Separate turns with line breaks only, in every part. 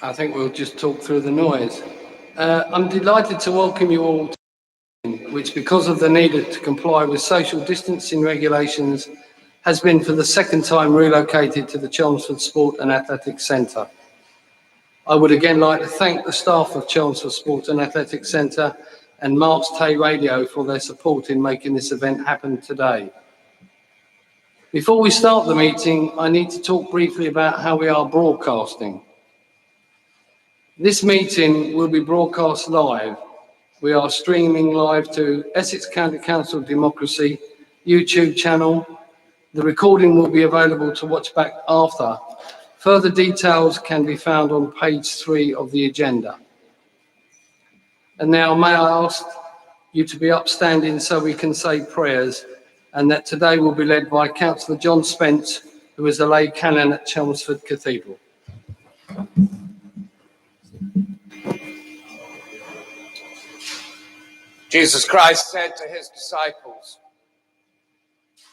I think we'll just talk through the noise. I'm delighted to welcome you all to which, because of the need to comply with social distancing regulations, has been for the second time relocated to the Chelmsford Sport and Athletics Centre. I would again like to thank the staff of Chelmsford Sport and Athletics Centre and Marks Tay Radio for their support in making this event happen today. Before we start the meeting, I need to talk briefly about how we are broadcasting. This meeting will be broadcast live. We are streaming live to Essex County Council Democracy YouTube channel. The recording will be available to watch back after. Further details can be found on page 3 of the agenda. And now may I ask you to be upstanding so we can say prayers, and that today will be led by Councillor John Spence, who is the lay canon at Chelmsford Cathedral.
Jesus Christ said to his disciples,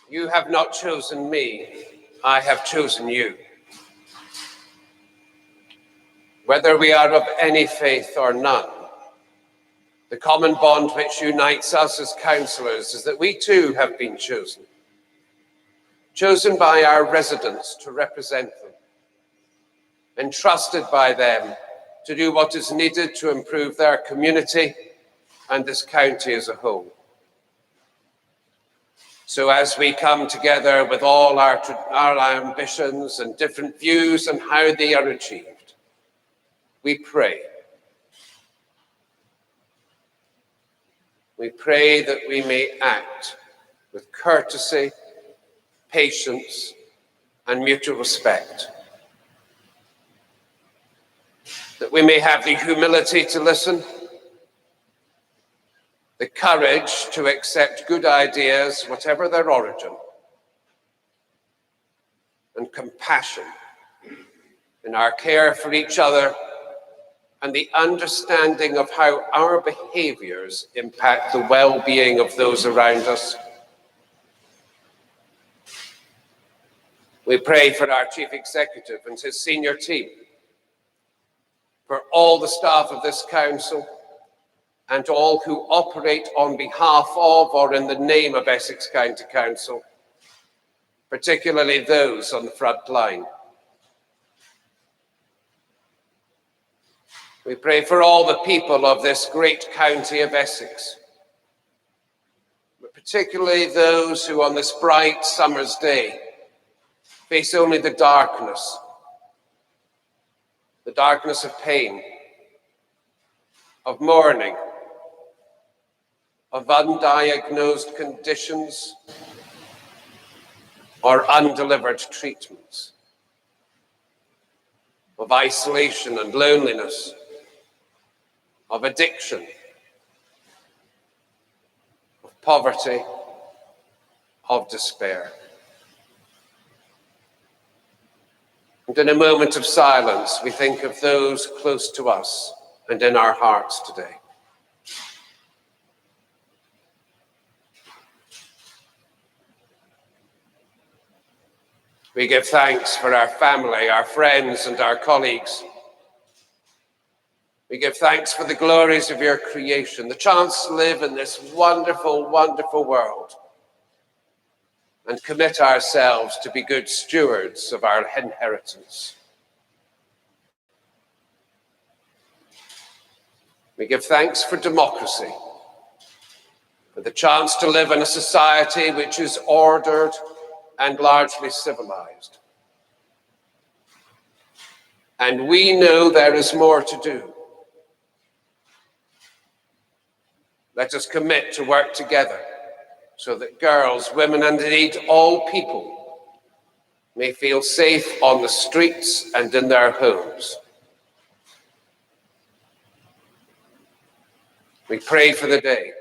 "You have not chosen me, I have chosen you." Whether we are of any faith or none, the common bond which unites us as councillors is that we too have been chosen by our residents to represent them, entrusted by them to do what is needed to improve their community and this county as a whole. So as we come together with all our ambitions and different views on how they are achieved, we pray. We pray that we may act with courtesy, patience, and mutual respect. That we may have the humility to listen, the courage to accept good ideas, whatever their origin, and compassion in our care for each other and the understanding of how our behaviours impact the well-being of those around us. We pray for our Chief Executive and his senior team, for all the staff of this council, and all who operate on behalf of or in the name of Essex County Council, particularly those on the front line. We pray for all the people of this great county of Essex, but particularly those who on this bright summer's day face only the darkness of pain, of mourning, of undiagnosed conditions or undelivered treatments, of isolation and loneliness, of addiction, of poverty, of despair. And in a moment of silence, we think of those close to us and in our hearts today. We give thanks for our family, our friends, and our colleagues. We give thanks for the glories of your creation, the chance to live in this wonderful, wonderful world, and commit ourselves to be good stewards of our inheritance. We give thanks for democracy, for the chance to live in a society which is ordered and largely civilized. And we know there is more to do. Let us commit to work together so that girls, women, and indeed all people may feel safe on the streets and in their homes. We pray for the day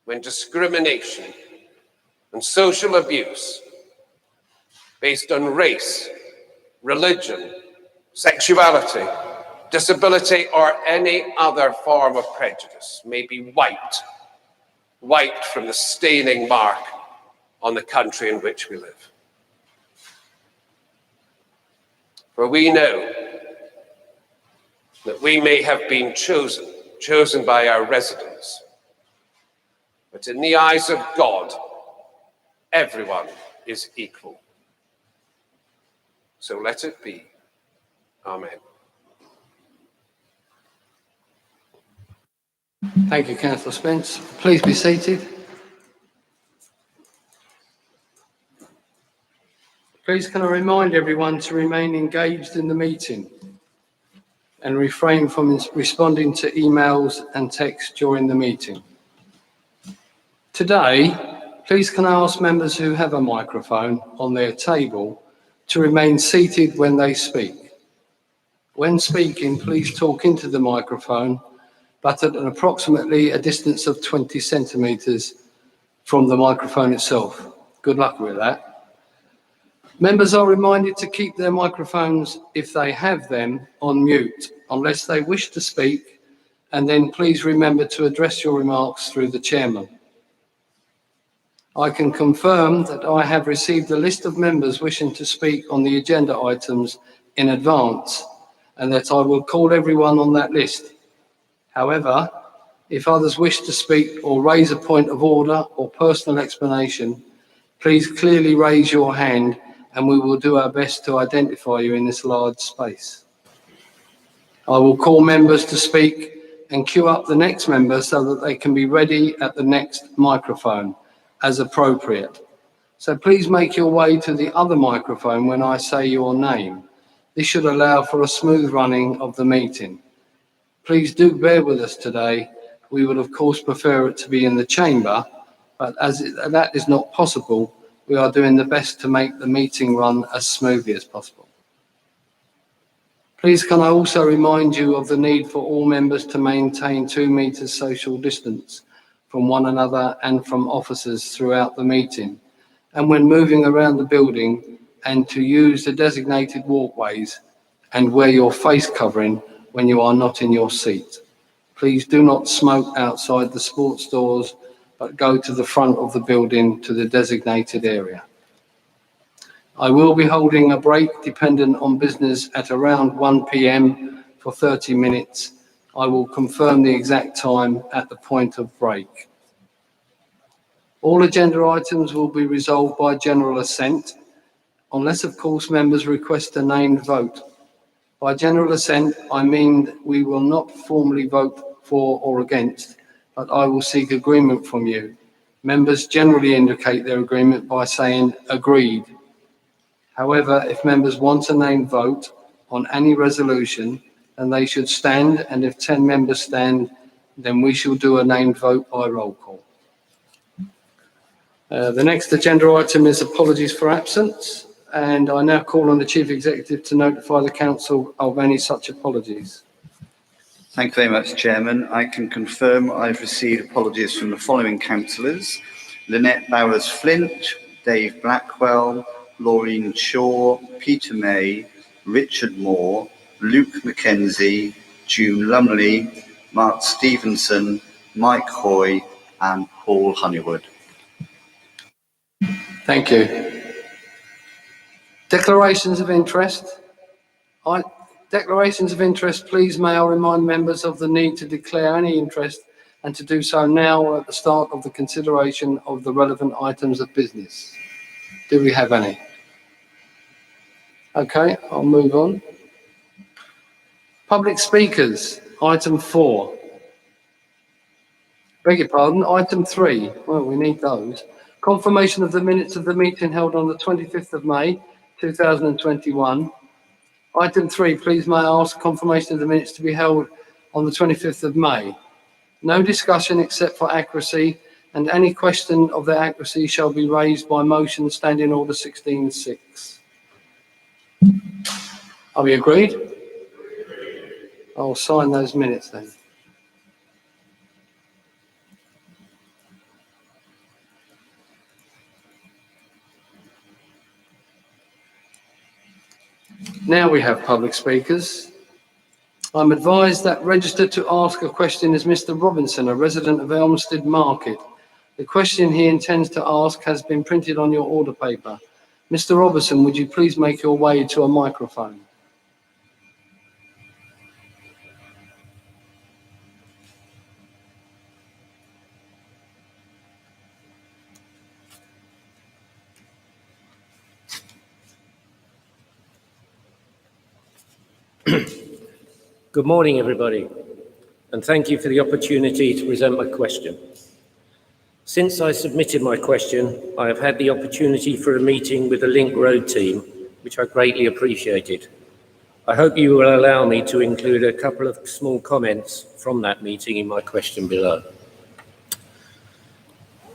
when discrimination and social abuse based on race, religion, sexuality, disability, or any other form of prejudice may be wiped from the staining mark on the country in which we live. For we know that we may have been chosen by our residents, but in the eyes of God, everyone is equal. So let it be. Amen.
Thank you, Councillor Spence. Please be seated. Please can I remind everyone to remain engaged in the meeting and refrain from responding to emails and texts during the meeting. Today, please can I ask members who have a microphone on their table to remain seated when they speak. When speaking, please talk into the microphone, but at approximately a distance of 20 centimetres from the microphone itself. Good luck with that. Members are reminded to keep their microphones, if they have them, on mute, unless they wish to speak, and then please remember to address your remarks through the chairman. I can confirm that I have received a list of members wishing to speak on the agenda items in advance, and that I will call everyone on that list. However, if others wish to speak or raise a point of order or personal explanation, please clearly raise your hand and we will do our best to identify you in this large space. I will call members to speak and queue up the next member so that they can be ready at the next microphone as appropriate. So please make your way to the other microphone when I say your name. This should allow for a smooth running of the meeting. Please do bear with us today. We would of course prefer it to be in the chamber, but as that is not possible, we are doing the best to make the meeting run as smoothly as possible. Please can I also remind you of the need for all members to maintain 2 metres social distance from one another and from officers throughout the meeting, and when moving around the building, and to use the designated walkways and wear your face covering when you are not in your seat. Please do not smoke outside the sports doors, but go to the front of the building to the designated area. I will be holding a break dependent on business at around 1 p.m. for 30 minutes. I will confirm the exact time at the point of break. All agenda items will be resolved by general assent, unless of course members request a named vote. By general assent, I mean we will not formally vote for or against, but I will seek agreement from you. Members generally indicate their agreement by saying agreed. However, if members want a named vote on any resolution, then they should stand, and if 10 members stand, then we shall do a named vote by roll call. The next agenda item is apologies for absence, and I now call on the Chief Executive to notify the Council of any such apologies.
Thank you very much, Chairman. I can confirm I've received apologies from the following councillors: Lynette Bowers-Flint, Dave Blackwell, Laureen Shaw, Peter May, Richard Moore, Luke McKenzie, June Lumley, Mark Stevenson, Mike Hoy, and Paul Honeywood.
Thank you. Declarations of interest. Declarations of interest, please may I remind members of the need to declare any interest and to do so now or at the start of the consideration of the relevant items of business. Do we have any? Okay, I'll move on. Public speakers, item 4. Beg your pardon, item 3. Well, we need those. Confirmation of the minutes of the meeting held on the 25th of May, 2021. Item 3, please may I ask confirmation of the minutes to be held on the 25th of May. No discussion except for accuracy, and any question of their accuracy shall be raised by motion standing order 16.6. Are we agreed? I'll sign those minutes then. Now we have public speakers. I'm advised that registered to ask a question is Mr. Robinson, a resident of Elmstead Market. The question he intends to ask has been printed on your order paper. Mr. Robinson, would you please make your way to a microphone?
Good morning, everybody, and thank you for the opportunity to present my question. Since I submitted my question, I have had the opportunity for a meeting with the Link Road team, which I greatly appreciated. I hope you will allow me to include a couple of small comments from that meeting in my question below.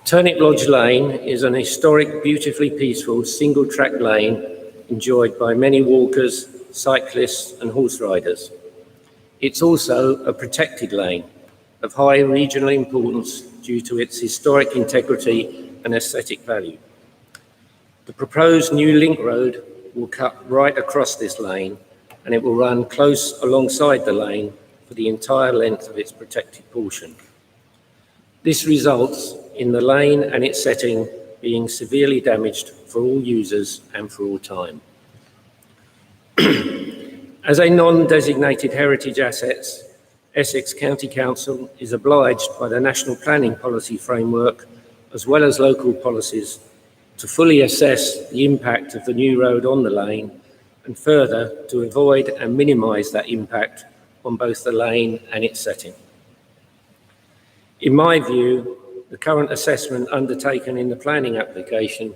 Turnip Lodge Lane is an historic, beautifully peaceful, single-track lane enjoyed by many walkers, cyclists and horse riders. It's also a protected lane of high regional importance due to its historic integrity and aesthetic value. The proposed new link road will cut right across this lane, and it will run close alongside the lane for the entire length of its protected portion. This results in the lane and its setting being severely damaged for all users and for all time. As a non-designated heritage asset, Essex County Council is obliged by the National Planning Policy Framework, as well as local policies, to fully assess the impact of the new road on the lane, and further to avoid and minimise that impact on both the lane and its setting. In my view, the current assessment undertaken in the planning application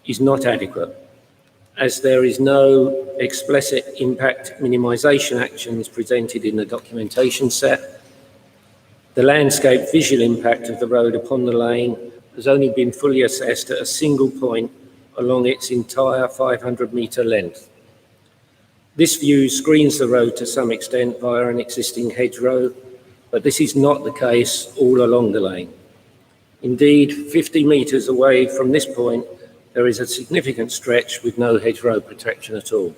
is not adequate, as there is no explicit impact minimisation actions presented in the documentation set. The landscape visual impact of the road upon the lane has only been fully assessed at a single point along its entire 500-metre length. This view screens the road to some extent via an existing hedgerow, but this is not the case all along the lane. Indeed, 50 metres away from this point, there is a significant stretch with no hedgerow protection at all.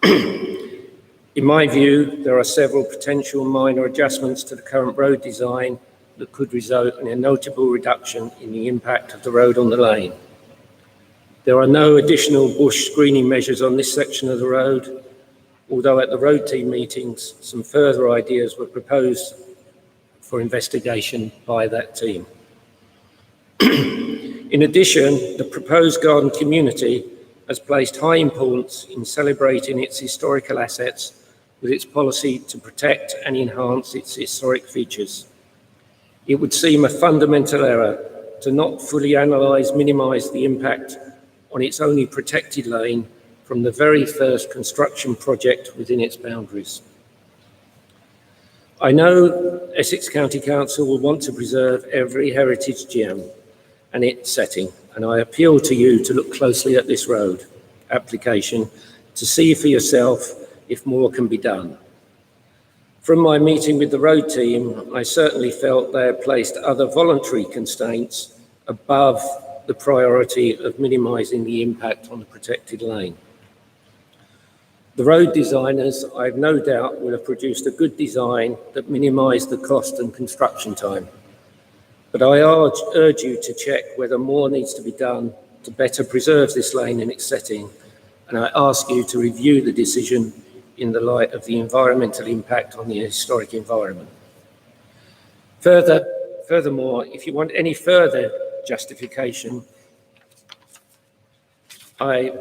In my view, there are several potential minor adjustments to the current road design that could result in a notable reduction in the impact of the road on the lane. There are no additional bush screening measures on this section of the road, although at the road team meetings, some further ideas were proposed for investigation by that team. In addition, the proposed garden community has placed high importance in celebrating its historical assets with its policy to protect and enhance its historic features. It would seem a fundamental error to not fully minimise the impact on its only protected lane from the very first construction project within its boundaries. I know Essex County Council will want to preserve every heritage gem and its setting, and I appeal to you to look closely at this road application to see for yourself if more can be done. From my meeting with the road team, I certainly felt they had placed other voluntary constraints above the priority of minimising the impact on the protected lane. The road designers, I have no doubt, will have produced a good design that minimised the cost and construction time. But I urge you to check whether more needs to be done to better preserve this lane in its setting, and I ask you to review the decision in the light of the environmental impact on the historic environment. Furthermore, if you want any further justification, I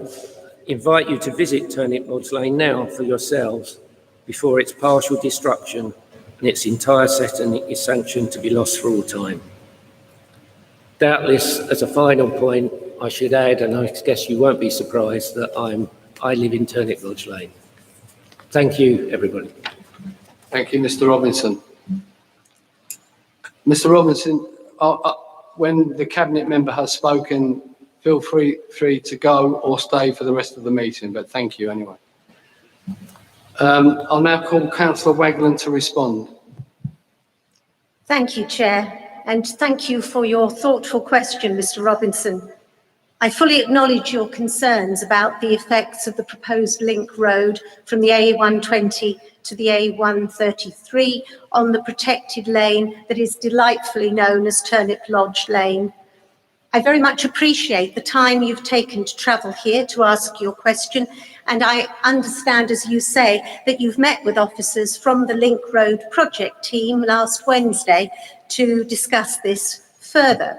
invite you to visit Turnip Lodge Lane now for yourselves before its partial destruction and its entire setting is sanctioned to be lost for all time. Doubtless, as a final point, I should add, and I guess you won't be surprised, that I live in Turnip Lodge Lane. Thank you, everybody.
Thank you, Mr. Robinson. Mr. Robinson, when the cabinet member has spoken, feel free to go or stay for the rest of the meeting, but thank you anyway. I'll now call Councillor Wagland to respond.
Thank you, Chair, and thank you for your thoughtful question, Mr. Robinson. I fully acknowledge your concerns about the effects of the proposed link road from the A120 to the A133 on the protected lane that is delightfully known as Turnip Lodge Lane. I very much appreciate the time you've taken to travel here to ask your question, and I understand, as you say, that you've met with officers from the Link Road project team last Wednesday to discuss this further.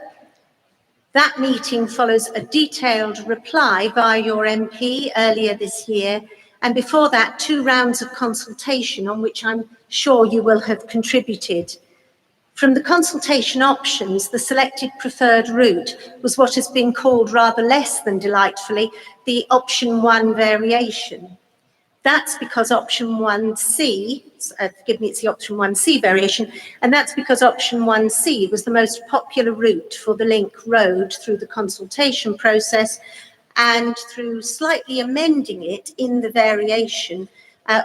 That meeting follows a detailed reply by your MP earlier this year, and before that, 2 rounds of consultation on which I'm sure you will have contributed. From the consultation options, the selected preferred route was what has been called rather less than delightfully the option 1 variation. That's because option 1C, forgive me, it's the option 1C variation, and that's because option 1C was the most popular route for the link road through the consultation process, and through slightly amending it in the variation,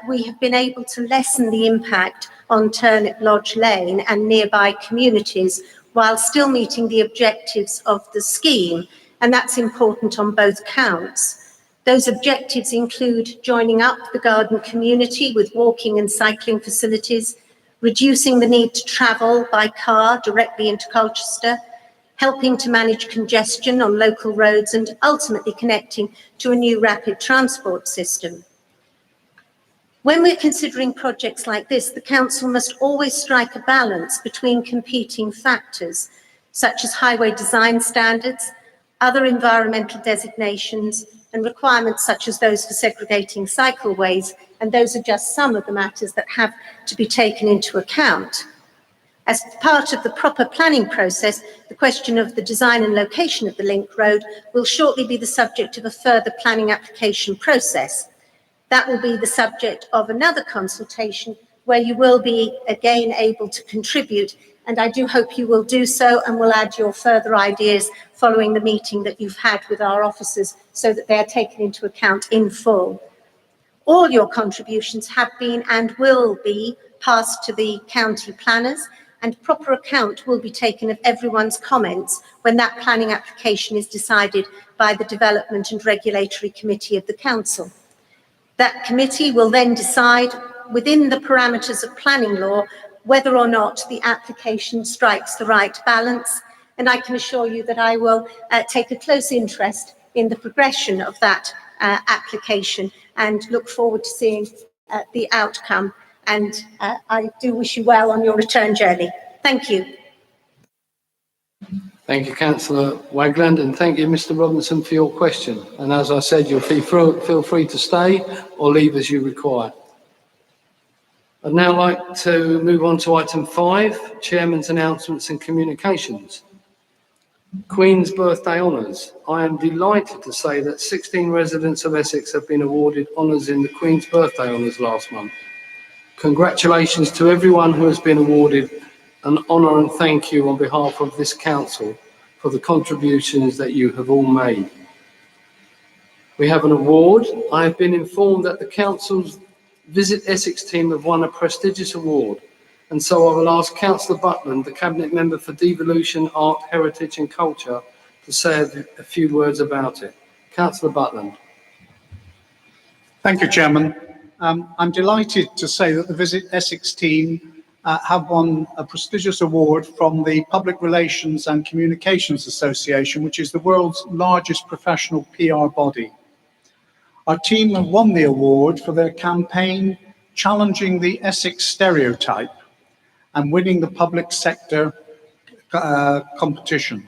we have been able to lessen the impact on Turnip Lodge Lane and nearby communities while still meeting the objectives of the scheme, and that's important on both counts. Those objectives include joining up the garden community with walking and cycling facilities, reducing the need to travel by car directly into Colchester, helping to manage congestion on local roads, and ultimately connecting to a new rapid transport system. When we're considering projects like this, the Council must always strike a balance between competing factors, such as highway design standards, other environmental designations, and requirements such as those for segregating cycleways, and those are just some of the matters that have to be taken into account. As part of the proper planning process, the question of the design and location of the link road will shortly be the subject of a further planning application process. That will be the subject of another consultation where you will be again able to contribute, and I do hope you will do so and will add your further ideas following the meeting that you've had with our officers so that they are taken into account in full. All your contributions have been and will be passed to the county planners, and proper account will be taken of everyone's comments when that planning application is decided by the Development and Regulatory Committee of the Council. That committee will then decide, within the parameters of planning law, whether or not the application strikes the right balance, and I can assure you that I will take a close interest in the progression of that application and look forward to seeing the outcome, and I do wish you well on your return journey. Thank you.
Thank you, Councillor Wagland, and thank you, Mr. Robinson, for your question. And as I said, you'll feel free to stay or leave as you require. I'd now like to move on to item 5, Chairman's announcements and communications. Queen's Birthday Honours. I am delighted to say that 16 residents of Essex have been awarded honours in the Queen's Birthday Honours last month. Congratulations to everyone who has been awarded an honour, and thank you on behalf of this council for the contributions that you have all made. We have an award. I have been informed that the council's Visit Essex team have won a prestigious award, and so I will ask Councillor Butland, the Cabinet Member for Devolution, Art, Heritage and Culture, to say a few words about it. Councillor Butland.
Thank you, Chairman. I'm delighted to say that the Visit Essex team have won a prestigious award from the Public Relations and Communications Association, which is the world's largest professional PR body. Our team have won the award for their campaign challenging the Essex stereotype and winning the public sector competition.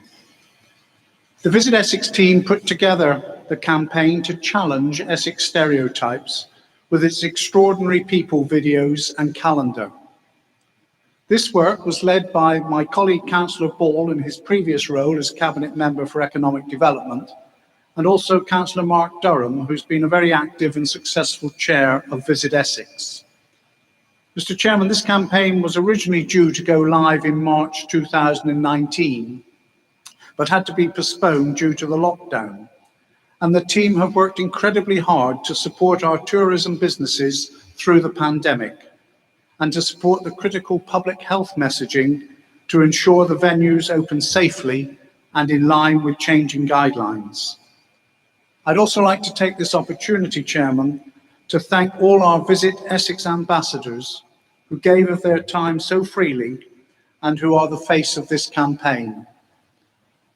The Visit Essex team put together the campaign to challenge Essex stereotypes with its extraordinary people videos and calendar. This work was led by my colleague Councillor Ball in his previous role as Cabinet Member for Economic Development, and also Councillor Mark Durham, who's been a very active and successful chair of Visit Essex. Mr. Chairman, this campaign was originally due to go live in March 2019, but had to be postponed due to the lockdown. And the team have worked incredibly hard to support our tourism businesses through the pandemic, and to support the critical public health messaging to ensure the venues open safely and in line with changing guidelines. I'd also like to take this opportunity, Chairman, to thank all our Visit Essex ambassadors who gave of their time so freely and who are the face of this campaign.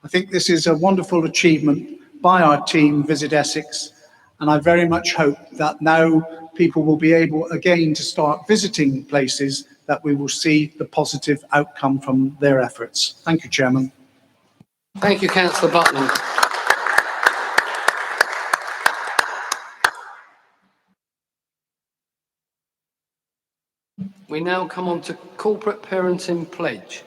I think this is a wonderful achievement by our team, Visit Essex, and I very much hope that now people will be able again to start visiting places, that we will see the positive outcome from their efforts. Thank you, Chairman.
Thank you, Councillor Butland. we now come on to corporate parenting pledge.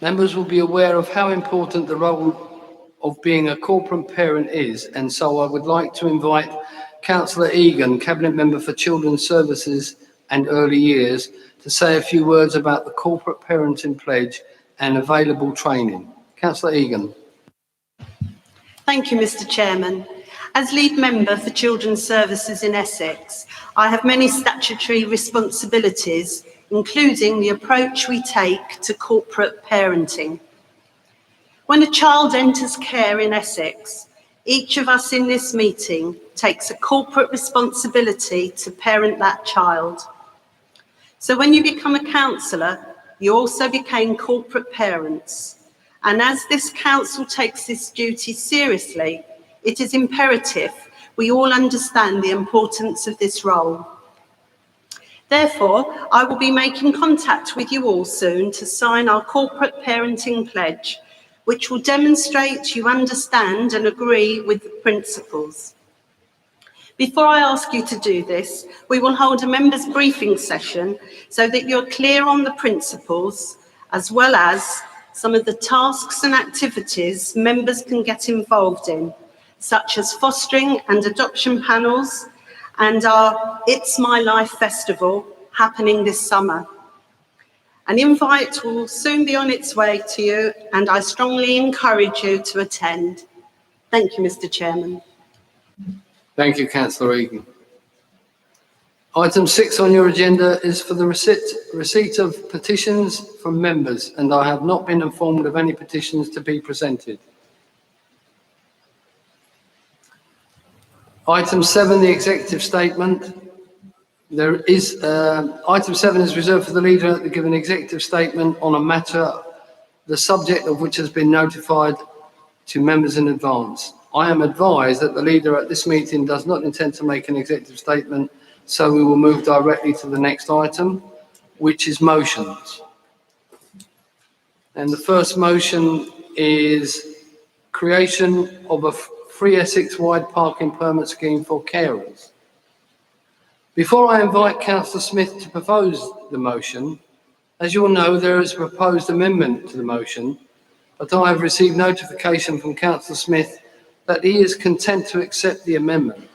Members will be aware of how important the role of being a corporate parent is, and so I would like to invite Councillor Egan, Cabinet Member for Children's Services and Early Years, to say a few words about the corporate parenting pledge and available training. Councillor Egan.
Thank you, Mr. Chairman. As lead member for Children's Services in Essex, I have many statutory responsibilities, including the approach we take to corporate parenting. When a child enters care in Essex, each of us in this meeting takes a corporate responsibility to parent that child. So when you become a councillor, you also became corporate parents. And as this council takes this duty seriously, it is imperative we all understand the importance of this role. Therefore, I will be making contact with you all soon to sign our corporate parenting pledge, which will demonstrate you understand and agree with the principles. Before I ask you to do this, we will hold a members' briefing session so that you're clear on the principles, as well as some of the tasks and activities members can get involved in, such as fostering and adoption panels and our It's My Life festival happening this summer. An invite will soon be on its way to you, and I strongly encourage you to attend. Thank you, Mr. Chairman.
Thank you, Councillor Egan. Item 6 on your agenda is for the receipt of petitions from members, and I have not been informed of any petitions to be presented. Item 7, the executive statement. Item 7 is reserved for the leader to give an executive statement on a matter, the subject of which has been notified to members in advance. I am advised that the leader at this meeting does not intend to make an executive statement, so we will move directly to the next item, which is motions. And the first motion is creation of a free Essex-wide parking permit scheme for carers. Before I invite Councillor Smith to propose the motion, as you all know, there is a proposed amendment to the motion, but I have received notification from Councillor Smith that he is content to accept the amendment.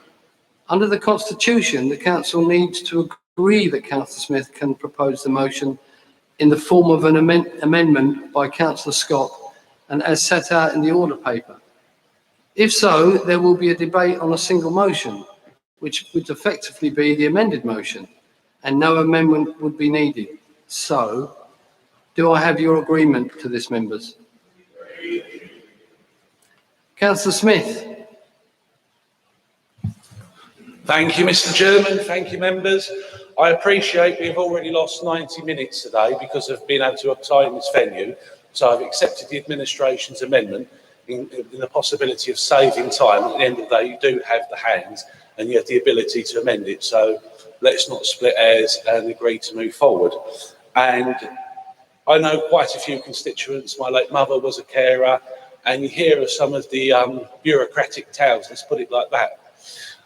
Under the Constitution, the Council needs to agree that Councillor Smith can propose the motion in the form of an amendment by Councillor Scott and as set out in the order paper. If so, there will be a debate on a single motion, which would effectively be the amended motion, and no amendment would be needed. So, do I have your agreement to this, members? Councillor Smith.
Thank you, Mr. Chairman. Thank you, members. I appreciate we've already lost 90 minutes today because of being able to obtain this venue. So I've accepted the administration's amendment in the possibility of saving time. At the end of the day, you do have the hands and you have the ability to amend it. So let's not split hairs and agree to move forward. And I know quite a few constituents. My late mother was a carer, and you hear of some of the bureaucratic tales, let's put it like that.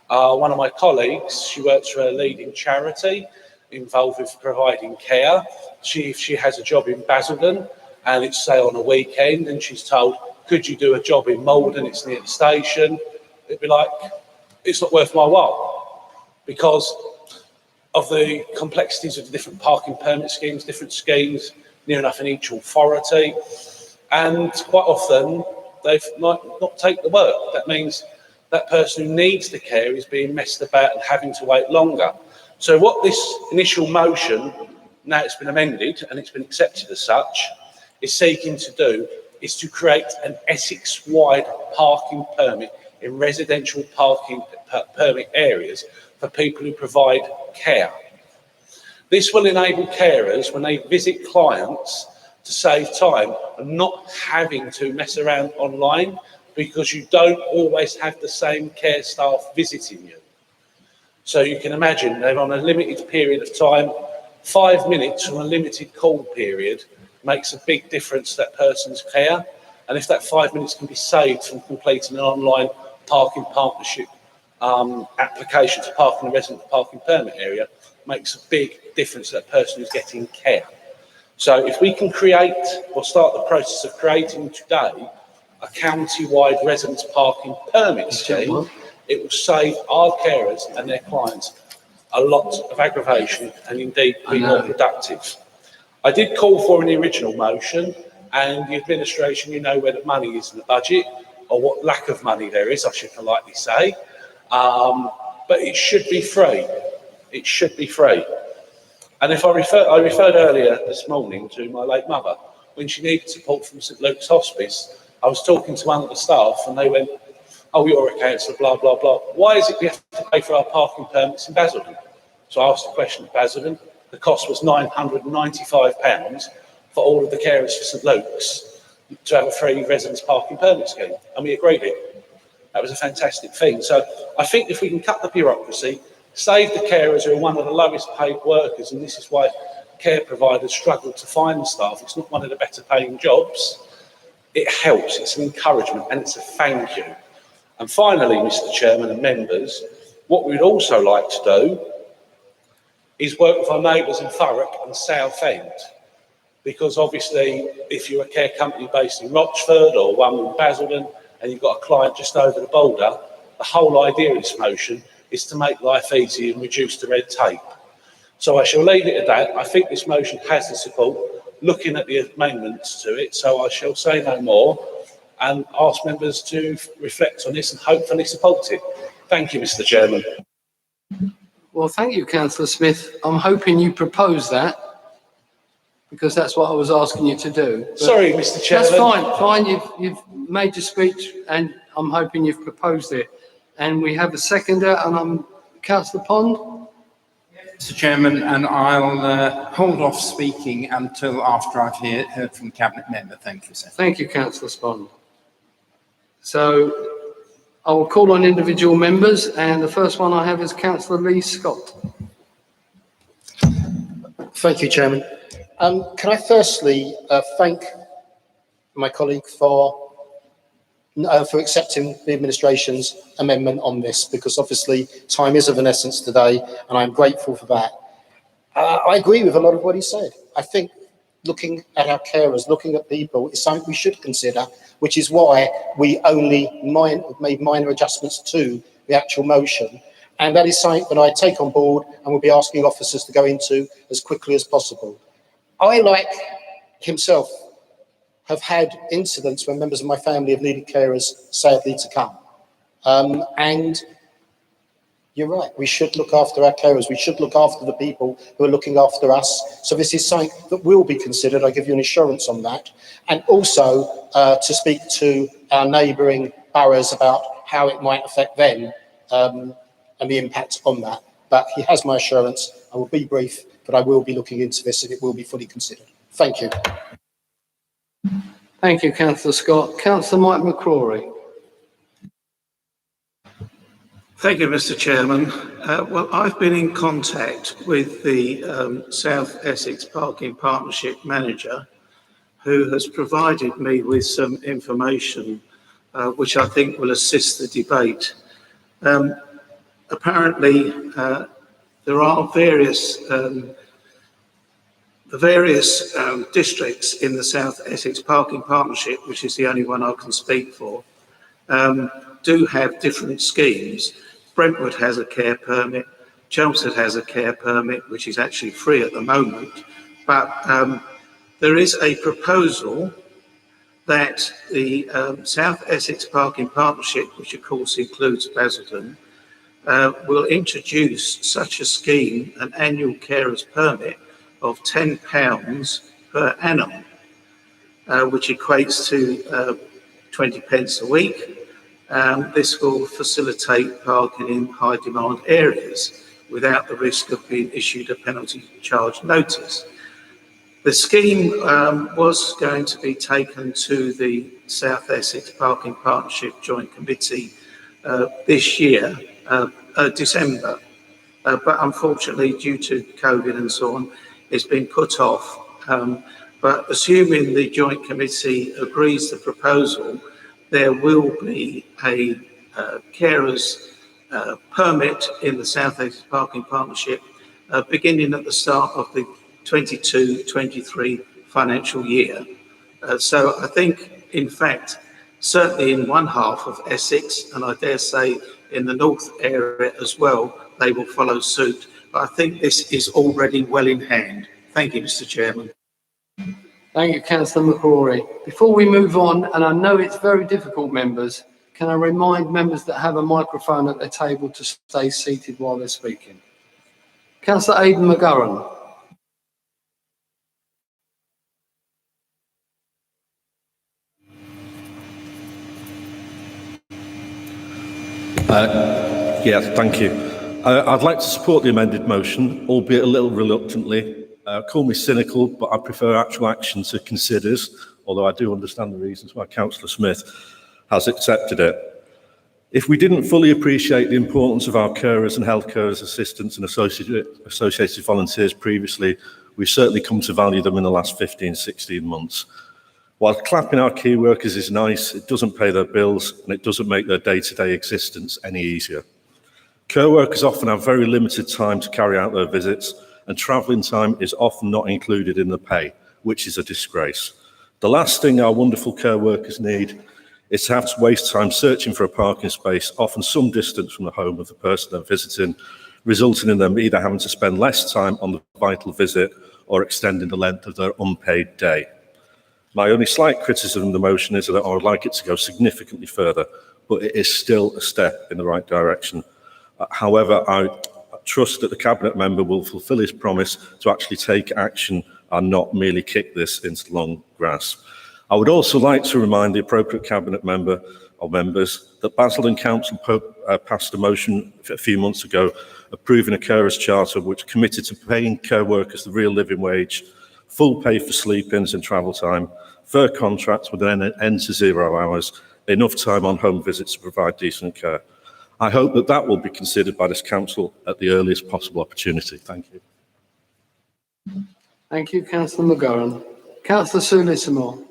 One of my colleagues, she works for a leading charity involved with providing care. She has a job in Basildon, and it's say on a weekend, and she's told, could you do a job in Malden, it's near the station? It'd be like, it's not worth my while, because of the complexities of the different parking permit schemes, different schemes, near enough in each authority. And quite often, they might not take the work. That means that person who needs the care is being messed about and having to wait longer. So what this initial motion, now it's been amended and it's been accepted as such, is seeking to do is to create an Essex-wide parking permit in residential parking permit areas for people who provide care. This will enable carers, when they visit clients, to save time and not having to mess around online, because you don't always have the same care staff visiting you. So you can imagine they're on a limited period of time. 5 minutes from a limited call period makes a big difference to that person's care. And if that 5 minutes can be saved from completing an online parking partnership application to park in the resident parking permit area makes a big difference to that person who's getting care. So if we can create or start the process of creating today a county-wide residents parking permit scheme, it will save our carers and their clients a lot of aggravation and indeed be more productive. I did call for an original motion, and the administration, you know where the money is in the budget, or what lack of money there is, I should politely say. But it should be free. It should be free. And if I referred earlier this morning to my late mother. When she needed support from St Luke's Hospice, I was talking to one of the staff and they went, "Oh, you're a councillor, blah, blah, blah. Why is it we have to pay for our parking permits in Basildon?" So I asked the question of Basildon. The cost was £995 for all of the carers for St Luke's to have a free residents parking permit scheme. And we agreed it. That was a fantastic thing. So I think if we can cut the bureaucracy, save the carers who are one of the lowest paid workers, and this is why care providers struggle to find staff. It's not one of the better paying jobs. It helps, it's an encouragement, and it's a thank you. And finally, Mr. Chairman and members, what we'd also like to do is work with our neighbours in Thurrock and Southend. Because obviously, if you're a care company based in Rochford or one in Basildon, and you've got a client just over the border, the whole idea of this motion is to make life easy and reduce the red tape. So I shall leave it at that. I think this motion has the support, looking at the amendments to it, so I shall say no more and ask members to reflect on this and hopefully support it. Thank you, Mr. Chairman.
Well, thank you, Councillor Smith. I'm hoping you propose that, because that's what I was asking you to do. But
sorry, Mr. Chairman.
That's fine. You've made your speech, and I'm hoping you've proposed it. And we have a seconder, and I'm Councillor Pond.
Mr. Chairman, and I'll hold off speaking until after I've heard from the Cabinet member. Thank you, sir.
Thank you, Councillor Pond. So I will call on individual members, and the first one I have is Councillor Lee Scott.
Thank you, Chairman. Can I firstly thank my colleague for accepting the administration's amendment on this, because obviously time is of an essence today, and I'm grateful for that. I agree with a lot of what he said. I think looking at our carers, looking at people, is something we should consider, which is why we only made minor adjustments to the actual motion. And that is something that I take on board and will be asking officers to go into as quickly as possible. I, like himself, have had incidents where members of my family have needed carers, sadly, to come. And you're right, we should look after our carers. We should look after the people who are looking after us. So this is something that will be considered. I give you an assurance on that. And also to speak to our neighbouring boroughs about how it might affect them and the impact on that. But he has my assurance. I will be brief, but I will be looking into this and it will be fully considered. Thank you.
Thank you, Councillor Scott. Councillor Mike McCrory.
Thank you, Mr. Chairman. Well, I've been in contact with the South Essex Parking Partnership manager, who has provided me with some information which I think will assist the debate. Apparently, there are various districts in the South Essex Parking Partnership, which is the only one I can speak for, do have different schemes. Brentwood has a care permit, Chelmsford has a care permit, which is actually free at the moment, but there is a proposal that the South Essex Parking Partnership, which of course includes Basildon, will introduce such a scheme, an annual carer's permit of £10 per annum, which equates to 20 pence a week. This will facilitate parking in high demand areas without the risk of being issued a penalty charge notice. The scheme was going to be taken to the South Essex Parking Partnership Joint Committee this year, December, but unfortunately due to COVID and so on, it's been put off. But assuming the Joint Committee agrees the proposal, there will be a carers permit in the South Essex Parking Partnership beginning at the start of the 22-23 financial year. So I think, in fact, certainly in one half of Essex, and I dare say in the north area as well, they will follow suit. But I think this is already well in hand. Thank you, Mr. Chairman.
Thank you, Councillor McCrory. Before we move on, and I know it's very difficult, members, can I remind members that have a microphone at their table to stay seated while they're speaking? Councillor Aidan McGurran.
Yes, thank you. I'd like to support the amended motion, albeit a little reluctantly. Call me cynical, but I prefer actual action to considers, although I do understand the reasons why Councillor Smith has accepted it. If we didn't fully appreciate the importance of our carers and health carers, assistants and associated volunteers previously, we've certainly come to value them in the last 15, 16 months. While clapping our key workers is nice, it doesn't pay their bills and it doesn't make their day-to-day existence any easier. Care workers often have very limited time to carry out their visits, and travelling time is often not included in the pay, which is a disgrace. The last thing our wonderful care workers need is to have to waste time searching for a parking space, often some distance from the home of the person they're visiting, resulting in them either having to spend less time on the vital visit or extending the length of their unpaid day. My only slight criticism of the motion is that I would like it to go significantly further, but it is still a step in the right direction. However, I trust that the Cabinet member will fulfil his promise to actually take action and not merely kick this into the long grass. I would also like to remind the appropriate Cabinet member or members that Basildon Council passed a motion a few months ago approving a carers charter which committed to paying care workers the real living wage, full pay for sleep-ins and travel time, fair contracts with an end to 0 hours, enough time on home visits to provide decent care. I hope that that will be considered by this council at the earliest possible opportunity. Thank you.
Thank you, Councillor McGurran. Councillor Sue-Lissamore.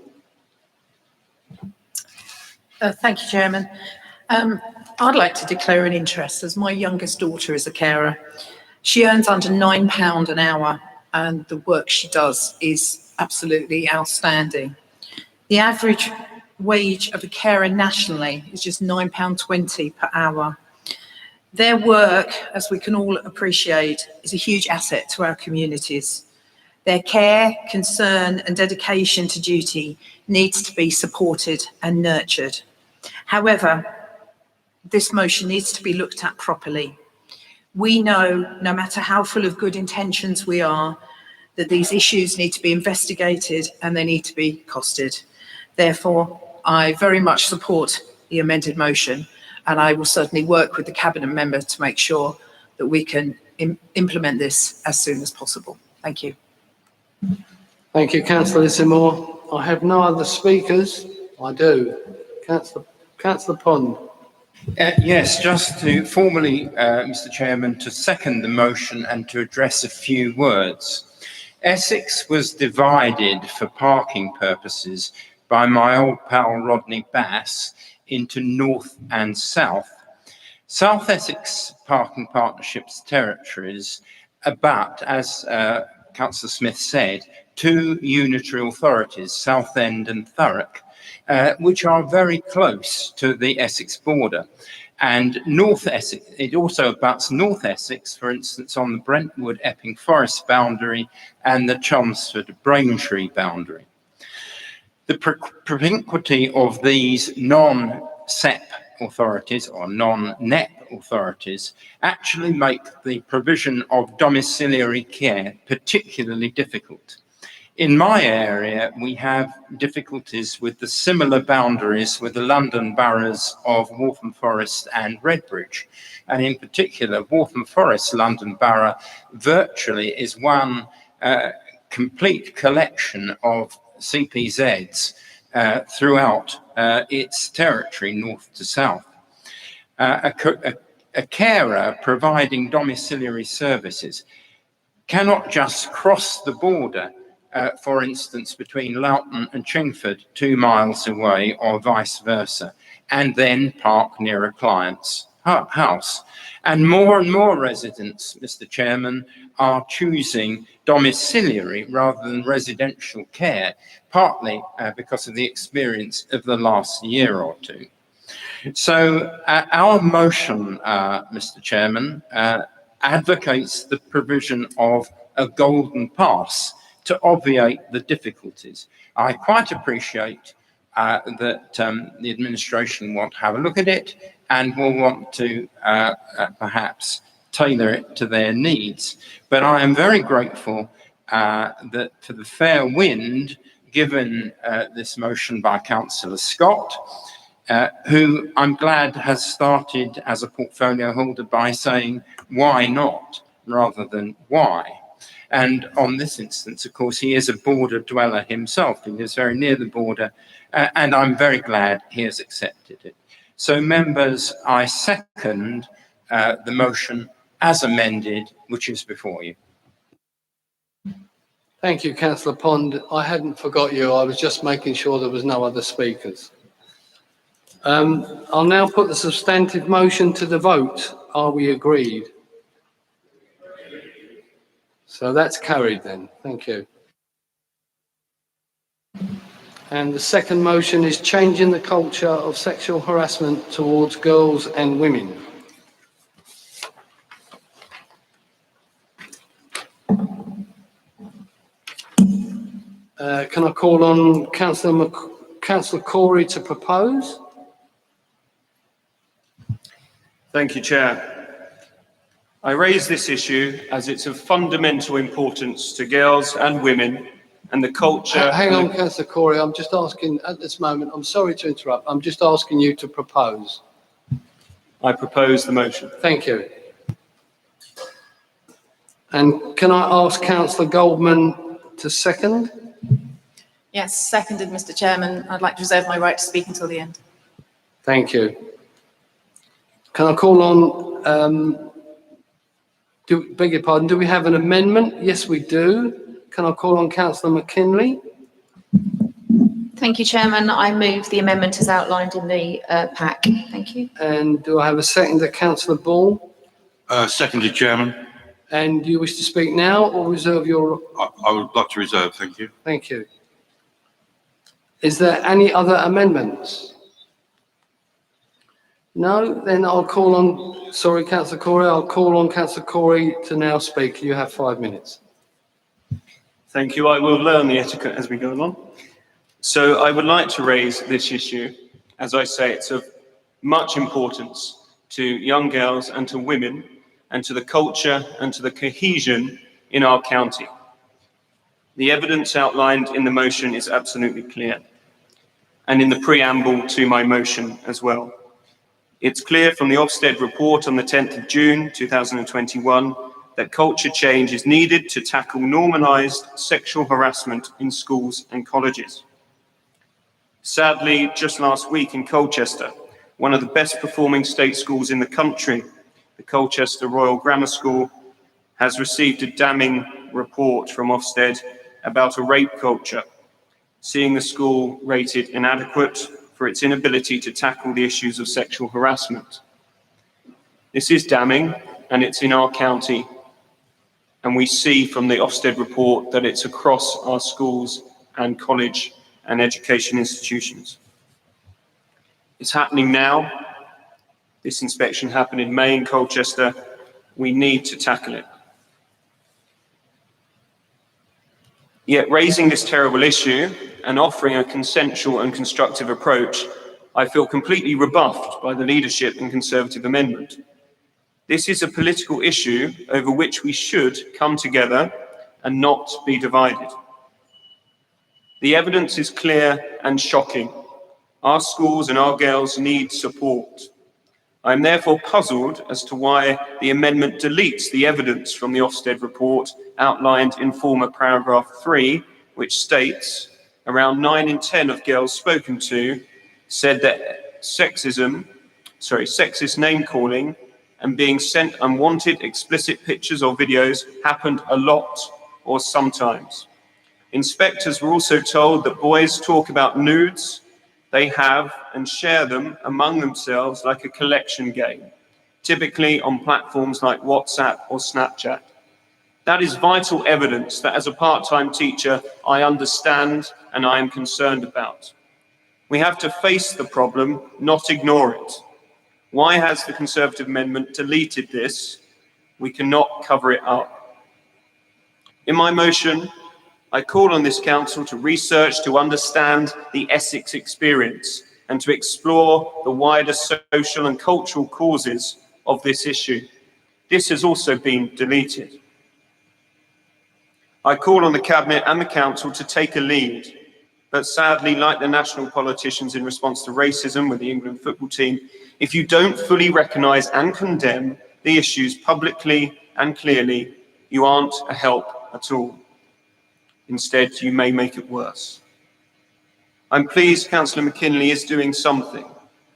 Thank you, Chairman. I'd like to declare an interest as my youngest daughter is a carer. She earns under £9 an hour and the work she does is absolutely outstanding. The average wage of a carer nationally is just £9.20 per hour. Their work, as we can all appreciate, is a huge asset to our communities. Their care, concern and dedication to duty needs to be supported and nurtured. However, this motion needs to be looked at properly. We know, no matter how full of good intentions we are, that these issues need to be investigated and they need to be costed. Therefore, I very much support the amended motion, and I will certainly work with the Cabinet member to make sure that we can implement this as soon as possible. Thank you.
Thank you, Councillor Lissamore. I have no other speakers. I do. Councillor Pond.
Yes, just to formally, Mr. Chairman, to second the motion and to address a few words. Essex was divided for parking purposes by my old pal Rodney Bass into North and South. South Essex Parking Partnership's territories abut, as Councillor Smith said, two unitary authorities, Southend and Thurrock, which are very close to the Essex border. And North Essex, it also abuts North Essex, for instance, on the Brentwood Epping Forest boundary and the Chelmsford Braintree boundary. The propinquity of these non-SEP authorities or non-NEP authorities actually make the provision of domiciliary care particularly difficult. In my area, we have difficulties with the similar boundaries with the London boroughs of Waltham Forest and Redbridge. And in particular, Waltham Forest London Borough virtually is one complete collection of CPZs throughout its territory, north to south. A carer providing domiciliary services cannot just cross the border, for instance, between Loughton and Chingford, 2 miles away, or vice versa, and then park near a client's house. And more residents, Mr. Chairman, are choosing domiciliary rather than residential care, partly because of the experience of the last year or two. So our motion, Mr. Chairman, advocates the provision of a golden pass to obviate the difficulties. I quite appreciate that the administration want to have a look at it and will want to perhaps tailor it to their needs. But I am very grateful that for the fair wind given this motion by Councillor Scott, who I'm glad has started as a portfolio holder by saying, why not, rather than why. And on this instance, of course, he is a border dweller himself. He lives very near the border, and I'm very glad he has accepted it. So, members, I second the motion as amended, which is before you.
Thank you, Councillor Pond. I hadn't forgot you. I was just making sure there was no other speakers. I'll now put the substantive motion to the vote. Are we agreed? So that's carried then. Thank you. And the second motion is changing the culture of sexual harassment towards girls and women. Can I call on Councillor Corey to propose?
Thank you, Chair. I raise this issue as it's of fundamental importance to girls and women and the culture.
Hang on, Councillor Corey. I'm just asking at this moment. I'm sorry to interrupt. I'm just asking you to propose.
I propose the motion.
Thank you. And can I ask Councillor Goldman to second?
Yes, seconded, Mr. Chairman. I'd like to reserve my right to speak until the end.
Thank you. Can I call on, beg your pardon, do we have an amendment? Yes, we do. Can I call on Councillor McKinley?
Thank you, Chairman. I move the amendment as outlined in the pack. Thank you.
And do I have a seconder, Councillor Ball?
Seconded, Chairman.
And do you wish to speak now or reserve your...
I would like to reserve, thank you.
Thank you. Is there any other amendments? No? Then I'll call on... Sorry, Councillor Corey. I'll call on Councillor Corey to now speak. You have 5 minutes.
Thank you. I will learn the etiquette as we go along. So I would like to raise this issue. As I say, it's of much importance to young girls and to women and to the culture and to the cohesion in our county. The evidence outlined in the motion is absolutely clear, and in the preamble to my motion as well. It's clear from the Ofsted report on the 10th of June 2021 that culture change is needed to tackle normalised sexual harassment in schools and colleges. Sadly, just last week in Colchester, one of the best performing state schools in the country, the Colchester Royal Grammar School, has received a damning report from Ofsted about a rape culture, seeing the school rated inadequate for its inability to tackle the issues of sexual harassment. This is damning, and it's in our county, and we see from the Ofsted report that it's across our schools and college and education institutions. It's happening now. This inspection happened in May in Colchester. We need to tackle it. Yet raising this terrible issue and offering a consensual and constructive approach, I feel completely rebuffed by the leadership in Conservative amendment. This is a political issue over which we should come together and not be divided. The evidence is clear and shocking. Our schools and our girls need support. I am therefore puzzled as to why the amendment deletes the evidence from the Ofsted report outlined in former paragraph 3, which states around 9 in 10 of girls spoken to said that sexist name calling and being sent unwanted explicit pictures or videos happened a lot or sometimes. Inspectors were also told that boys talk about nudes they have and share them among themselves like a collection game, typically on platforms like WhatsApp or Snapchat. That is vital evidence that as a part-time teacher, I understand and I am concerned about. We have to face the problem, not ignore it. Why has the Conservative amendment deleted this? We cannot cover it up. In my motion, I call on this council to research, to understand the Essex experience and to explore the wider social and cultural causes of this issue. This has also been deleted. I call on the Cabinet and the Council to take a lead, but sadly, like the national politicians in response to racism with the England football team, if you don't fully recognise and condemn the issues publicly and clearly, you aren't a help at all. Instead, you may make it worse. I'm pleased Councillor McKinley is doing something,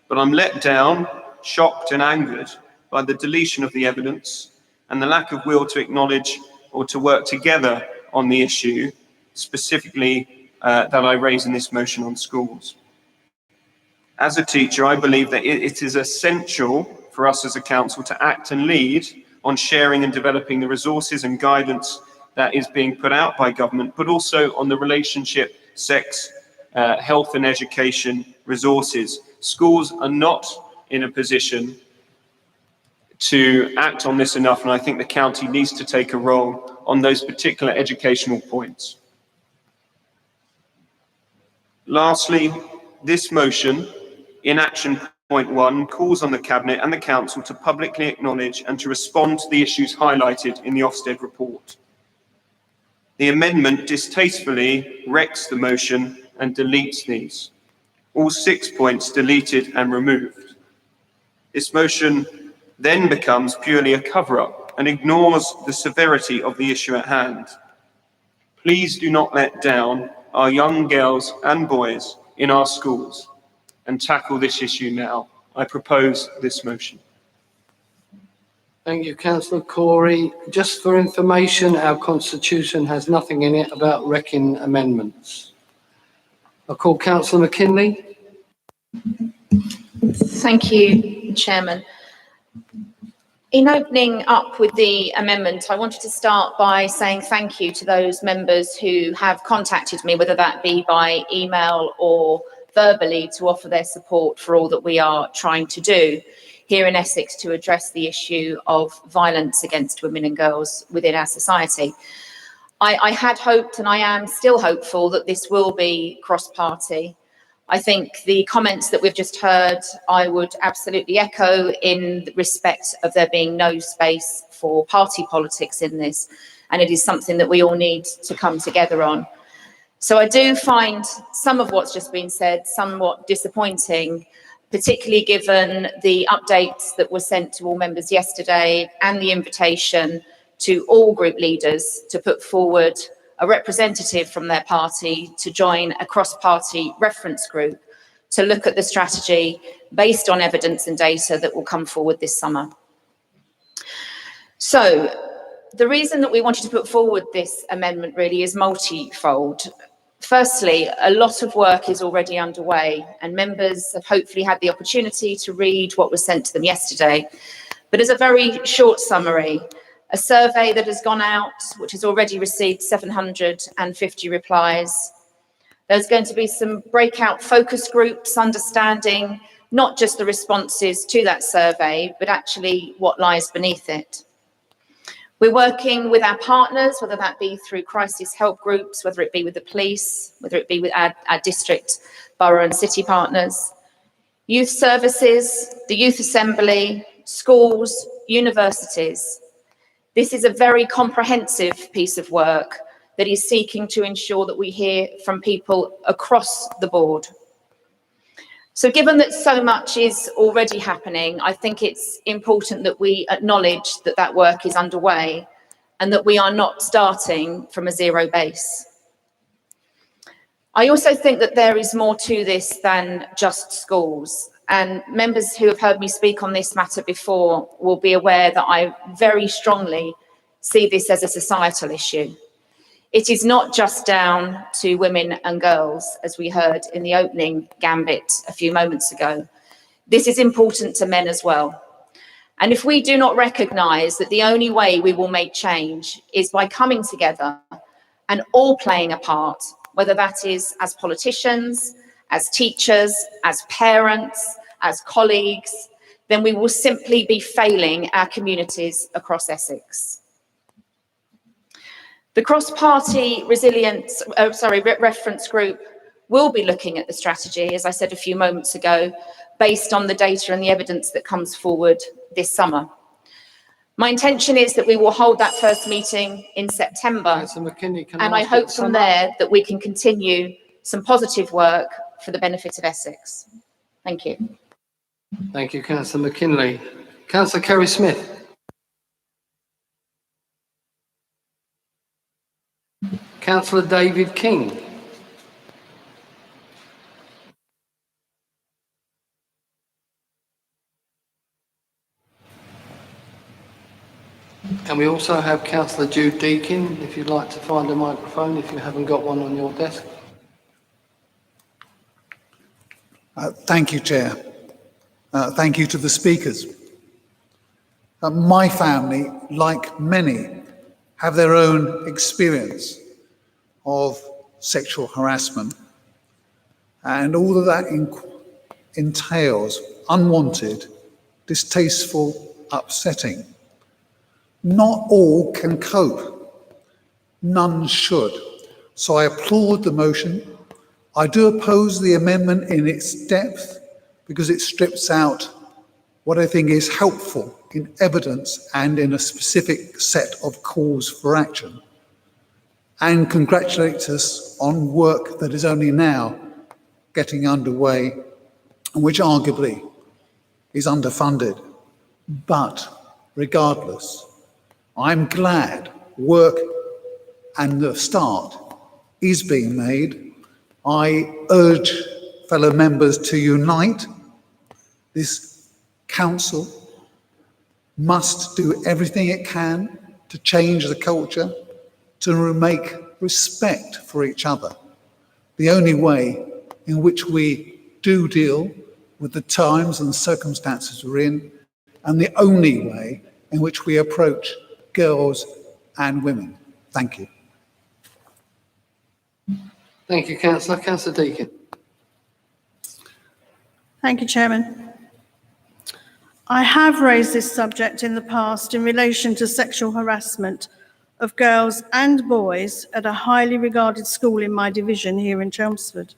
but I'm let down, shocked and angered by the deletion of the evidence and the lack of will to acknowledge or to work together on the issue, specifically that I raise in this motion on schools. As a teacher, I believe that it is essential for us as a council to act and lead on sharing and developing the resources and guidance that is being put out by government, but also on the relationship, sex, health and education resources. Schools are not in a position to act on this enough, and I think the county needs to take a role on those particular educational points. Lastly, this motion, in action point 1, calls on the Cabinet and the Council to publicly acknowledge and to respond to the issues highlighted in the Ofsted report. The amendment distastefully wrecks the motion and deletes these. All 6 points deleted and removed. This motion then becomes purely a cover-up and ignores the severity of the issue at hand. Please do not let down our young girls and boys in our schools and tackle this issue now. I propose this motion.
Thank you, Councillor Corey. Just for information, our constitution has nothing in it about wrecking amendments. I call Councillor McKinley.
Thank you, Chairman. In opening up with the amendment, I wanted to start by saying thank you to those members who have contacted me, whether that be by email or verbally, to offer their support for all that we are trying to do here in Essex to address the issue of violence against women and girls within our society. I had hoped, and I am still hopeful, that this will be cross-party. I think the comments that we've just heard, I would absolutely echo in respect of there being no space for party politics in this, and it is something that we all need to come together on. So I do find some of what's just been said somewhat disappointing, particularly given the updates that were sent to all members yesterday and the invitation to all group leaders to put forward a representative from their party to join a cross-party reference group to look at the strategy based on evidence and data that will come forward this summer. So the reason that we wanted to put forward this amendment really is multifold. Firstly, a lot of work is already underway and members have hopefully had the opportunity to read what was sent to them yesterday. But as a very short summary, a survey that has gone out, which has already received 750 replies. There's going to be some breakout focus groups understanding not just the responses to that survey, but actually what lies beneath it. We're working with our partners, whether that be through crisis help groups, whether it be with the police, whether it be with our district, borough and city partners, youth services, the youth assembly, schools, universities. This is a very comprehensive piece of work that is seeking to ensure that we hear from people across the board. So given that so much is already happening, I think it's important that we acknowledge that that work is underway and that we are not starting from a zero base. I also think that there is more to this than just schools. And members who have heard me speak on this matter before will be aware that I very strongly see this as a societal issue. It is not just down to women and girls, as we heard in the opening gambit a few moments ago. This is important to men as well. And if we do not recognise that the only way we will make change is by coming together and all playing a part, whether that is as politicians, as teachers, as parents, as colleagues, then we will simply be failing our communities across Essex. The cross-party reference group will be looking at the strategy, as I said a few moments ago, based on the data and the evidence that comes forward this summer. My intention is that we will hold that first meeting in September, and I hope from there that we can continue some positive work for the benefit of Essex. Thank you.
Thank you, Councillor McKinley. Councillor Kerry Smith. Councillor David King. And we also have Councillor Jude Deakin, if you'd like to find a microphone, if you haven't got one on your desk.
Thank you, Chair. Thank you to the speakers. My family, like many, have their own experience of sexual harassment, and all of that entails unwanted, distasteful, upsetting. Not all can cope. None should. So I applaud the motion. I do oppose the amendment in its depth because it strips out what I think is helpful in evidence and in a specific set of calls for action, and congratulates us on work that is only now getting underway and which arguably is underfunded. But regardless, I'm glad work and the start is being made. I urge fellow members to unite. This council must do everything it can to change the culture, to make respect for each other the only way in which we do deal with the times and circumstances we're in, and the only way in which we approach girls and women. Thank you.
Thank you, Councillor. Councillor Deakin.
Thank you, Chairman. I have raised this subject in the past in relation to sexual harassment of girls and boys at a highly regarded school in my division here in Chelmsford.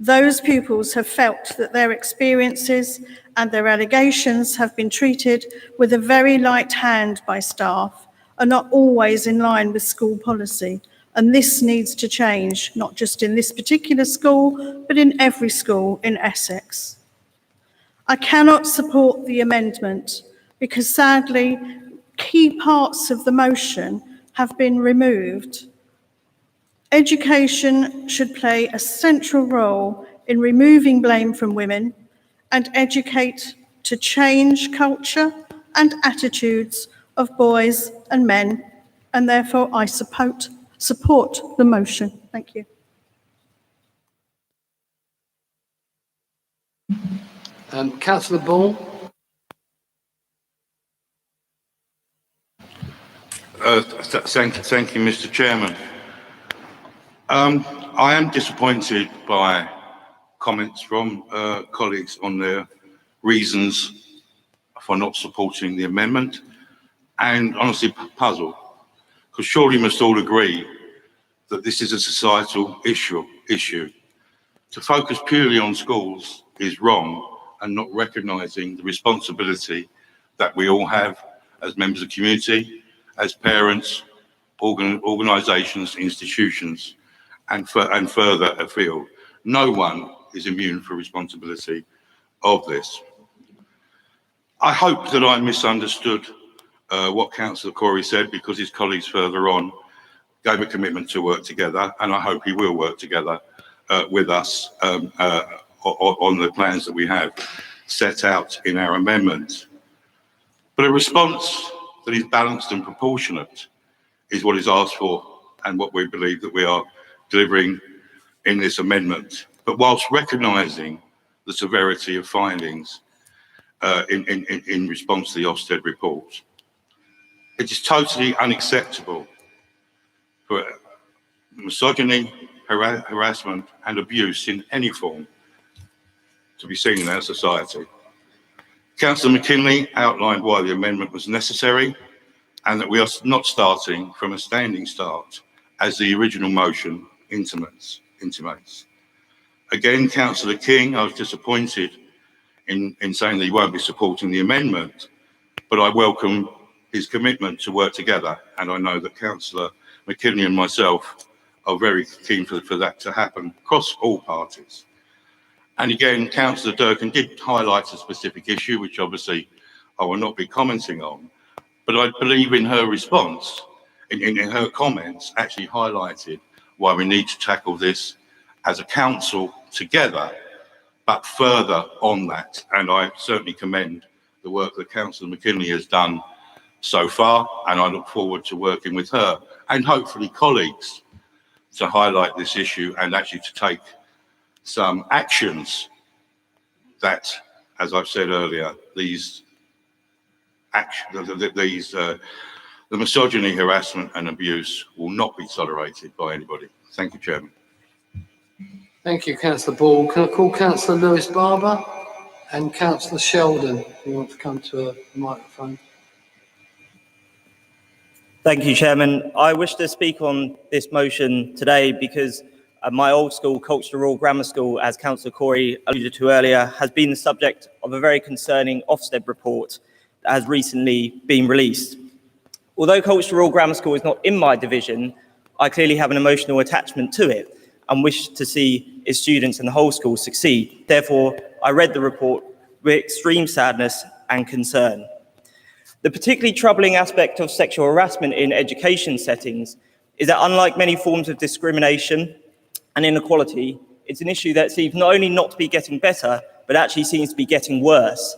Those pupils have felt that their experiences and their allegations have been treated with a very light hand by staff and not always in line with school policy. And this needs to change, not just in this particular school, but in every school in Essex. I cannot support the amendment because sadly, key parts of the motion have been removed. Education should play a central role in removing blame from women and educate to change culture and attitudes of boys and men, and therefore I support the motion. Thank you.
Councillor Ball.
Thank you, Mr. Chairman. I am disappointed by comments from colleagues on their reasons for not supporting the amendment, and honestly puzzled, because surely we must all agree that this is a societal issue. To focus purely on schools is wrong and not recognising the responsibility that we all have as members of the community, as parents, organisations, institutions, and further afield. No one is immune from responsibility of this. I hope that I misunderstood what Councillor Corey said, because his colleagues further on gave a commitment to work together, and I hope he will work together with us on the plans that we have set out in our amendment. But a response that is balanced and proportionate is what is asked for and what we believe that we are delivering in this amendment. But whilst recognising the severity of findings in response to the Ofsted report. It is totally unacceptable for misogyny, harassment and abuse in any form to be seen in our society. Councillor McKinley outlined why the amendment was necessary and that we are not starting from a standing start, as the original motion intimates. Again, Councillor King, I was disappointed in saying that he won't be supporting the amendment, but I welcome his commitment to work together, and I know that Councillor McKinley and myself are very keen for that to happen across all parties. And again, Councillor Durkin did highlight a specific issue, which obviously I will not be commenting on, but I believe in her response, in her comments, actually highlighted why we need to tackle this as a council together, but further on that. And I certainly commend the work that Councillor McKinley has done so far, and I look forward to working with her and hopefully colleagues to highlight this issue and actually to take some actions that, as I've said earlier, the misogyny, harassment and abuse will not be tolerated by anybody. Thank you, Chairman.
Thank you, Councillor Ball. Can I call Councillor Lewis Barber and Councillor Sheldon, who want to come to a microphone?
Thank you, Chairman. I wish to speak on this motion today because my old school, Colchester Royal Grammar School, as Councillor Corey alluded to earlier, has been the subject of a very concerning Ofsted report that has recently been released. Although Colchester Royal Grammar School is not in my division, I clearly have an emotional attachment to it and wish to see its students and the whole school succeed. Therefore, I read the report with extreme sadness and concern. The particularly troubling aspect of sexual harassment in education settings is that, unlike many forms of discrimination and inequality, it's an issue that seems not only not to be getting better, but actually seems to be getting worse.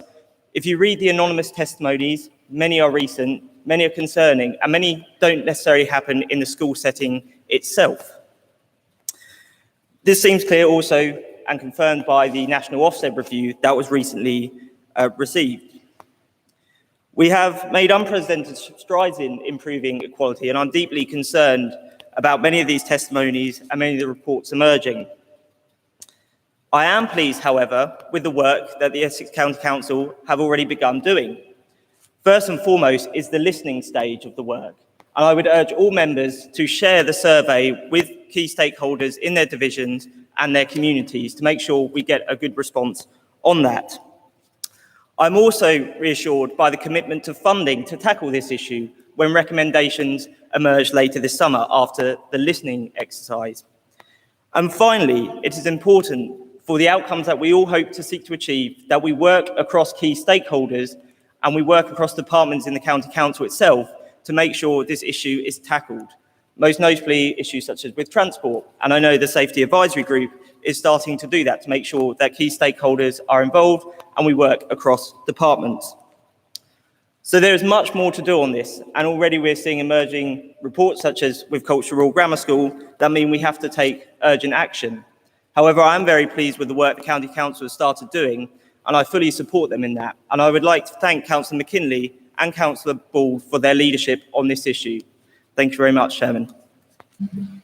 If you read the anonymous testimonies, many are recent, many are concerning, and many don't necessarily happen in the school setting itself. This seems clear also and confirmed by the National Ofsted review that was recently received. We have made unprecedented strides in improving equality, and I'm deeply concerned about many of these testimonies and many of the reports emerging. I am pleased, however, with the work that the Essex County Council have already begun doing. First and foremost is the listening stage of the work, and I would urge all members to share the survey with key stakeholders in their divisions and their communities to make sure we get a good response on that. I'm also reassured by the commitment to funding to tackle this issue when recommendations emerge later this summer after the listening exercise. And finally, it is important for the outcomes that we all hope to seek to achieve that we work across key stakeholders and we work across departments in the County Council itself to make sure this issue is tackled. Most notably, issues such as with transport. And I know the Safety Advisory Group is starting to do that to make sure that key stakeholders are involved and we work across departments. So there is much more to do on this, and already we're seeing emerging reports such as with Colchester Royal Grammar School that mean we have to take urgent action. However, I am very pleased with the work the County Council has started doing, and I fully support them in that. And I would like to thank Councillor McKinley and Councillor Ball for their leadership on this issue. Thank you very much, Chairman.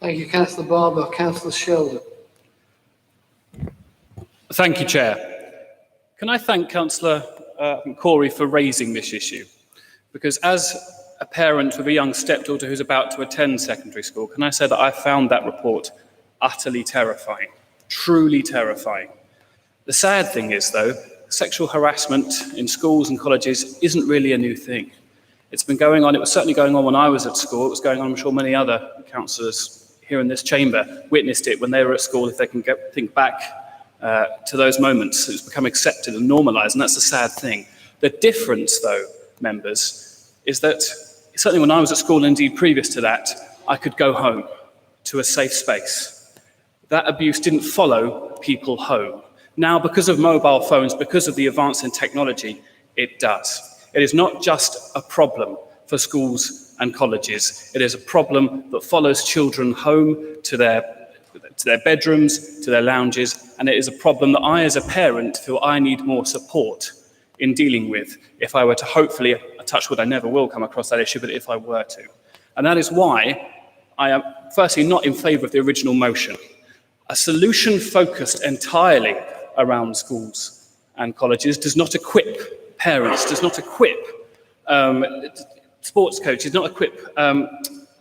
Thank you, Councillor Barber. Councillor Sheldon.
Thank you, Chair. Can I thank Councillor Corey for raising this issue? Because as a parent with a young stepdaughter who's about to attend secondary school, can I say that I found that report utterly terrifying, truly terrifying. The sad thing is, though, sexual harassment in schools and colleges isn't really a new thing. It's been going on, it was certainly going on when I was at school, it was going on, I'm sure many other councillors here in this chamber witnessed it when they were at school, if they can think back to those moments. It's become accepted and normalised, and that's the sad thing. The difference, though, members, is that certainly when I was at school, and indeed previous to that, I could go home to a safe space. That abuse didn't follow people home. Now, because of mobile phones, because of the advance in technology, it does. It is not just a problem for schools and colleges. It is a problem that follows children home to their bedrooms, to their lounges, and it is a problem that I, as a parent, feel I need more support in dealing with if I were to hopefully, touch wood, I never will come across that issue, but if I were to. And that is why I am firstly not in favour of the original motion. A solution focused entirely around schools and colleges does not equip parents, does not equip sports coaches, not equip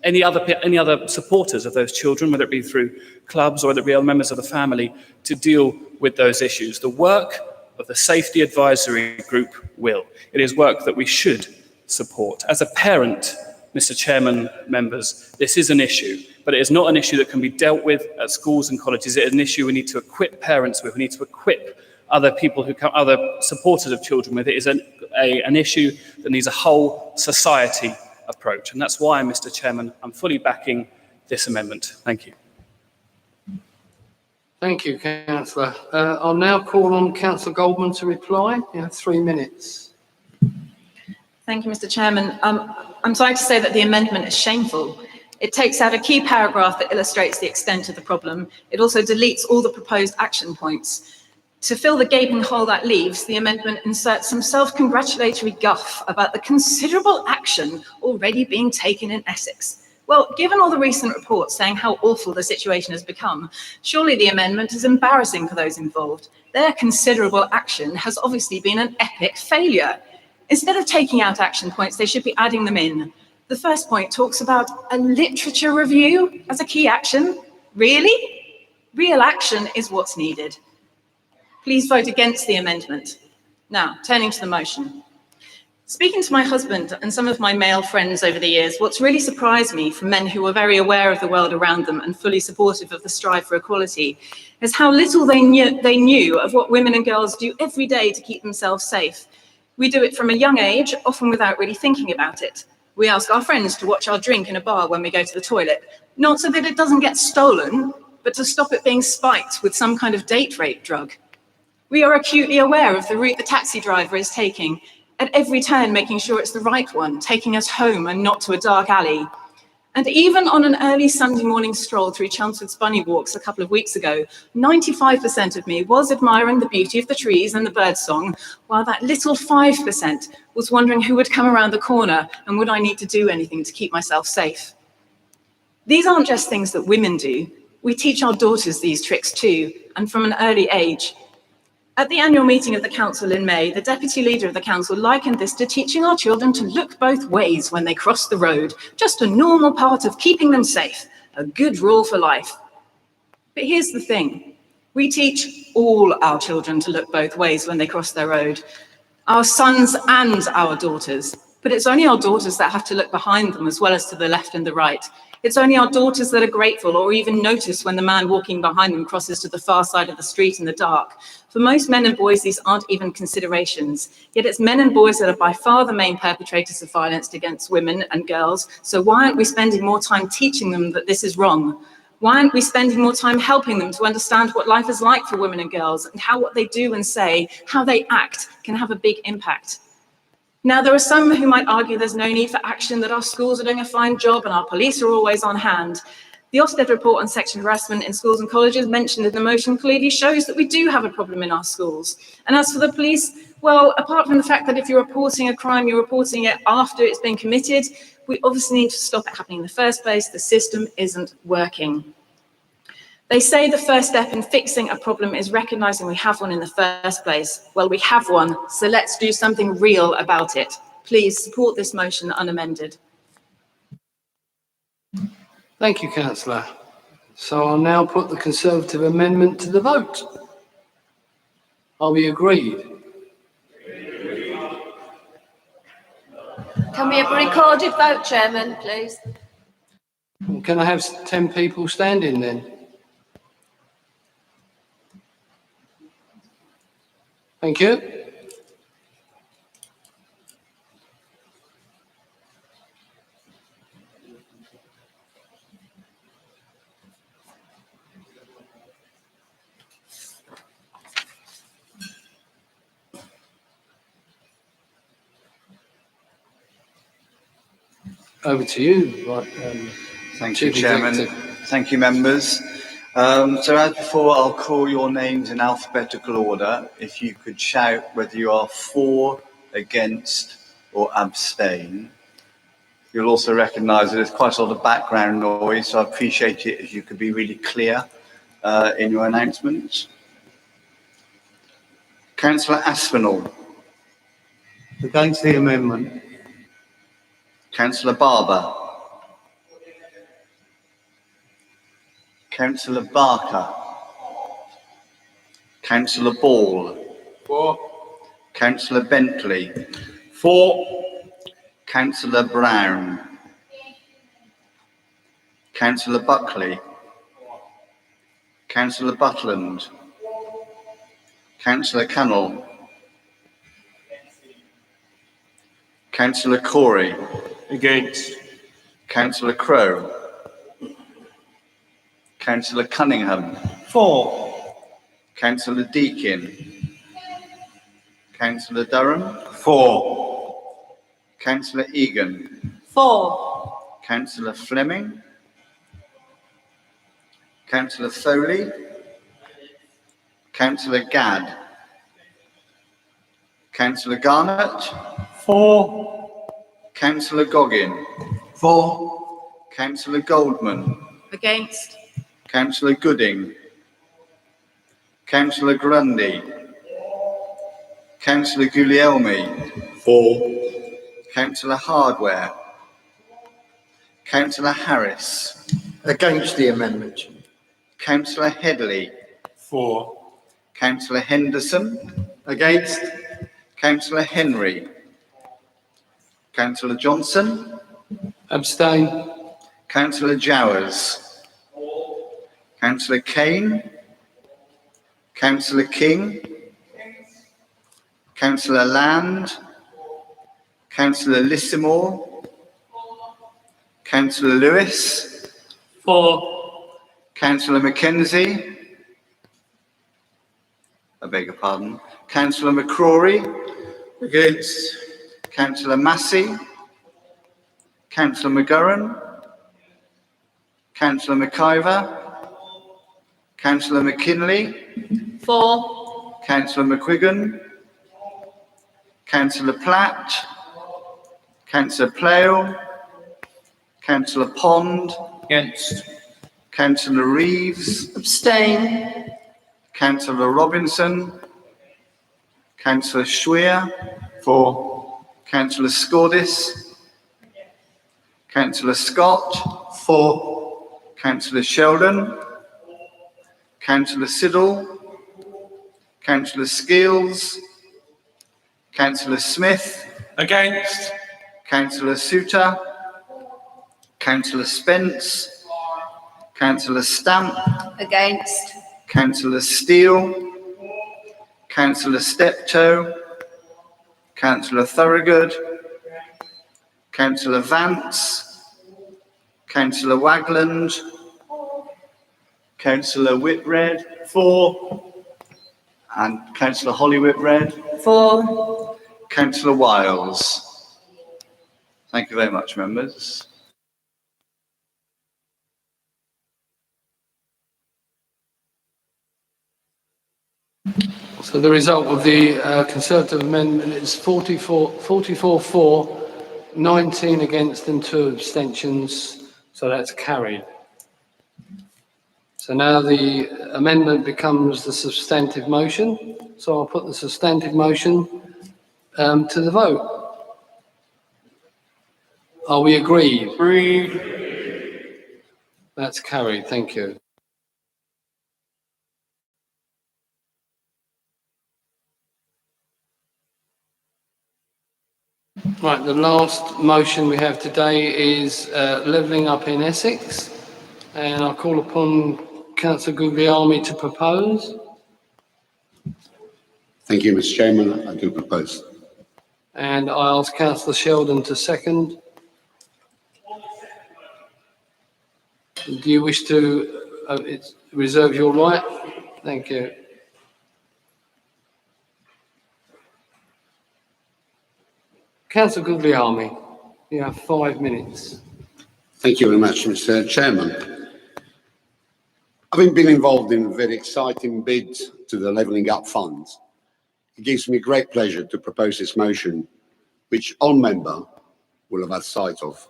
any other supporters of those children, whether it be through clubs or whether it be other members of the family, to deal with those issues. The work of the Safety Advisory Group will. It is work that we should support. As a parent, Mr. Chairman, members, this is an issue, but it is not an issue that can be dealt with at schools and colleges. It is an issue we need to equip parents with. We need to equip other people other supporters of children with. It is an issue that needs a whole society approach. And that's why, Mr. Chairman, I'm fully backing this amendment. Thank you.
Thank you, Councillor. I'll now call on Councillor Goldman to reply. You have 3 minutes.
Thank you, Mr. Chairman. I'm sorry to say that the amendment is shameful. It takes out a key paragraph that illustrates the extent of the problem. It also deletes all the proposed action points. To fill the gaping hole that leaves, the amendment inserts some self-congratulatory guff about the considerable action already being taken in Essex. Well, given all the recent reports saying how awful the situation has become, surely the amendment is embarrassing for those involved. Their considerable action has obviously been an epic failure. Instead of taking out action points, they should be adding them in. The first point talks about a literature review as a key action. Really? Real action is what's needed. Please vote against the amendment. Now, turning to the motion. Speaking to my husband and some of my male friends over the years, what's really surprised me from men who are very aware of the world around them and fully supportive of the strive for equality is how little they knew of what women and girls do every day to keep themselves safe. We do it from a young age, often without really thinking about it. We ask our friends to watch our drink in a bar when we go to the toilet, not so that it doesn't get stolen, but to stop it being spiked with some kind of date rape drug. We are acutely aware of the route the taxi driver is taking, at every turn making sure it's the right one, taking us home and not to a dark alley. And even on an early Sunday morning stroll through Chelmsford's bunny walks a couple of weeks ago, 95% of me was admiring the beauty of the trees and the birdsong, while that little 5% was wondering who would come around the corner and would I need to do anything to keep myself safe. These aren't just things that women do. We teach our daughters these tricks too, and from an early age. At the annual meeting of the council in May, the deputy leader of the council likened this to teaching our children to look both ways when they cross the road, just a normal part of keeping them safe, a good rule for life. But here's the thing, we teach all our children to look both ways when they cross their road, our sons and our daughters, but it's only our daughters that have to look behind them as well as to the left and the right. It's only our daughters that are grateful or even notice when the man walking behind them crosses to the far side of the street in the dark. For most men and boys, these aren't even considerations. Yet it's men and boys that are by far the main perpetrators of violence against women and girls. So why aren't we spending more time teaching them that this is wrong? Why aren't we spending more time helping them to understand what life is like for women and girls and how what they do and say, how they act, can have a big impact? Now, there are some who might argue there's no need for action, that our schools are doing a fine job and our police are always on hand. The Ofsted report on sexual harassment in schools and colleges mentioned in the motion clearly shows that we do have a problem in our schools. And as for the police, well, apart from the fact that if you're reporting a crime, you're reporting it after it's been committed, we obviously need to stop it happening in the first place. The system isn't working. They say the first step in fixing a problem is recognizing we have one in the first place. Well, we have one, so let's do something real about it. Please support this motion unamended.
Thank you, Councillor. So I'll now put the Conservative amendment to the vote. Are we agreed?
Can we have a recorded vote, Chairman, please?
Can I have 10 people standing then? Thank you. Over to you. Right,
Thank you,
Chief
Chairman.
Executive.
Thank you, members. So as before, I'll call your names in alphabetical order. If you could shout whether you are for, against, or abstain. You'll also recognise that there's quite a lot of background noise, so I appreciate it if you could be really clear in your announcements. Councillor Aspinall.
Against the amendment.
Councillor Barber. Councillor Barker. Councillor Ball.
For.
Councillor Bentley.
For.
Councillor Brown. Councillor Buckley. Councillor Butland. Councillor Cannell. Councillor Corey.
Against.
Councillor Crowe. Councillor Cunningham.
For.
Councillor Deakin. Councillor Durham.
For.
Councillor Egan.
For.
Councillor Fleming. Councillor Foley. Councillor Gadd. Councillor Garnett.
For.
Councillor Goggin.
For.
Councillor Goldman.
Against.
Councillor Gooding. Councillor Grundy. Councillor Guglielmi.
For.
Councillor Hardware. Councillor Harris.
Against the amendment.
Councillor Headley.
For.
Councillor Henderson.
Against.
Councillor Henry. Councillor Johnson.
Abstain.
Councillor Jowers. Councillor Kane. Councillor King. Councillor Land. Councillor Lissimore. Councillor Lewis.
For.
Councillor Mackenzie. I beg your pardon. Councillor McCrory.
Against.
Councillor Massey. Councillor McGurran. Councillor McIver. Councillor McKinley.
For.
Councillor McQuiggan. Councillor Platt. Councillor Playle. Councillor Pond.
Against.
Councillor Reeves.
Abstain.
Councillor Robinson. Councillor Schweer. For. Councillor Scordis. Councillor Scott.
For.
Councillor Sheldon. Councillor Siddle. Councillor Skills. Councillor Smith.
Against.
Councillor Souter. Councillor Spence. Councillor Stamp.
Against.
Councillor Steele. Councillor Steptoe. Councillor Thorogood. Councillor Vance. Councillor Wagland. Councillor Whitred.
For.
And Councillor Holly Whitred.
For.
Councillor Wiles. Thank you very much, members.
So the result of the Conservative amendment is 44 for, 19 against and 2 abstentions. So that's carried. So now the amendment becomes the substantive motion. So I'll put the substantive motion to the vote. Are we agreed? Agreed. That's carried. Thank you. Right, the last motion we have today is levelling up in Essex, and I'll call upon Councillor Guglielmi to propose.
Thank you, Mr. Chairman. I do propose.
And I ask Councillor Sheldon to second. Do you wish to reserve your right? Thank you. Councillor Guglielmi, you have 5 minutes.
Thank you very much, Mr. Chairman. Having been involved in a very exciting bid to the Levelling Up funds, it gives me great pleasure to propose this motion, which all member will have had sight of.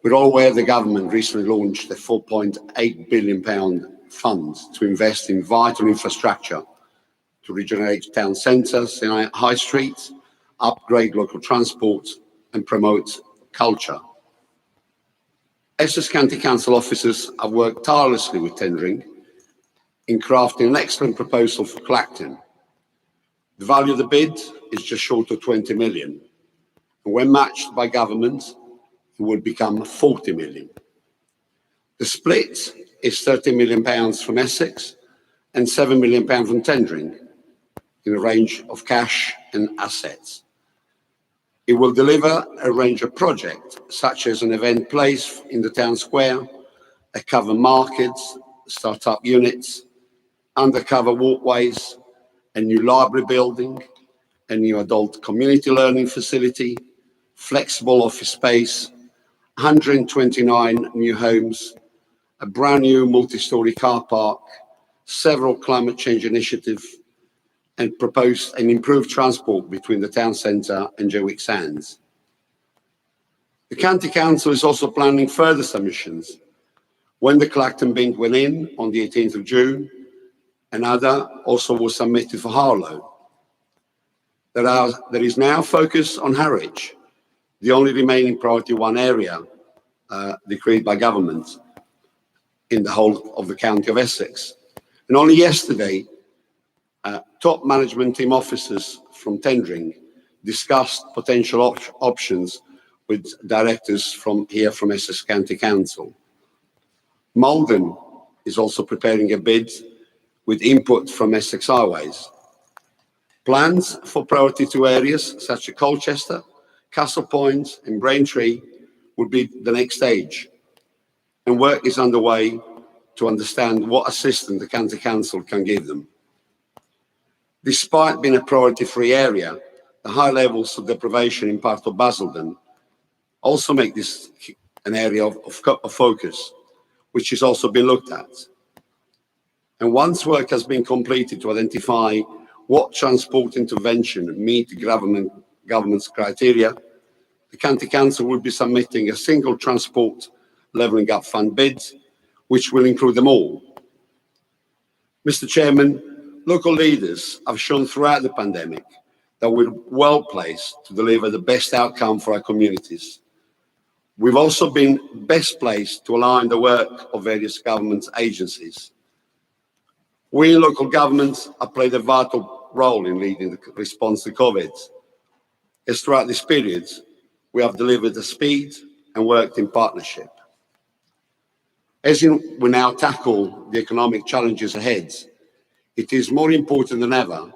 We're all aware the government recently launched a £4.8 billion fund to invest in vital infrastructure to regenerate town centres and high streets, upgrade local transport and promote culture. Essex County Council officers have worked tirelessly with tendering in crafting an excellent proposal for Clacton. The value of the bid is just short of 20 million, and when matched by government, it would become 40 million. The split is £30 million from Essex and £7 million from tendering, in a range of cash and assets. It will deliver a range of projects, such as an event place in the town square, a cover market, start-up units, undercover walkways, a new library building, a new adult community learning facility, flexible office space, 129 new homes, a brand new multi-storey car park, several climate change initiatives, and proposed an improved transport between the town centre and Jewick Sands. The County Council is also planning further submissions. When the Clacton bid went in on the 18th of June, another also was submitted for Harlow. There is now focus on Harwich, the only remaining priority one area decreed by government in the whole of the county of Essex. And only yesterday, top management team officers from tendering discussed potential options with directors from Essex County Council. Malden is also preparing a bid with input from Essex Highways. Plans for priority 2 areas such as Colchester, Castle Point and Braintree would be the next stage, and work is underway to understand what assistance the County Council can give them. Despite being a priority 3 area, the high levels of deprivation in part of Basildon also make this an area of focus, which has also been looked at. And once work has been completed to identify what transport intervention meet government's criteria, the County Council will be submitting a single transport levelling up fund bid, which will include them all. Mr. Chairman, local leaders have shown throughout the pandemic that we're well placed to deliver the best outcome for our communities. We've also been best placed to align the work of various government agencies. We in local governments have played a vital role in leading the response to COVID, as throughout this period, we have delivered at speed and worked in partnership. As we now tackle the economic challenges ahead, it is more important than ever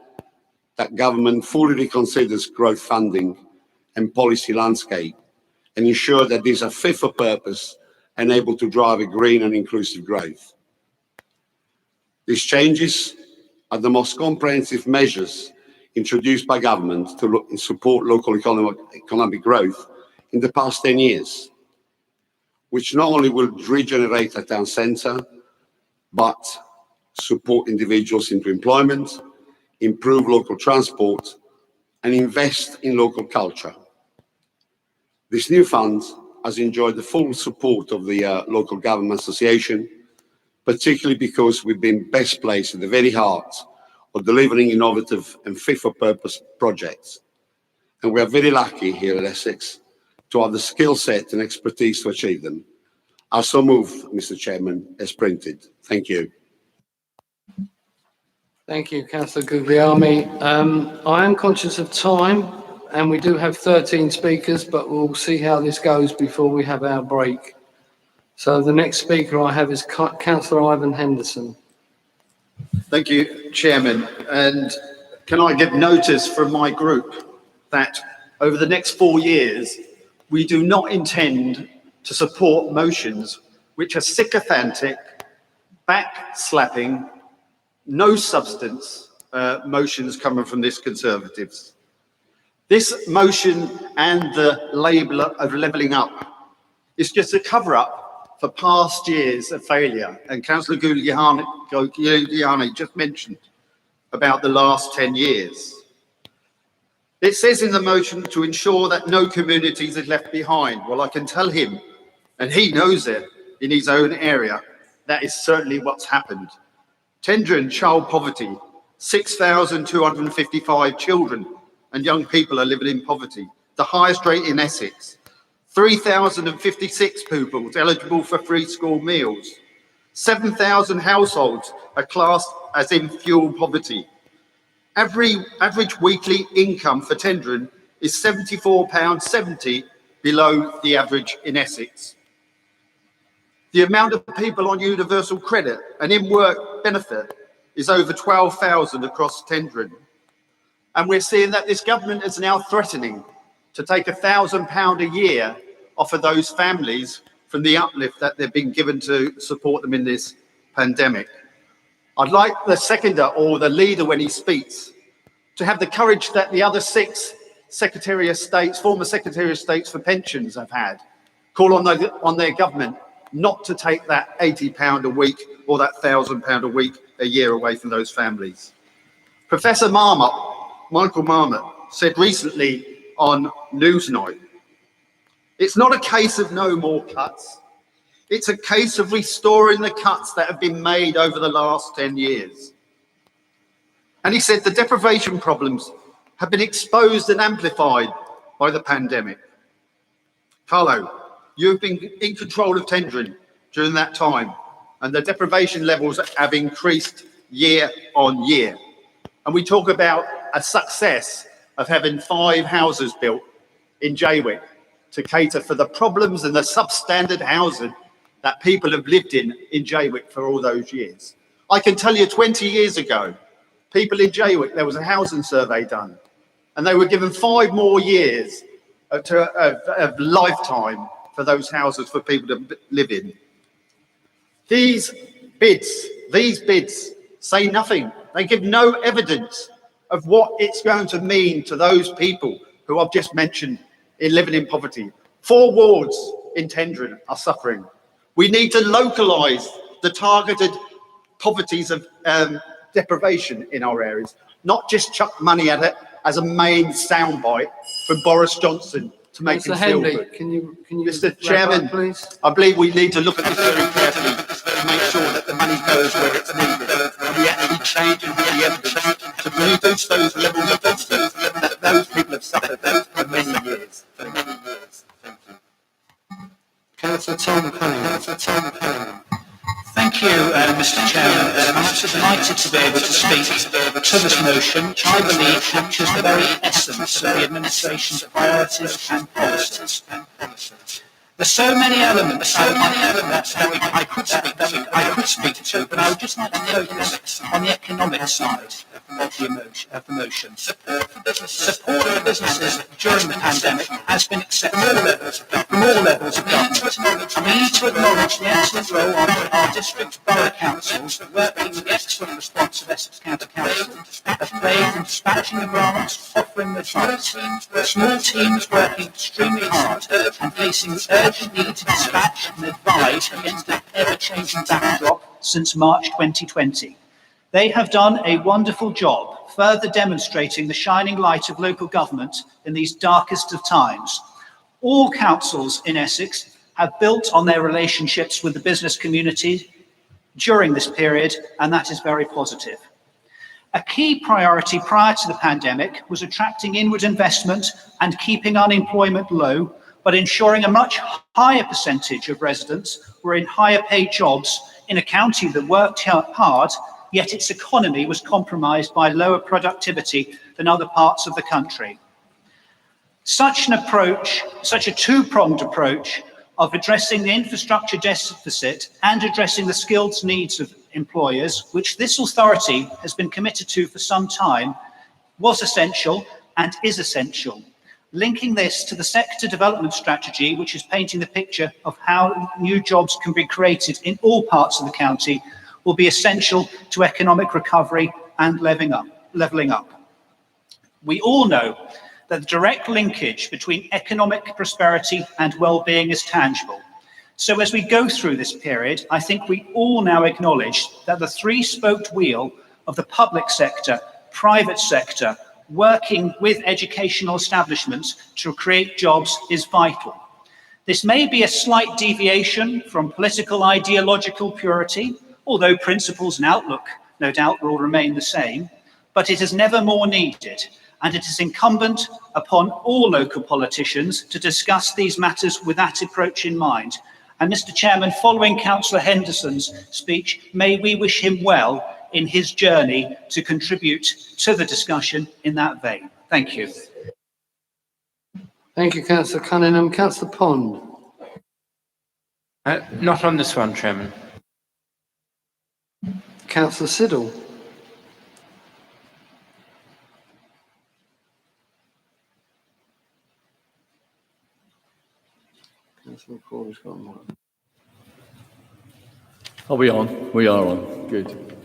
that government fully reconsiders growth funding and policy landscape and ensure that these are fit for purpose and able to drive a green and inclusive growth. These changes are the most comprehensive measures introduced by government to support local economic growth in the past 10 years, which not only will regenerate a town centre, but support individuals into employment, improve local transport, and invest in local culture. This new fund has enjoyed the full support of the Local Government Association, particularly because we've been best placed at the very heart of delivering innovative and fit-for-purpose projects. And we are very lucky here at Essex to have the skill set and expertise to achieve them. I so move, Mr. Chairman, as printed. Thank you.
Thank you, Councillor Guglielmi. I am conscious of time, and we do have 13 speakers, but we'll see how this goes before we have our break. So the next speaker I have is Councillor Ivan Henderson.
Thank you, Chairman. And can I give notice from my group that over the next 4 years, we do not intend to support motions which are sycophantic, back-slapping, no substance motions coming from this Conservatives. This motion and the label of levelling up is just a cover-up for past years of failure. And Councillor Giuliani just mentioned about the last 10 years. It says in the motion to ensure that no communities are left behind. Well, I can tell him, and he knows it in his own area, that is certainly what's happened. Tendron child poverty, 6,255 children and young people are living in poverty, the highest rate in Essex. 3,056 pupils eligible for free school meals. 7,000 households are classed as in fuel poverty. Average weekly income for Tendron is £74.70 below the average in Essex. The amount of people on universal credit and in work benefit is over 12,000 across Tendron. And we're seeing that this government is now threatening to take £1,000 a year off of those families from the uplift that they've been given to support them in this pandemic. I'd like the seconder or the leader when he speaks to have the courage that the other 6 Secretary of States, former Secretary of States for pensions have had. Call on their government not to take that £80 a week or that £1,000 a week a year away from those families. Professor Michael Marmot said recently on Newsnight, it's not a case of no more cuts. It's a case of restoring the cuts that have been made over the last 10 years. And he said the deprivation problems have been exposed and amplified by the pandemic. Carlo, you've been in control of Tendron during that time, and the deprivation levels have increased year on year. And we talk about a success of having 5 houses built in Jaywick to cater for the problems and the substandard housing that people have lived in Jaywick for all those years. I can tell you 20 years ago, people in Jaywick, there was a housing survey done, and they were given 5 more years of lifetime for those houses for people to live in. These bids say nothing. They give no evidence of what it's going to mean to those people who I've just mentioned in living in poverty. 4 wards in Tendron are suffering. We need to localise the targeted poverties of deprivation in our areas, not just chuck money at it as a main soundbite from Boris Johnson to make him feel good.
Can you
Mr. Chairman,
please?
I believe we need to look at this very carefully to make sure that the money goes where it's needed, and we actually change and have the evidence to reduce those levels of poverty that those people have suffered for many years.
Councillor Tom Cunningham.
Thank you, Mr. Chairman. I'm absolutely delighted to be able to speak to this motion, which I believe captures the very essence of the administration's priorities and policies. There's so many elements that I could speak to, but I would just like to focus on the economic side of the motion. Support for businesses during the pandemic has been accepted from all levels of government. And we need to acknowledge the excellent role of our district borough councils working with the excellent response of Essex County Council have played in dispatching the grants, offering advice. Small teams working extremely hard and facing the urgent need to dispatch and advise against that ever-changing backdrop since March 2020. They have done a wonderful job, further demonstrating the shining light of local government in these darkest of times. All councils in Essex have built on their relationships with the business community during this period, and that is very positive. A key priority prior to the pandemic was attracting inward investment and keeping unemployment low, but ensuring a much higher percentage of residents were in higher paid jobs in a county that worked hard, yet its economy was compromised by lower productivity than other parts of the country. Such a two-pronged approach of addressing the infrastructure deficit and addressing the skills needs of employers, which this authority has been committed to for some time, was essential and is essential. Linking this to the sector development strategy, which is painting the picture of how new jobs can be created in all parts of the county, will be essential to economic recovery and levelling up. We all know that the direct linkage between economic prosperity and well-being is tangible. So as we go through this period, I think we all now acknowledge that the three-spoked wheel of the public sector, private sector, working with educational establishments to create jobs is vital. This may be a slight deviation from political ideological purity, although principles and outlook, no doubt, will remain the same, but it is never more needed, and it is incumbent upon all local politicians to discuss these matters with that approach in mind. And Mr. Chairman, following Councillor Henderson's speech, may we wish him well in his journey to contribute to the discussion in that vein. Thank you.
Thank you, Councillor Cunningham. Councillor Pond.
Not on this one, Chairman.
Councillor Siddle. Councillor Corey's got one.
Are we on? We are on. Good.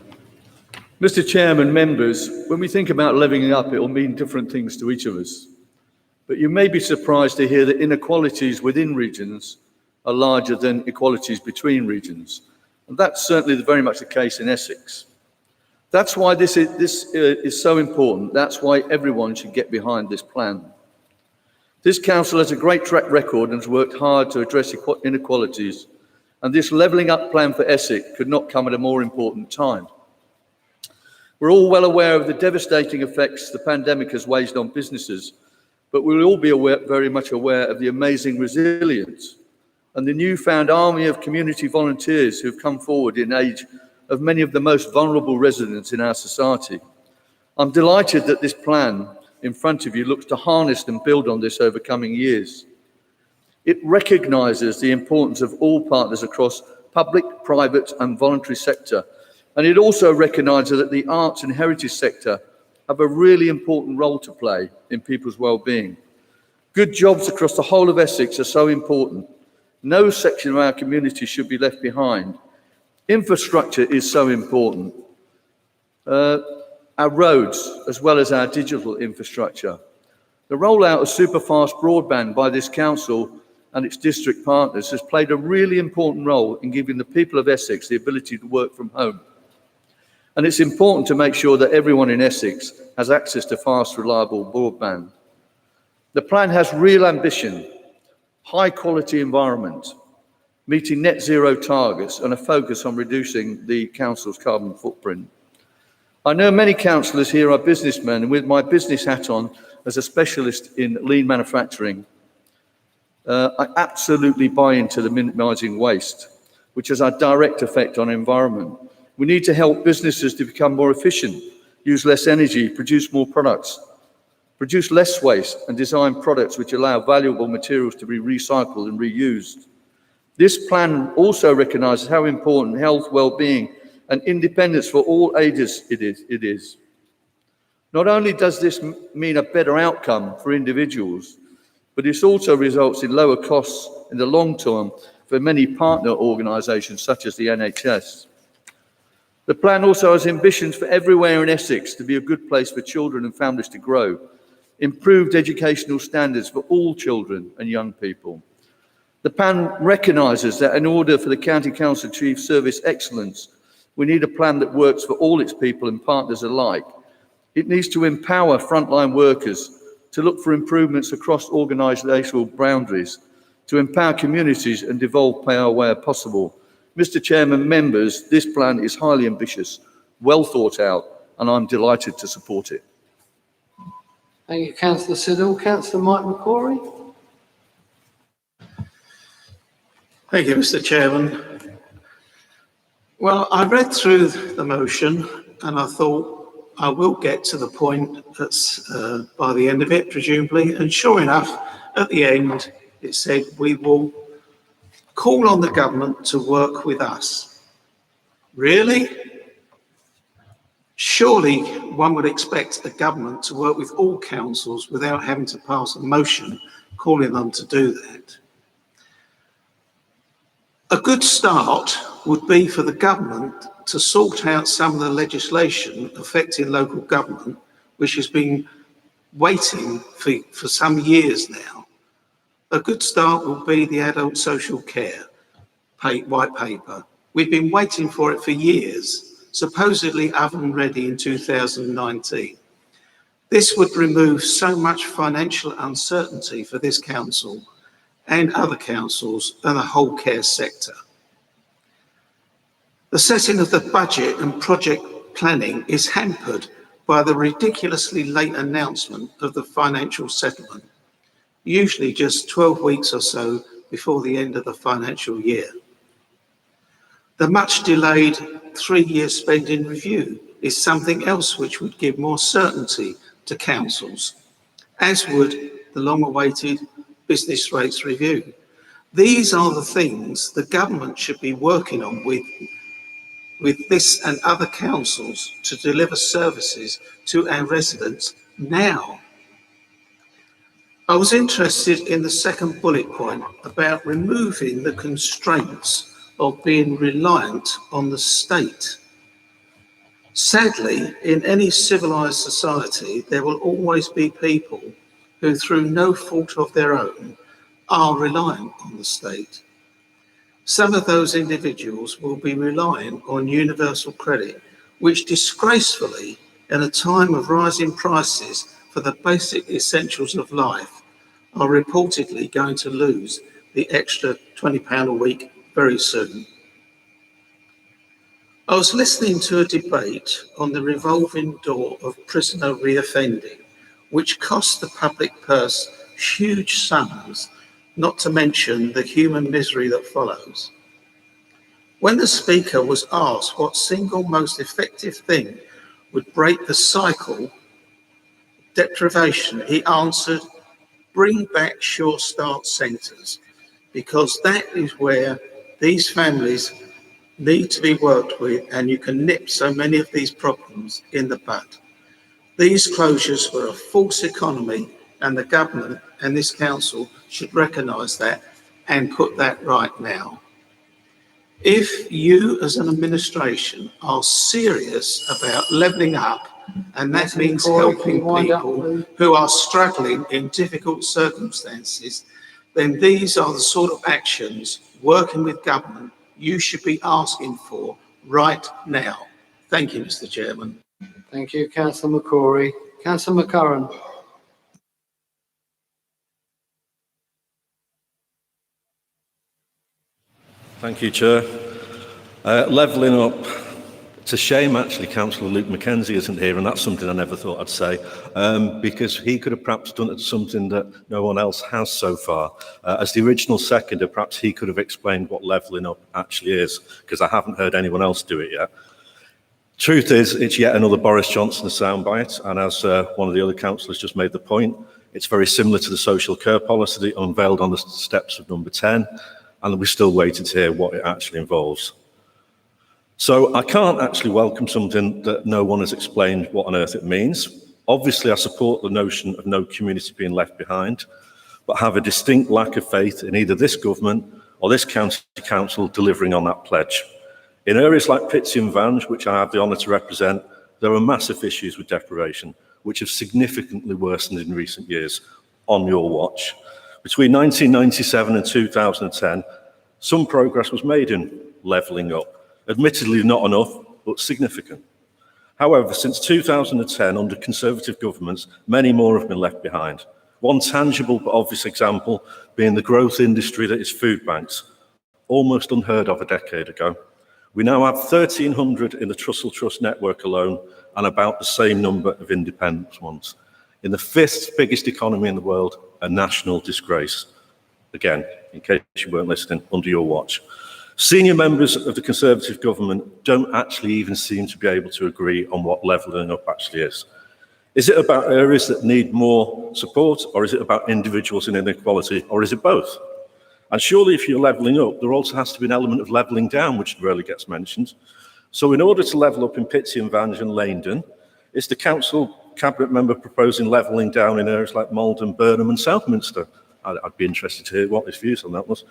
Mr. Chairman, members, when we think about levelling up, it will mean different things to each of us. But you may be surprised to hear that inequalities within regions are larger than equalities between regions. And that's certainly very much the case in Essex. That's why this is so important. That's why everyone should get behind this plan. This council has a great track record and has worked hard to address inequalities. And this levelling up plan for Essex could not come at a more important time. We're all well aware of the devastating effects the pandemic has waged on businesses, but we'll all be very much aware of the amazing resilience and the newfound army of community volunteers who've come forward in aid of many of the most vulnerable residents in our society. I'm delighted that this plan in front of you looks to harness and build on this over coming years. It recognises the importance of all partners across public, private and voluntary sector. And it also recognises that the arts and heritage sector have a really important role to play in people's well-being. Good jobs across the whole of Essex are so important. No section of our community should be left behind. Infrastructure is so important. Our roads, as well as our digital infrastructure. The rollout of superfast broadband by this council and its district partners has played a really important role in giving the people of Essex the ability to work from home. And it's important to make sure that everyone in Essex has access to fast, reliable broadband. The plan has real ambition, high quality environment, meeting net zero targets and a focus on reducing the council's carbon footprint. I know many councillors here are businessmen, and with my business hat on as a specialist in lean manufacturing, I absolutely buy into the minimising waste, which has a direct effect on the environment. We need to help businesses to become more efficient, use less energy, produce more products, produce less waste, and design products which allow valuable materials to be recycled and reused. This plan also recognises how important health, well-being, and independence for all ages it is. Not only does this mean a better outcome for individuals, but this also results in lower costs in the long term for many partner organisations such as the NHS. The plan also has ambitions for everywhere in Essex to be a good place for children and families to grow, improved educational standards for all children and young people. The plan recognises that in order for the County Council to achieve service excellence, we need a plan that works for all its people and partners alike. It needs to empower frontline workers to look for improvements across organisational boundaries, to empower communities and devolve power where possible. Mr. Chairman, members, this plan is highly ambitious, well thought out, and I'm delighted to support it.
Thank you, Councillor Siddle. Councillor Mike McCrory.
Thank you, Mr. Chairman. Well, I read through the motion and I thought I will get to the point that's by the end of it, presumably. And sure enough, at the end, it said we will call on the government to work with us. Really? Surely one would expect the government to work with all councils without having to pass a motion calling them to do that. A good start would be for the government to sort out some of the legislation affecting local government, which has been waiting for some years now. A good start will be the adult social care. white paper. We've been waiting for it for years, supposedly oven ready in 2019. This would remove so much financial uncertainty for this council and other councils and the whole care sector. The setting of the budget and project planning is hampered by the ridiculously late announcement of the financial settlement, usually just 12 weeks or so before the end of the financial year. The much delayed 3-year spending review is something else which would give more certainty to councils, as would the long-awaited business rates review. These are the things the government should be working on with this and other councils to deliver services to our residents now. I was interested in the second bullet point about removing the constraints of being reliant on the state. Sadly, in any civilized society, there will always be people who, through no fault of their own, are reliant on the state. Some of those individuals will be relying on universal credit, which disgracefully, in a time of rising prices for the basic essentials of life, are reportedly going to lose the extra £20 a week very soon. I was listening to a debate on the revolving door of prisoner reoffending, which cost the public purse huge sums, not to mention the human misery that follows. When the speaker was asked what single most effective thing would break the cycle deprivation, he answered, bring back Sure Start centres, because that is where these families need to be worked with, and you can nip so many of these problems in the bud. These closures were a false economy, and the government and this council should recognise that and put that right now. If you as an administration are serious about levelling up, and that means helping people who are struggling in difficult circumstances, then these are the sort of actions, working with government, you should be asking for right now. Thank you, Mr. Chairman.
Thank you, Councillor McCrory. Councillor McCurran.
Thank you, Chair. Levelling up, it's a shame actually Councillor Luke Mackenzie isn't here, and that's something I never thought I'd say, because he could have perhaps done something that no one else has so far. As the original seconder, perhaps he could have explained what levelling up actually is, because I haven't heard anyone else do it yet. Truth is, it's yet another Boris Johnson soundbite, and as one of the other councillors just made the point, it's very similar to the social care policy unveiled on the steps of number 10, and we're still waiting to hear what it actually involves. So I can't actually welcome something that no one has explained what on earth it means. Obviously, I support the notion of no community being left behind, but have a distinct lack of faith in either this government or this county council delivering on that pledge. In areas like Pitsea and Vange, which I have the honour to represent, there are massive issues with deprivation, which have significantly worsened in recent years on your watch. Between 1997 and 2010, some progress was made in levelling up. Admittedly not enough, but significant. However, since 2010, under Conservative governments, many more have been left behind. One tangible but obvious example being the growth industry that is food banks, almost unheard of a decade ago. We now have 1,300 in the Trussell Trust network alone, and about the same number of independent ones. In the 5th biggest economy in the world, a national disgrace. Again, in case you weren't listening, under your watch. Senior members of the Conservative government don't actually even seem to be able to agree on what levelling up actually is. Is it about areas that need more support, or is it about individuals in inequality, or is it both? And surely if you're levelling up, there also has to be an element of levelling down, which rarely gets mentioned. So in order to level up in Pitsea and Vange and Leindon, is the council cabinet member proposing levelling down in areas like Malden, Burnham and Southminster? I'd be interested to hear what his views on that was.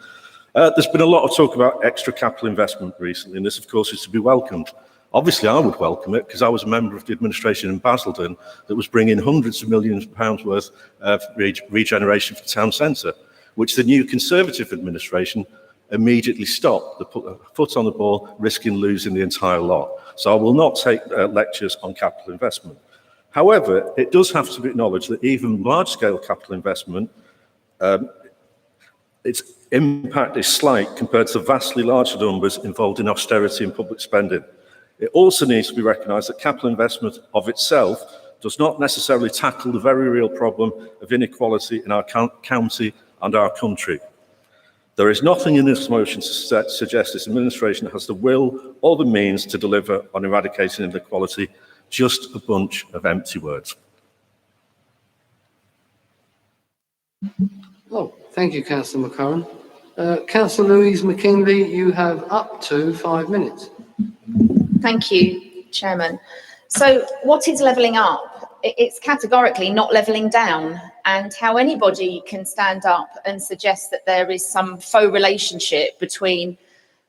There's been a lot of talk about extra capital investment recently, and this, of course, is to be welcomed. Obviously, I would welcome it, because I was a member of the administration in Basildon that was bringing hundreds of millions of pounds worth of regeneration for the town centre, which the new Conservative administration immediately stop, put a foot on the ball, risking losing the entire lot. So I will not take lectures on capital investment. However, it does have to be acknowledged that even large-scale capital investment, its impact is slight compared to the vastly larger numbers involved in austerity and public spending. It also needs to be recognised that capital investment of itself does not necessarily tackle the very real problem of inequality in our county and our country. There is nothing in this motion to suggest this administration has the will or the means to deliver on eradicating inequality, just a bunch of empty words.
Oh, thank you, Councillor McCurran. Councillor Louise McKinley, you have up to 5 minutes.
Thank you, Chairman. So what is levelling up? It's categorically not levelling down, and how anybody can stand up and suggest that there is some faux relationship between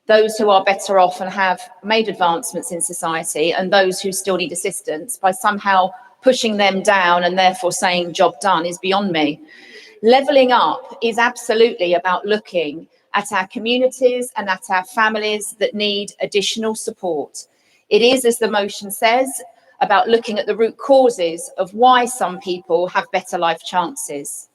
those who are better off and have made advancements in society and those who still need assistance by somehow pushing them down and therefore saying job done is beyond me. Levelling up is absolutely about looking at our communities and at our families that need additional support. It is, as the motion says, about looking at the root causes of why some people have better life chances.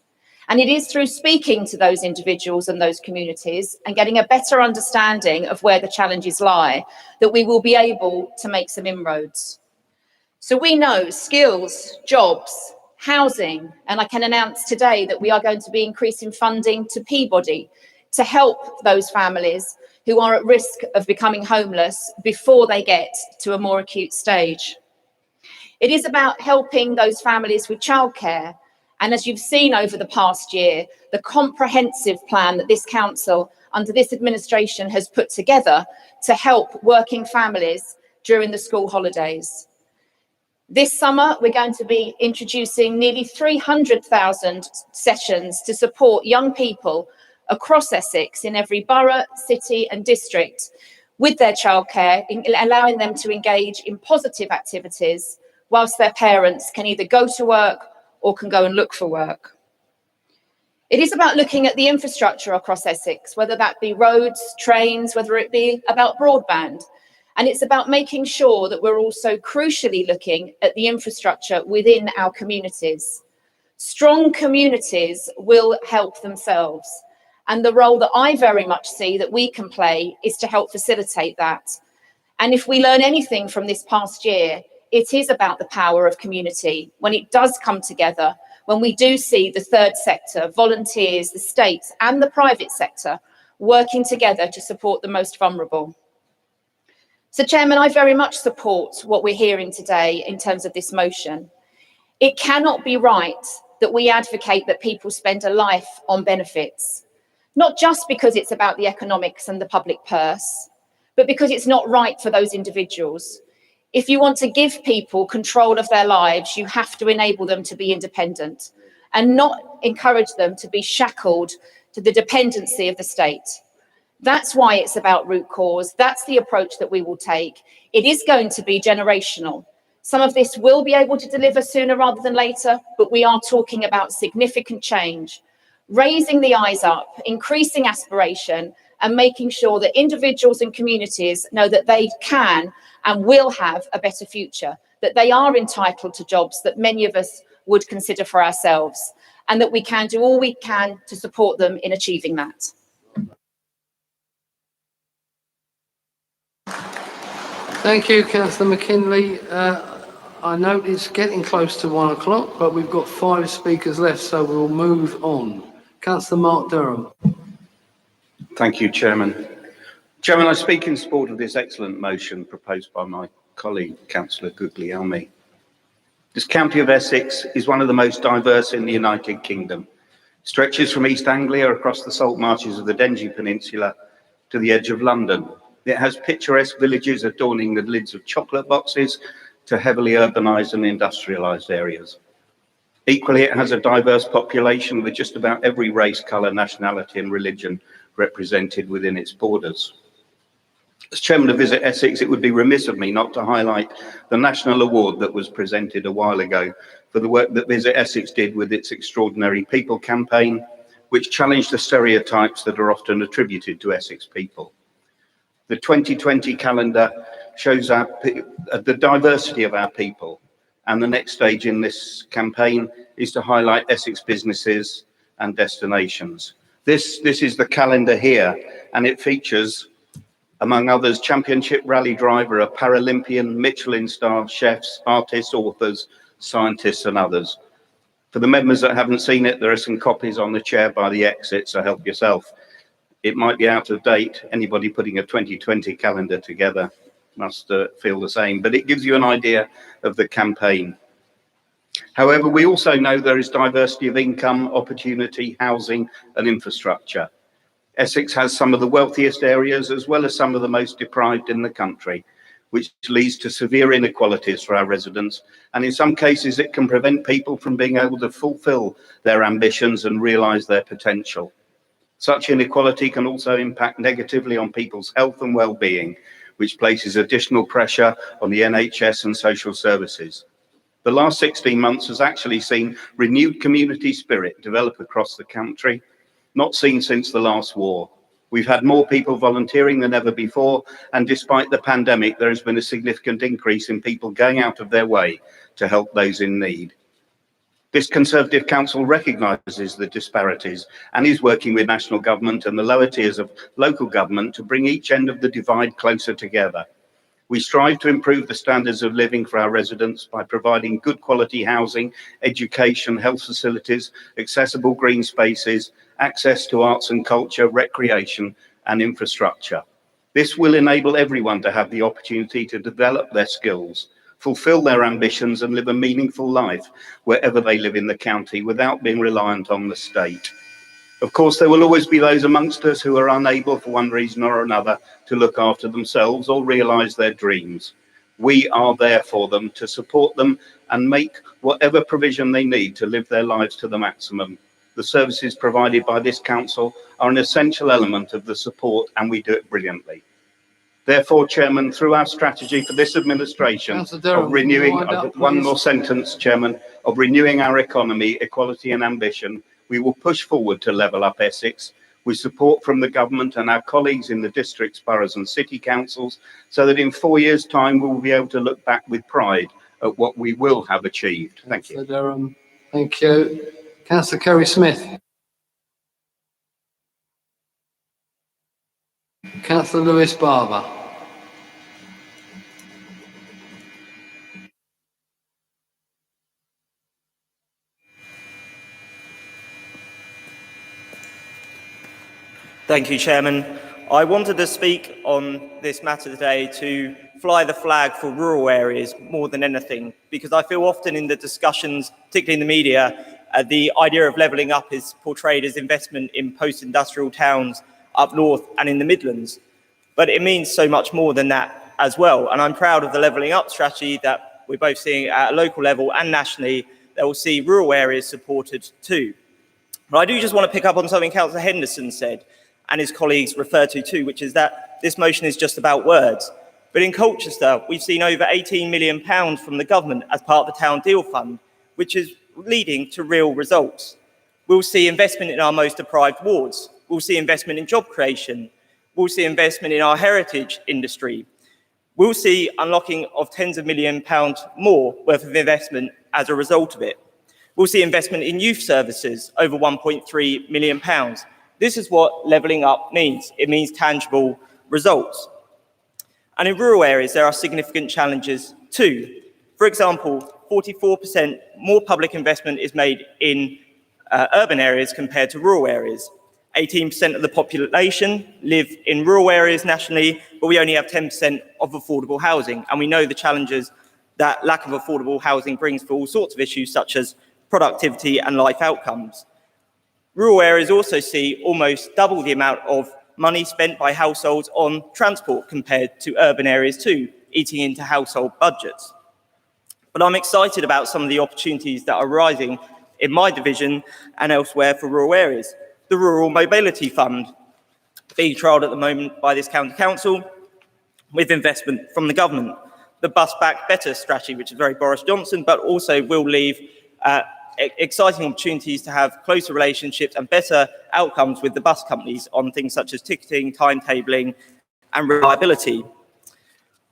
And it is through speaking to those individuals and those communities and getting a better understanding of where the challenges lie that we will be able to make some inroads. So we know skills, jobs, housing, and I can announce today that we are going to be increasing funding to Peabody to help those families who are at risk of becoming homeless before they get to a more acute stage. It is about helping those families with childcare. And as you've seen over the past year, the comprehensive plan that this council under this administration has put together to help working families during the school holidays. This summer, we're going to be introducing nearly 300,000 sessions to support young people across Essex in every borough, city and district with their childcare, allowing them to engage in positive activities whilst their parents can either go to work or can go and look for work. It is about looking at the infrastructure across Essex, whether that be roads, trains, whether it be about broadband. And it's about making sure that we're also crucially looking at the infrastructure within our communities. Strong communities will help themselves. And the role that I very much see that we can play is to help facilitate that. And if we learn anything from this past year, it is about the power of community. When it does come together, when we do see the third sector, volunteers, the state and the private sector working together to support the most vulnerable. So, Chairman, I very much support what we're hearing today in terms of this motion. It cannot be right that we advocate that people spend a life on benefits, not just because it's about the economics and the public purse, but because it's not right for those individuals. If you want to give people control of their lives, you have to enable them to be independent and not encourage them to be shackled to the dependency of the state. That's why it's about root cause. That's the approach that we will take. It is going to be generational. Some of this will be able to deliver sooner rather than later, but we are talking about significant change, raising the eyes up, increasing aspiration, and making sure that individuals and communities know that they can and will have a better future, that they are entitled to jobs that many of us would consider for ourselves, and that we can do all we can to support them in achieving that.
Thank you, Councillor McKinley. I note it's getting close to 1 o'clock, but we've got 5 speakers left, so we'll move on. Councillor Mark Durham.
Thank you, Chairman. Chairman, I speak in support of this excellent motion proposed by my colleague, Councillor Guglielmi. This county of Essex is one of the most diverse in the United Kingdom. It stretches from East Anglia across the salt marshes of the Dengie Peninsula to the edge of London. It has picturesque villages adorning the lids of chocolate boxes to heavily urbanised and industrialised areas. Equally, it has a diverse population with just about every race, colour, nationality and religion represented within its borders. As Chairman of Visit Essex, it would be remiss of me not to highlight the national award that was presented a while ago for the work that Visit Essex did with its extraordinary people campaign which challenge the stereotypes that are often attributed to Essex people. The 2020 calendar shows the diversity of our people, and the next stage in this campaign is to highlight Essex businesses and destinations. This is the calendar here, and it features, among others, championship rally driver, a Paralympian, Michelin star, chefs, artists, authors, scientists, and others. For the members that haven't seen it, there are some copies on the chair by the exit, so help yourself. It might be out of date. Anybody putting a 2020 calendar together must feel the same, but it gives you an idea of the campaign. However, we also know there is diversity of income, opportunity, housing, and infrastructure. Essex has some of the wealthiest areas as well as some of the most deprived in the country, which leads to severe inequalities for our residents. And in some cases, it can prevent people from being able to fulfill their ambitions and realise their potential. Such inequality can also impact negatively on people's health and well-being, which places additional pressure on the NHS and social services. The last 16 months has actually seen renewed community spirit develop across the country, not seen since the last war. We've had more people volunteering than ever before, and despite the pandemic, there has been a significant increase in people going out of their way to help those in need. This Conservative Council recognises the disparities and is working with national government and the lower tiers of local government to bring each end of the divide closer together. We strive to improve the standards of living for our residents by providing good quality housing, education, health facilities, accessible green spaces, access to arts and culture, recreation and infrastructure. This will enable everyone to have the opportunity to develop their skills, fulfil their ambitions and live a meaningful life wherever they live in the county without being reliant on the state. Of course, there will always be those amongst us who are unable for one reason or another to look after themselves or realise their dreams. We are there for them, to support them and make whatever provision they need to live their lives to the maximum. The services provided by this council are an essential element of the support, and we do it brilliantly. Therefore, Chairman, through our strategy for this administration of renewing, one more sentence, Chairman, of renewing our economy, equality and ambition, we will push forward to level up Essex with support from the government and our colleagues in the districts, boroughs and city councils, so that in 4 years' time we will be able to look back with pride at what we will have achieved. Thank you.
Durham. Thank you. Councillor Kerry-Smith. Councillor Lewis-Barber.
Thank you, Chairman. I wanted to speak on this matter today to fly the flag for rural areas more than anything, because I feel often in the discussions, particularly in the media, the idea of levelling up is portrayed as investment in post-industrial towns up north and in the Midlands. But it means so much more than that as well. And I'm proud of the levelling up strategy that we're both seeing at a local level and nationally that will see rural areas supported too. But I do just want to pick up on something Councillor Henderson said and his colleagues refer to too, which is that this motion is just about words. But in Colchester, we've seen over £18 million from the government as part of the Town Deal Fund, which is leading to real results. We'll see investment in our most deprived wards. We'll see investment in job creation. We'll see investment in our heritage industry. We'll see unlocking of tens of £millions more worth of investment as a result of it. We'll see investment in youth services, over £1.3 million. This is what levelling up means. It means tangible results. And in rural areas, there are significant challenges too. For example, 44% more public investment is made in urban areas compared to rural areas. 18% of the population live in rural areas nationally, but we only have 10% of affordable housing. And we know the challenges that lack of affordable housing brings for all sorts of issues, such as productivity and life outcomes. Rural areas also see almost double the amount of money spent by households on transport compared to urban areas too, eating into household budgets. But I'm excited about some of the opportunities that are rising in my division and elsewhere for rural areas. The Rural Mobility Fund, being trialled at the moment by this county council with investment from the government. The Bus Back Better strategy, which is very Boris Johnson, but also will leave exciting opportunities to have closer relationships and better outcomes with the bus companies on things such as ticketing, timetabling, and reliability.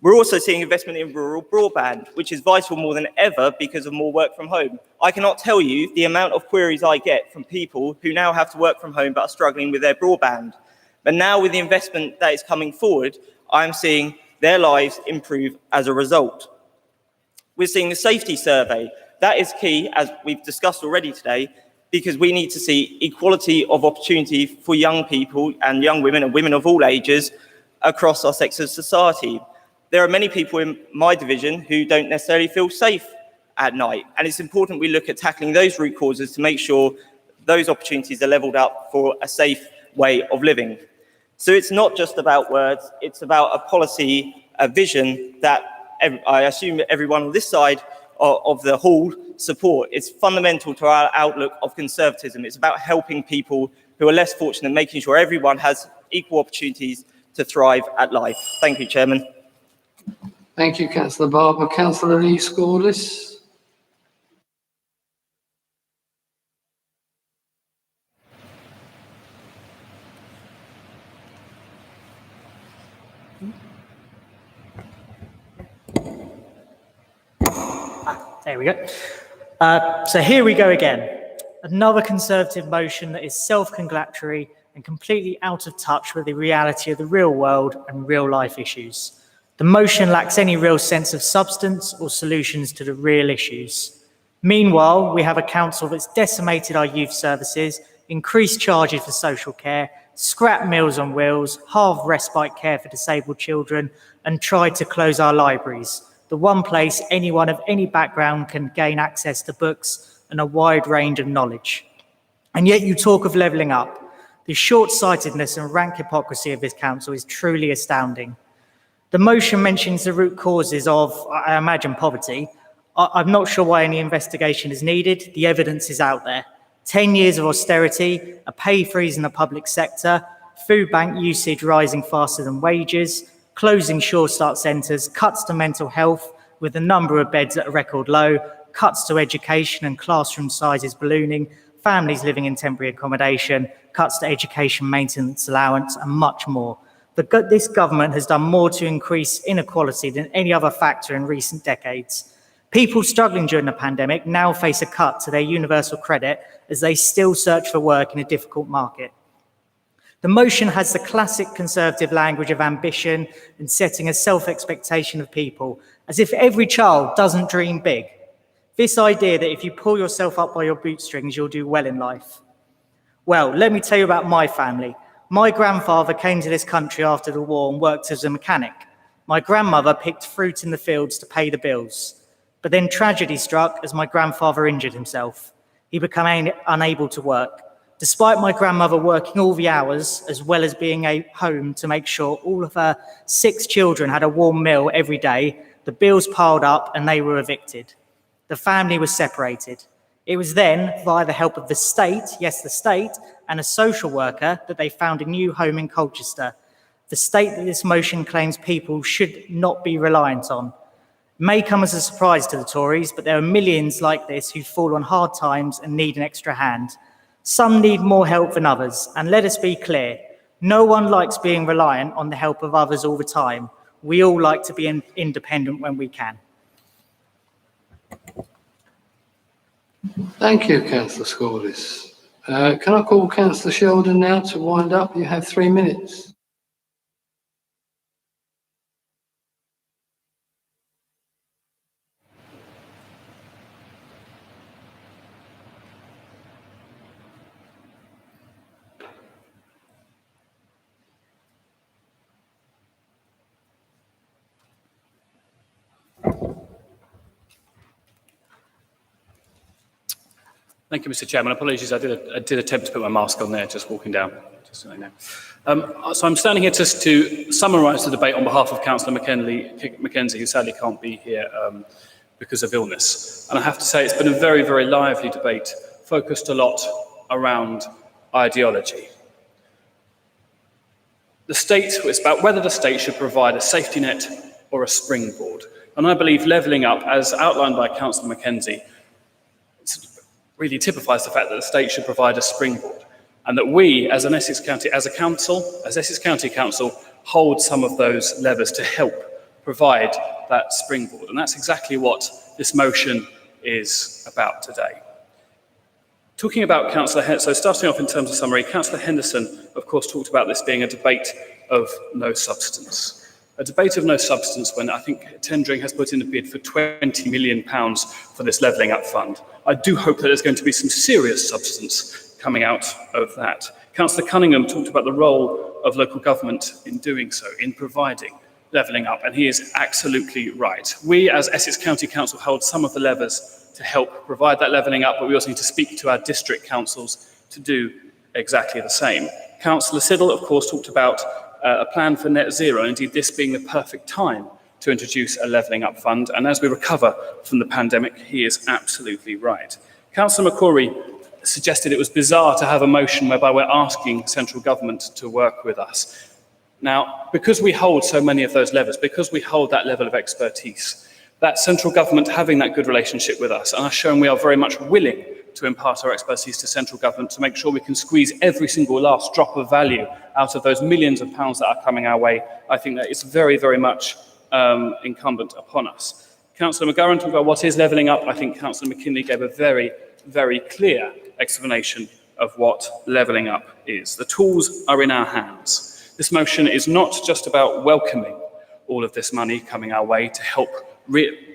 We're also seeing investment in rural broadband, which is vital more than ever because of more work from home. I cannot tell you the amount of queries I get from people who now have to work from home but are struggling with their broadband. But now with the investment that is coming forward, I'm seeing their lives improve as a result. We're seeing the safety survey. That is key, as we've discussed already today, because we need to see equality of opportunity for young people and young women and women of all ages across our sectors of society. There are many people in my division who don't necessarily feel safe at night, and it's important we look at tackling those root causes to make sure those opportunities are levelled up for a safe way of living. So it's not just about words, it's about a policy, a vision that I assume everyone on this side of the hall support. It's fundamental to our outlook of conservatism. It's about helping people who are less fortunate, making sure everyone has equal opportunities to thrive at life. Thank you, Chairman.
Thank you, Councillor Barber. Councillor Lee Scorless.
There we go. So here we go again. Another Conservative motion that is self-congratulatory and completely out of touch with the reality of the real world and real life issues. The motion lacks any real sense of substance or solutions to the real issues. Meanwhile, we have a council that's decimated our youth services, increased charges for social care, scrapped Meals on Wheels, halved respite care for disabled children, and tried to close our libraries, the one place anyone of any background can gain access to books and a wide range of knowledge. And yet you talk of levelling up. The short-sightedness and rank hypocrisy of this council is truly astounding. The motion mentions the root causes of, I imagine, poverty. I'm not sure why any investigation is needed. The evidence is out there. 10 years of austerity, a pay freeze in the public sector, food bank usage rising faster than wages, closing Sure Start centres, cuts to mental health with the number of beds at a record low, cuts to education and classroom sizes ballooning, families living in temporary accommodation, cuts to education maintenance allowance, and much more. This government has done more to increase inequality than any other factor in recent decades. People struggling during the pandemic now face a cut to their universal credit as they still search for work in a difficult market. The motion has the classic Conservative language of ambition and setting a self-expectation of people, as if every child doesn't dream big. This idea that if you pull yourself up by your bootstrings, you'll do well in life. Well, let me tell you about my family. My grandfather came to this country after the war and worked as a mechanic. My grandmother picked fruit in the fields to pay the bills. But then tragedy struck as my grandfather injured himself. He became unable to work. Despite my grandmother working all the hours, as well as being at home to make sure all of her 6 children had a warm meal every day, the bills piled up and they were evicted. The family was separated. It was then, via the help of the state, yes, the state, and a social worker, that they found a new home in Colchester, the state that this motion claims people should not be reliant on. It may come as a surprise to the Tories, but there are millions like this who fall on hard times and need an extra hand. Some need more help than others, and let us be clear, no one likes being reliant on the help of others all the time. We all like to be independent when we can.
Thank you, Councillor Scorless. Can I call Councillor Sheldon now to wind up? You have 3 minutes.
Thank you, Mr. Chairman. Apologies, I did attempt to put my mask on there, just walking down, just so you know. So I'm standing here just to summarise the debate on behalf of Councillor Mackenzie, who sadly can't be here because of illness. And I have to say it's been a very, very lively debate, focused a lot around ideology. The state, it's about whether the state should provide a safety net or a springboard. And I believe levelling up, as outlined by Councillor Mackenzie, really typifies the fact that the state should provide a springboard, and that we, as an Essex County, as a council, as Essex County Council, hold some of those levers to help provide that springboard. And that's exactly what this motion is about today. Talking about so starting off in terms of summary, Councillor Henderson, of course, talked about this being a debate of no substance. A debate of no substance when I think Tendring has put in a bid for £20 million for this levelling up fund. I do hope that there's going to be some serious substance coming out of that. Councillor Cunningham talked about the role of local government in doing so, in providing levelling up, and he is absolutely right. We as Essex County Council hold some of the levers to help provide that levelling up, but we also need to speak to our district councils to do exactly the same. Councillor Siddle, of course, talked about a plan for net zero, and indeed this being the perfect time to introduce a levelling up fund. And as we recover from the pandemic, he is absolutely right. Councillor McCrory suggested it was bizarre to have a motion whereby we're asking central government to work with us. Now, because we hold so many of those levers, because we hold that level of expertise, that central government having that good relationship with us and us showing we are very much willing to impart our expertise to central government to make sure we can squeeze every single last drop of value out of those millions of pounds that are coming our way, I think that it's very, very much incumbent upon us. Councillor McGarren talked about what is levelling up. I think Councillor McKinley gave a very, very clear explanation of what levelling up is. The tools are in our hands. This motion is not just about welcoming all of this money coming our way to help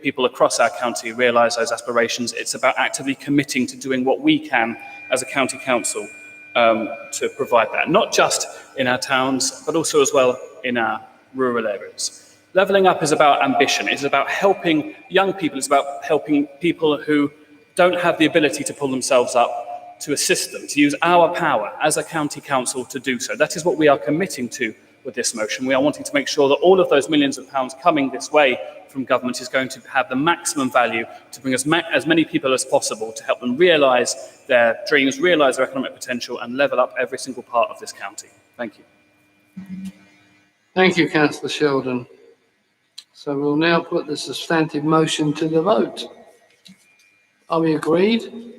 people across our county realise those aspirations. It's about actively committing to doing what we can as a county council to provide that, not just in our towns, but also as well in our rural areas. Levelling up is about ambition. It's about helping young people. It's about helping people who don't have the ability to pull themselves up, to assist them, to use our power as a county council to do so. That is what we are committing to with this motion. We are wanting to make sure that all of those millions of pounds coming this way from government is going to have the maximum value to bring as many people as possible to help them realise their dreams, realise their economic potential and level up every single part of this county. Thank you.
Thank you, Councillor Sheldon. So we'll now put the substantive motion to the vote. Are we agreed?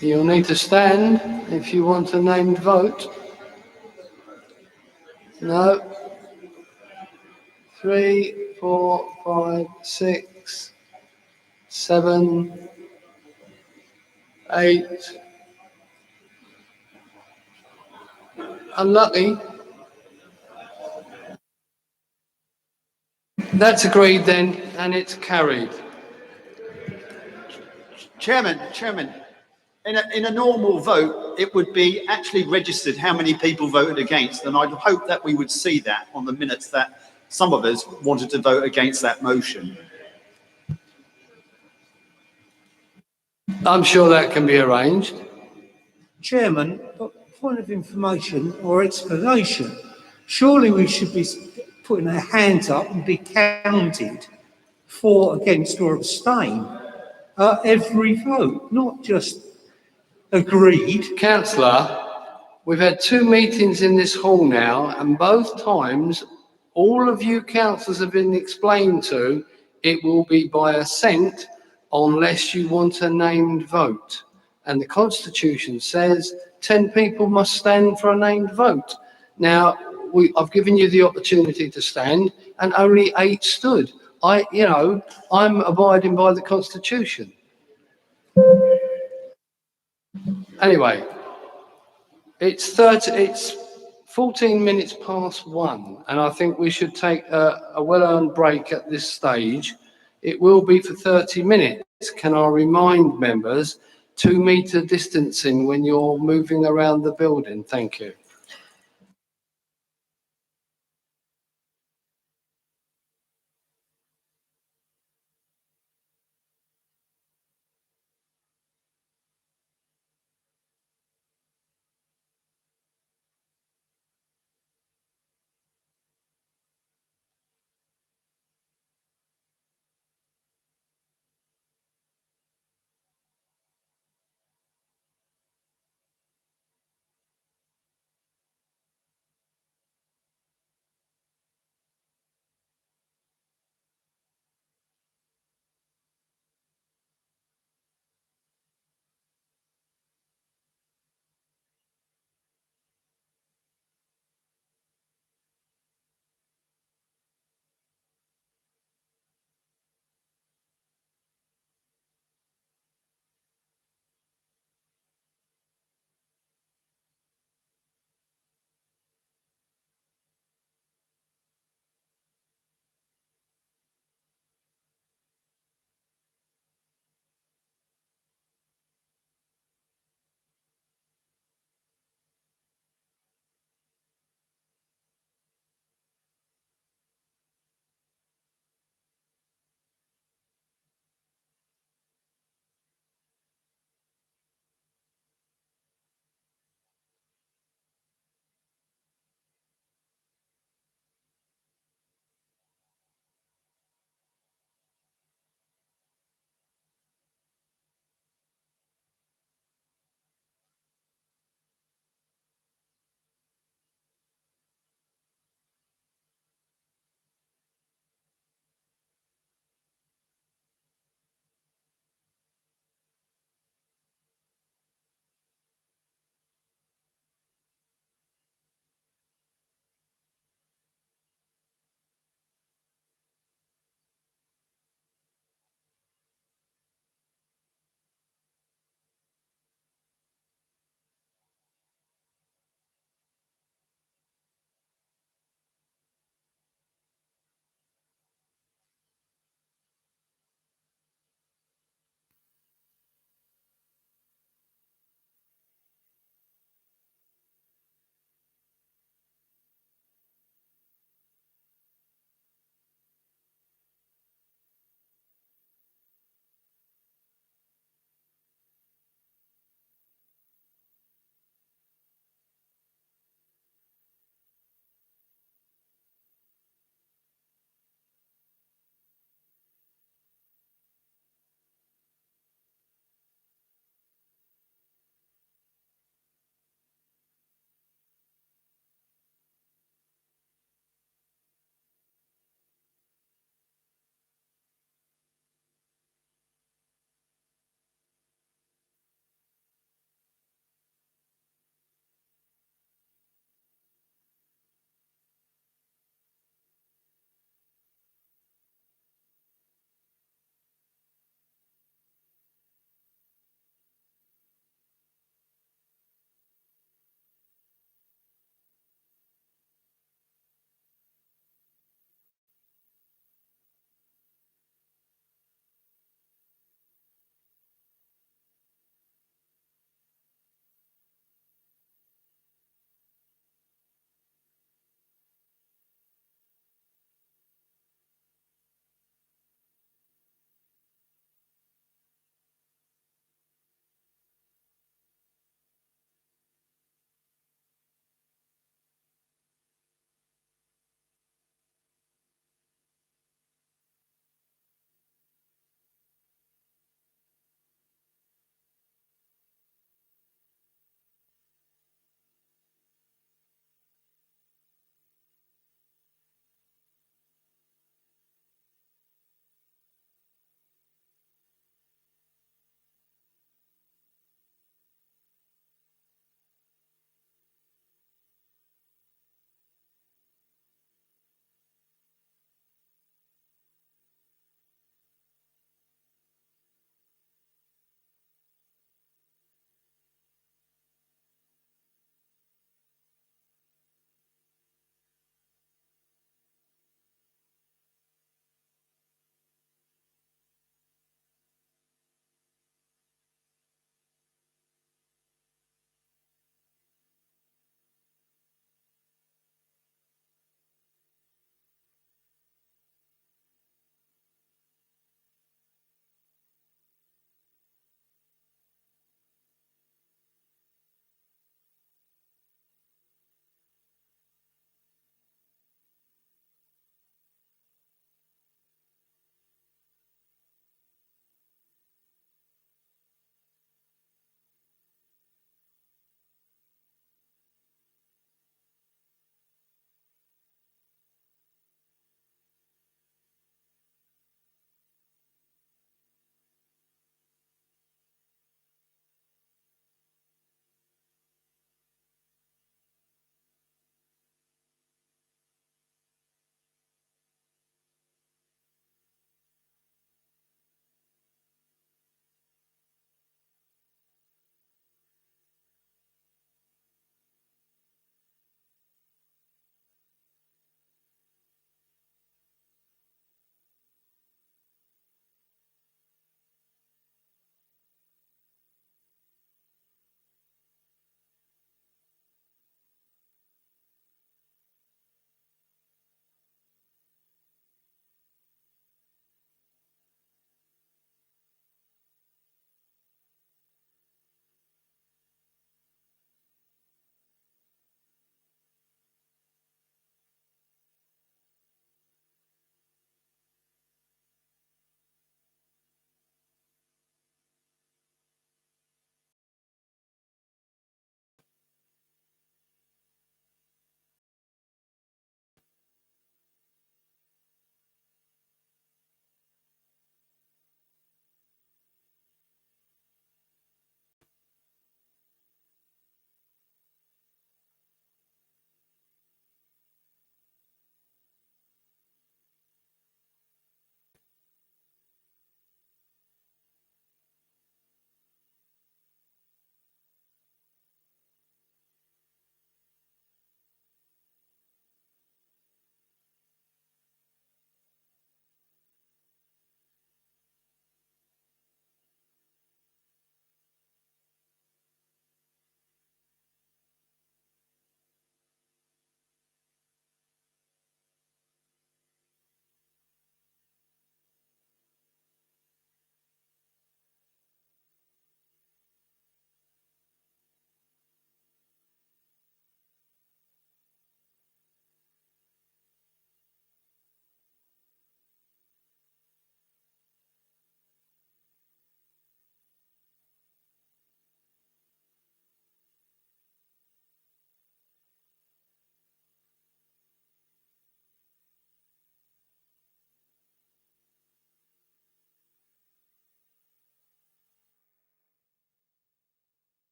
You'll need to stand if you want a named vote. No. 3, 4, 5, 6, 7, 8. Unlucky. That's agreed then, and it's carried.
Chairman, in a normal vote, it would be actually registered how many people voted against, and I'd hope that we would see that on the minutes that some of us wanted to vote against that motion.
I'm sure that can be arranged.
Chairman, point of information or explanation. Surely we should be putting our hands up and be counted for, against or abstain at every vote, not just agreed.
Councillor, we've had 2 meetings in this hall now, and both times all of you councillors have been explained to it will be by assent unless you want a named vote. And the Constitution says 10 people must stand for a named vote. Now, I've given you the opportunity to stand, and only 8 stood. I'm abiding by the Constitution. Anyway, it's 14 minutes past 1, and I think we should take a well-earned break at this stage. It will be for 30 minutes. Can I remind members 2-metre distancing when you're moving around the building? Thank you.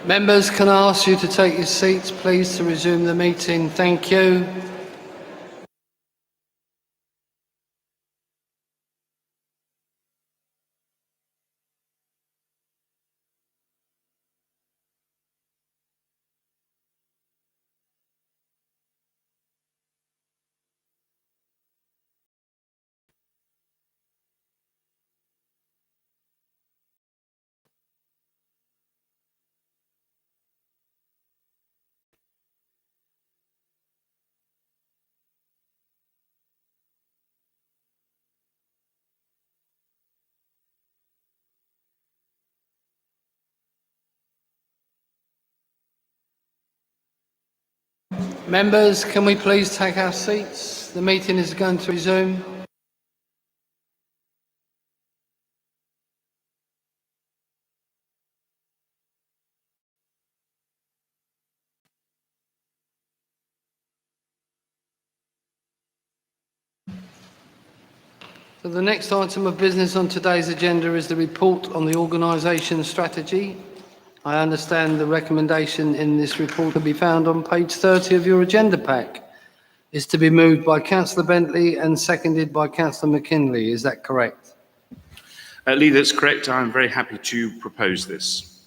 Members, can I ask you to take your seats, please, to resume the meeting? Thank you. Members, can we please take our seats? The meeting is going to resume. So the next item of business on today's agenda is the report on the organisation strategy. I understand the recommendation in this report can be found on page 30 of your agenda pack. Is to be moved by Councillor Bentley and seconded by Councillor McKinley. Is that correct?
Lee, that's correct. I'm very happy to propose this.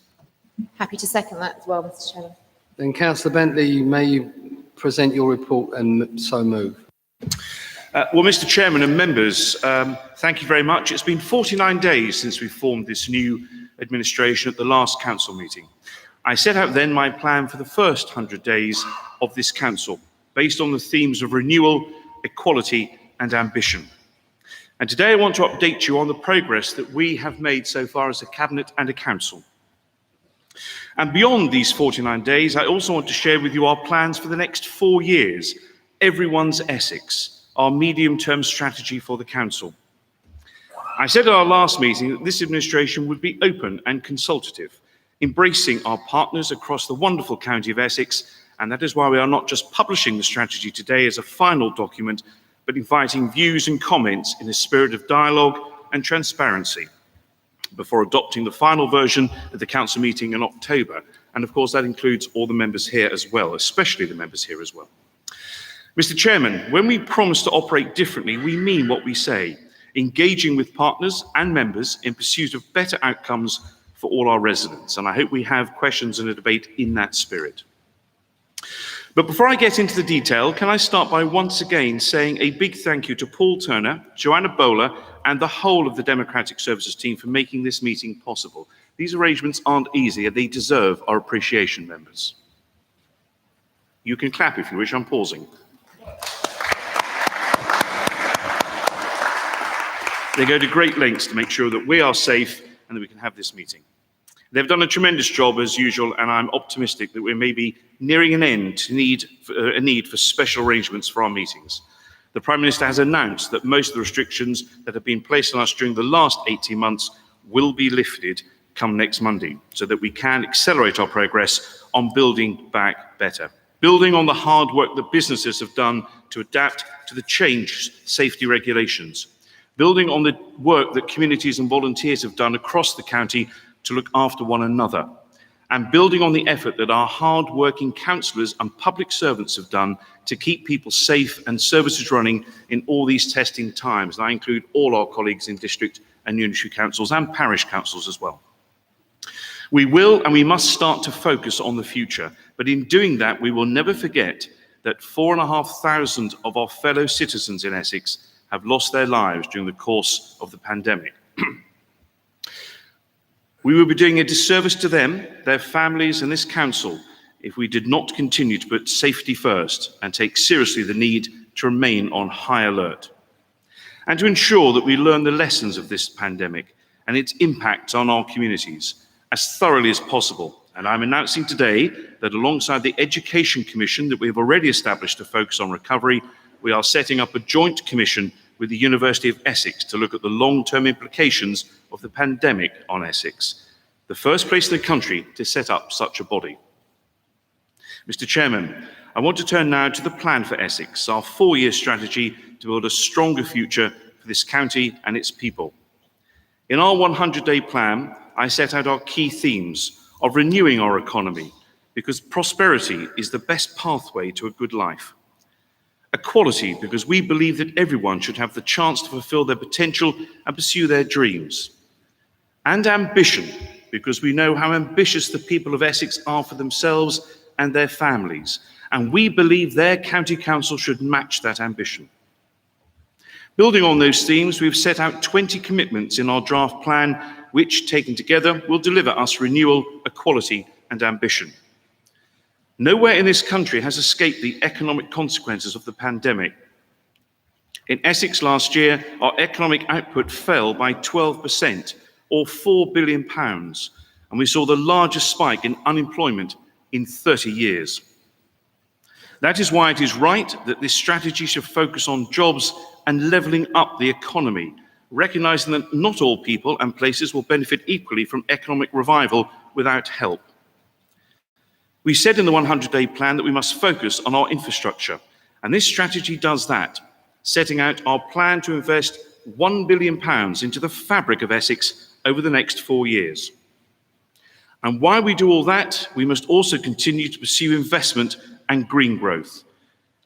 Happy to second that as well, Mr. Chairman.
Then Councillor Bentley, may you present your report and so move.
Well, Mr. Chairman and members, thank you very much. It's been 49 days since we formed this new administration at the last council meeting. I set out then my plan for the first 100 days of this council, based on the themes of renewal, equality and ambition. And today I want to update you on the progress that we have made so far as a cabinet and a council. And beyond these 49 days, I also want to share with you our plans for the next 4 years, Everyone's Essex, our medium-term strategy for the council. I said at our last meeting that this administration would be open and consultative, embracing our partners across the wonderful county of Essex, and that is why we are not just publishing the strategy today as a final document, but inviting views and comments in a spirit of dialogue and transparency before adopting the final version at the council meeting in October. And of course, that includes all the members here as well, especially the members here as well. Mr. Chairman, when we promise to operate differently, we mean what we say, engaging with partners and members in pursuit of better outcomes for all our residents. And I hope we have questions and a debate in that spirit. But before I get into the detail, can I start by once again saying a big thank you to Paul Turner, Joanna Bowler, and the whole of the Democratic Services team for making this meeting possible. These arrangements aren't easy and they deserve our appreciation, members. You can clap if you wish, I'm pausing. They go to great lengths to make sure that we are safe and that we can have this meeting. They've done a tremendous job as usual, and I'm optimistic that we may be nearing an end to a need for special arrangements for our meetings. The Prime Minister has announced that most of the restrictions that have been placed on us during the last 18 months will be lifted come next Monday, so that we can accelerate our progress on building back better. Building on the hard work that businesses have done to adapt to the changed safety regulations. Building on the work that communities and volunteers have done across the county to look after one another, and building on the effort that our hard-working councillors and public servants have done to keep people safe and services running in all these testing times. And I include all our colleagues in district and unitary councils and parish councils as well. We will and we must start to focus on the future, but in doing that, we will never forget that 4,500 of our fellow citizens in Essex have lost their lives during the course of the pandemic. We would be doing a disservice to them, their families and this council if we did not continue to put safety first and take seriously the need to remain on high alert. And to ensure that we learn the lessons of this pandemic and its impact on our communities as thoroughly as possible. And I'm announcing today that alongside the Education Commission that we have already established to focus on recovery, we are setting up a joint commission with the University of Essex to look at the long-term implications of the pandemic on Essex, the first place in the country to set up such a body. Mr. Chairman, I want to turn now to the plan for Essex, our 4-year strategy to build a stronger future for this county and its people. In our 100-day plan, I set out our key themes of renewing our economy, because prosperity is the best pathway to a good life. Equality, because we believe that everyone should have the chance to fulfill their potential and pursue their dreams. And ambition, because we know how ambitious the people of Essex are for themselves and their families, and we believe their county council should match that ambition. Building on those themes, we've set out 20 commitments in our draft plan, which, taken together, will deliver us renewal, equality, and ambition. Nowhere in this country has escaped the economic consequences of the pandemic. In Essex last year, our economic output fell by 12%, or £4 billion, and we saw the largest spike in unemployment in 30 years. That is why it is right that this strategy should focus on jobs and levelling up the economy, recognising that not all people and places will benefit equally from economic revival without help. We said in the 100-day plan that we must focus on our infrastructure, and this strategy does that, setting out our plan to invest £1 billion into the fabric of Essex over the next 4 years. And while we do all that, we must also continue to pursue investment and green growth.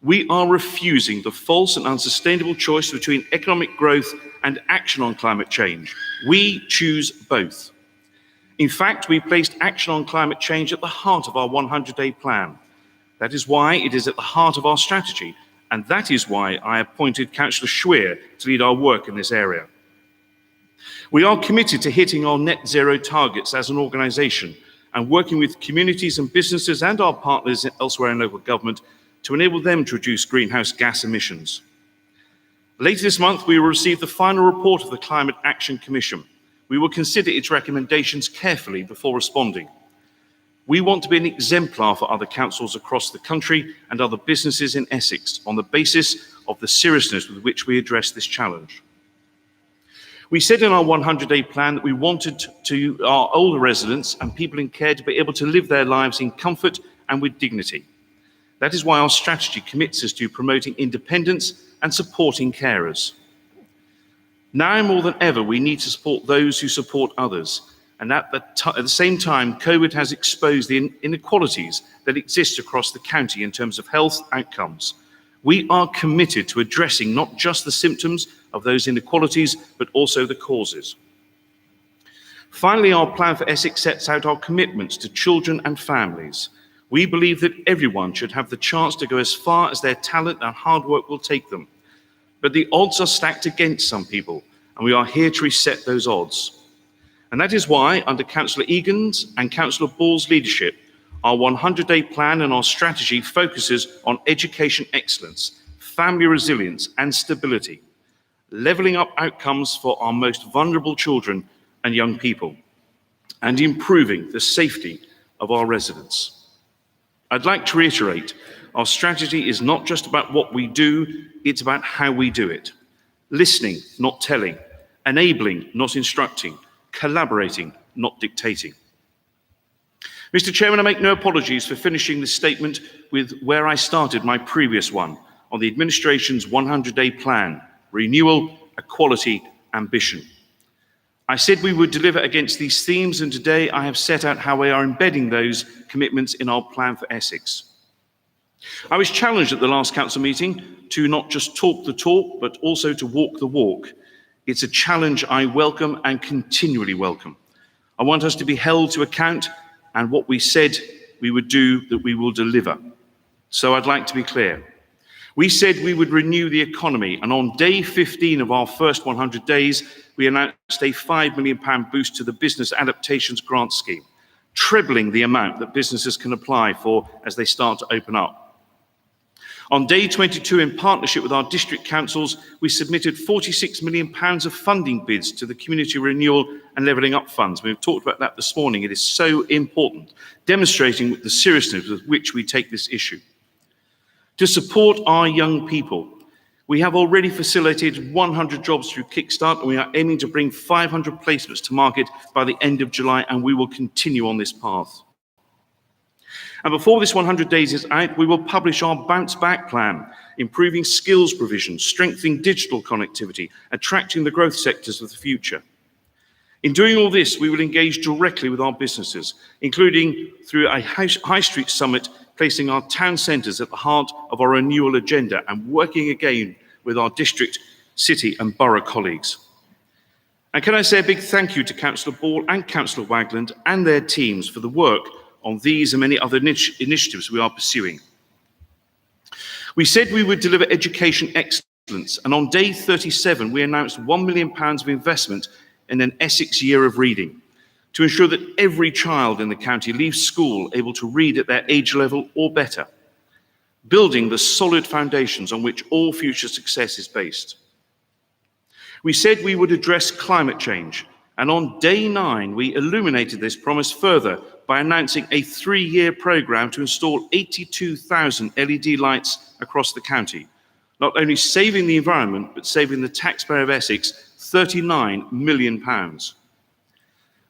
We are refusing the false and unsustainable choice between economic growth and action on climate change. We choose both. In fact, we placed action on climate change at the heart of our 100-day plan. That is why it is at the heart of our strategy, and that is why I appointed Councillor Schweer to lead our work in this area. We are committed to hitting our net zero targets as an organisation and working with communities and businesses and our partners elsewhere in local government to enable them to reduce greenhouse gas emissions. Later this month, we will receive the final report of the Climate Action Commission. We will consider its recommendations carefully before responding. We want to be an exemplar for other councils across the country and other businesses in Essex on the basis of the seriousness with which we address this challenge. We said in our 100-day plan that we wanted our older residents and people in care to be able to live their lives in comfort and with dignity. That is why our strategy commits us to promoting independence and supporting carers. Now more than ever, we need to support those who support others. And at the same time, COVID has exposed the inequalities that exist across the county in terms of health outcomes. We are committed to addressing not just the symptoms of those inequalities, but also the causes. Finally, our plan for Essex sets out our commitments to children and families. We believe that everyone should have the chance to go as far as their talent and hard work will take them. But the odds are stacked against some people, and we are here to reset those odds. And that is why, under Councillor Egan's and Councillor Ball's leadership, our 100-day plan and our strategy focuses on education excellence, family resilience and stability, levelling up outcomes for our most vulnerable children and young people, and improving the safety of our residents. I'd like to reiterate, our strategy is not just about what we do, it's about how we do it. Listening, not telling, enabling, not instructing, collaborating, not dictating. Mr. Chairman, I make no apologies for finishing this statement with where I started my previous one, on the administration's 100-day plan, renewal, equality, ambition. I said we would deliver against these themes, and today I have set out how we are embedding those commitments in our plan for Essex. I was challenged at the last council meeting to not just talk the talk, but also to walk the walk. It's a challenge I welcome and continually welcome. I want us to be held to account, and what we said we would do, that we will deliver. So I'd like to be clear. We said we would renew the economy, and on day 15 of our first 100 days, we announced a £5 million boost to the Business Adaptations Grant Scheme, trebling the amount that businesses can apply for as they start to open up. On day 22, in partnership with our district councils, we submitted £46 million of funding bids to the Community Renewal and Levelling Up Funds. We've talked about that this morning. It is so important, demonstrating the seriousness with which we take this issue. To support our young people, we have already facilitated 100 jobs through Kickstart, and we are aiming to bring 500 placements to market by the end of July, and we will continue on this path. And before this 100 days is out, we will publish our Bounce Back plan, improving skills provision, strengthening digital connectivity, attracting the growth sectors of the future. In doing all this, we will engage directly with our businesses, including through a high street summit, placing our town centres at the heart of our renewal agenda and working again with our district, city and borough colleagues. And can I say a big thank you to Councillor Ball and Councillor Wagland and their teams for the work on these and many other initiatives we are pursuing. We said we would deliver education excellence, and on day 37, we announced £1 million of investment in an Essex Year of Reading to ensure that every child in the county leaves school able to read at their age level or better, building the solid foundations on which all future success is based. We said we would address climate change, and on day 9, we illuminated this promise further by announcing a 3-year programme to install 82,000 LED lights across the county, not only saving the environment, but saving the taxpayer of Essex £39 million.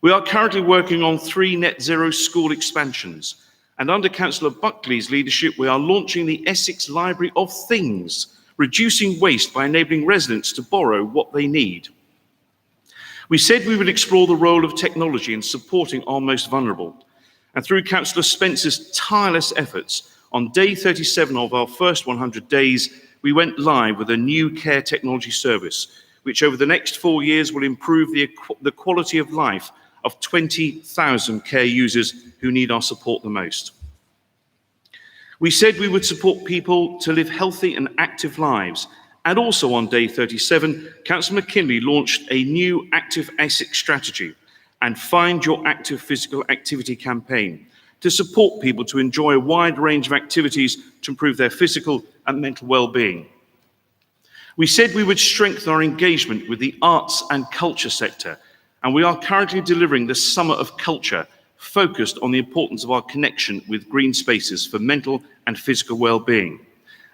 We are currently working on 3 net zero school expansions, and under Councillor Buckley's leadership, we are launching the Essex Library of Things, reducing waste by enabling residents to borrow what they need. We said we would explore the role of technology in supporting our most vulnerable, and through Councillor Spencer's tireless efforts, on day 37 of our first 100 days, we went live with a new care technology service, which over the next 4 years will improve the quality of life of 20,000 care users who need our support the most. We said we would support people to live healthy and active lives, and also on day 37, Councillor McKinley launched a new Active Essex strategy and Find Your Active Physical Activity campaign to support people to enjoy a wide range of activities to improve their physical and mental well-being. We said we would strengthen our engagement with the arts and culture sector, and we are currently delivering the Summer of Culture, focused on the importance of our connection with green spaces for mental and physical well-being.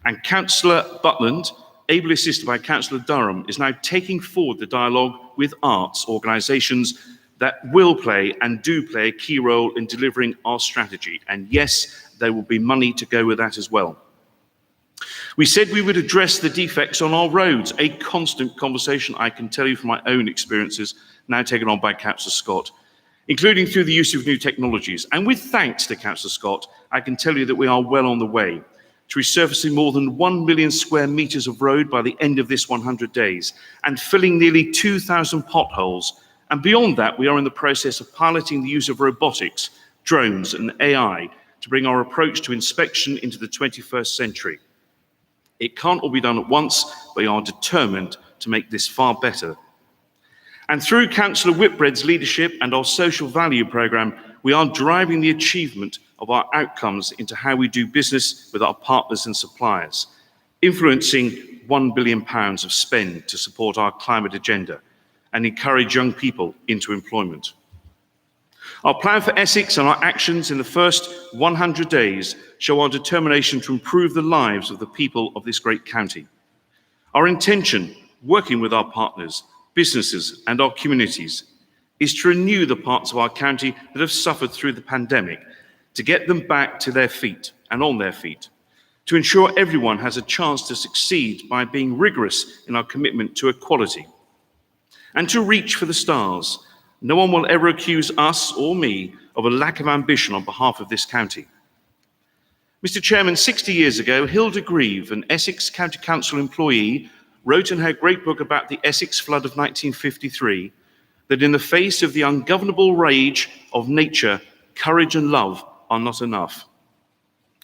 And Councillor Butland, ably assisted by Councillor Durham, is now taking forward the dialogue with arts organisations that will play and do play a key role in delivering our strategy. And yes, there will be money to go with that as well. We said we would address the defects on our roads, a constant conversation, I can tell you from my own experiences, now taken on by Councillor Scott, including through the use of new technologies. And with thanks to Councillor Scott, I can tell you that we are well on the way to resurfacing more than 1 million square metres of road by the end of this 100 days and filling nearly 2,000 potholes. And beyond that, we are in the process of piloting the use of robotics, drones and AI to bring our approach to inspection into the 21st century. It can't all be done at once, but we are determined to make this far better. And through Councillor Whitbread's leadership and our social value programme, we are driving the achievement of our outcomes into how we do business with our partners and suppliers, influencing £1 billion of spend to support our climate agenda and encourage young people into employment. Our plan for Essex and our actions in the first 100 days show our determination to improve the lives of the people of this great county. Our intention, working with our partners, businesses and our communities, is to renew the parts of our county that have suffered through the pandemic, to get them back to their feet and on their feet, to ensure everyone has a chance to succeed by being rigorous in our commitment to equality, and to reach for the stars. No one will ever accuse us or me of a lack of ambition on behalf of this county. Mr. Chairman, 60 years ago, Hilda Grieve, an Essex County Council employee, wrote in her great book about the Essex flood of 1953 that in the face of the ungovernable rage of nature, courage and love are not enough.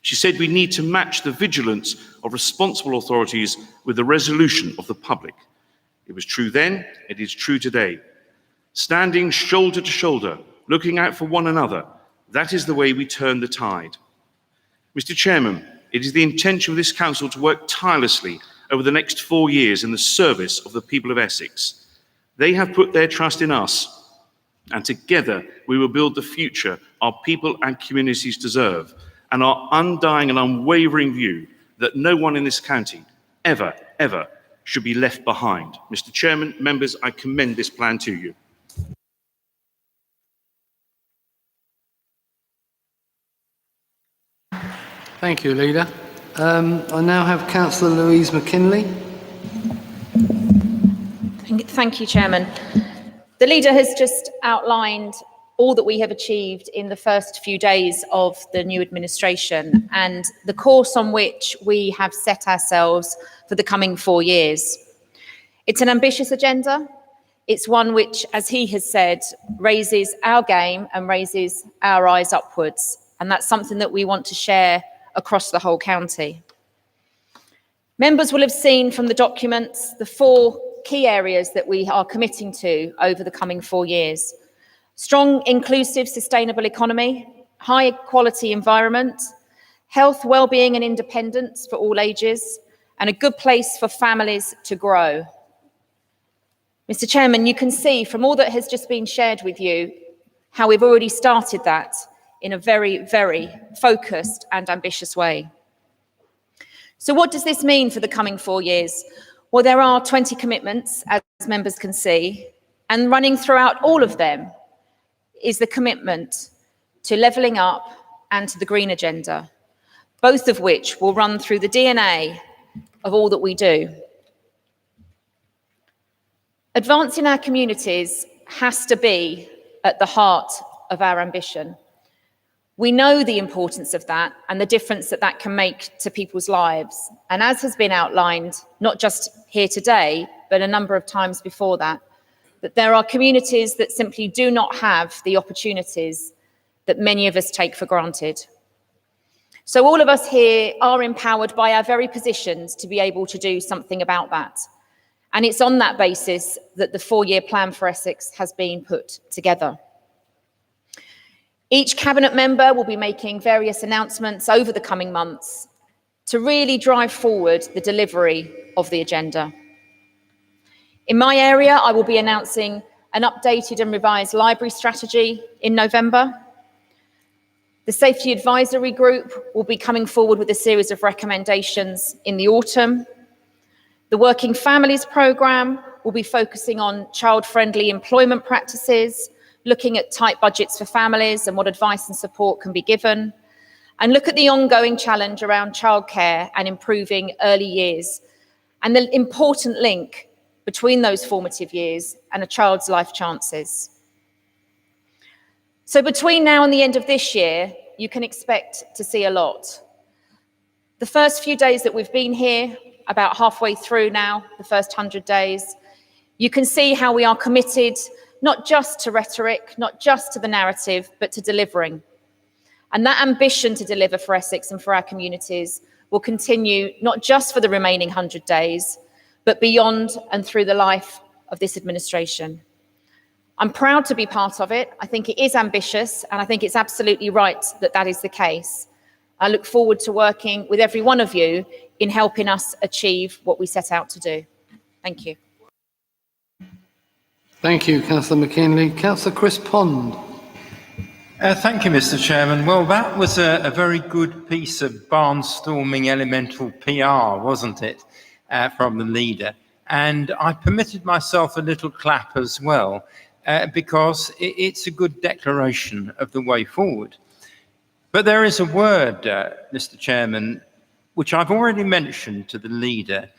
She said we need to match the vigilance of responsible authorities with the resolution of the public. It was true then, it is true today. Standing shoulder to shoulder, looking out for one another, that is the way we turn the tide. Mr. Chairman, it is the intention of this council to work tirelessly over the next 4 years in the service of the people of Essex. They have put their trust in us, and together we will build the future our people and communities deserve, and our undying and unwavering view that no one in this county ever should be left behind. Mr. Chairman, members, I commend this plan to you.
Thank you, Leader. I now have Councillor Louise McKinley.
Thank you, Chairman. The leader has just outlined all that we have achieved in the first few days of the new administration and the course on which we have set ourselves for the coming 4 years. It's an ambitious agenda. It's one which, as he has said, raises our game and raises our eyes upwards. And that's something that we want to share across the whole county. Members will have seen from the documents the 4 key areas that we are committing to over the coming 4 years. Strong, inclusive, sustainable economy, high quality environment, health, well-being and independence for all ages, and a good place for families to grow. Mr. Chairman, you can see from all that has just been shared with you how we've already started that in a very, very focused and ambitious way. So what does this mean for the coming 4 years? Well, there are 20 commitments, as members can see, and running throughout all of them is the commitment to levelling up and to the green agenda, both of which will run through the DNA of all that we do. Advancing our communities has to be at the heart of our ambition. We know the importance of that and the difference that that can make to people's lives. And as has been outlined, not just here today, but a number of times before that there are communities that simply do not have the opportunities that many of us take for granted. So all of us here are empowered by our very positions to be able to do something about that. And it's on that basis that the 4-year plan for Essex has been put together. Each cabinet member will be making various announcements over the coming months to really drive forward the delivery of the agenda. In my area, I will be announcing an updated and revised library strategy in November. The Safety Advisory Group will be coming forward with a series of recommendations in the autumn. The Working Families Programme will be focusing on child-friendly employment practices, looking at tight budgets for families and what advice and support can be given, and look at the ongoing challenge around childcare and improving early years, and the important link between those formative years and a child's life chances. So between now and the end of this year, you can expect to see a lot. The first few days that we've been here, about halfway through now, the first 100 days, you can see how we are committed not just to rhetoric, not just to the narrative, but to delivering. And that ambition to deliver for Essex and for our communities will continue not just for the remaining 100 days, but beyond and through the life of this administration. I'm proud to be part of it. I think it is ambitious, and I think it's absolutely right that that is the case. I look forward to working with every one of you in helping us achieve what we set out to do. Thank you.
Thank you, Councillor McKinley. Councillor Chris Pond.
Thank you, Mr. Chairman. Well, that was a very good piece of barnstorming elemental PR, wasn't it, from the leader? And I permitted myself a little clap as well, because it's a good declaration of the way forward. But there is a word, Mr. Chairman, which I've already mentioned to the leader,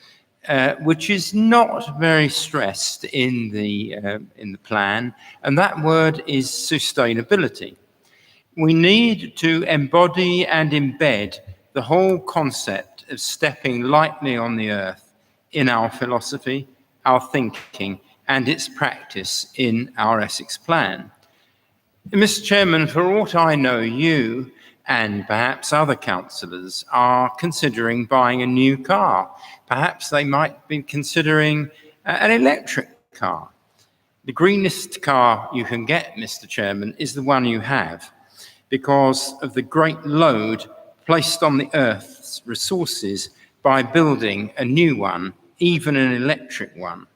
which is not very stressed in the plan, and that word is sustainability. We need to embody and embed the whole concept of stepping lightly on the earth in our philosophy, our thinking, and its practice in our Essex plan. Mr. Chairman, for aught I know, you and perhaps other councillors are considering buying a new car. Perhaps they might be considering an electric car. The greenest car you can get, Mr. Chairman, is the one you have, because of the great load placed on the Earth's resources by building a new one, even an electric one.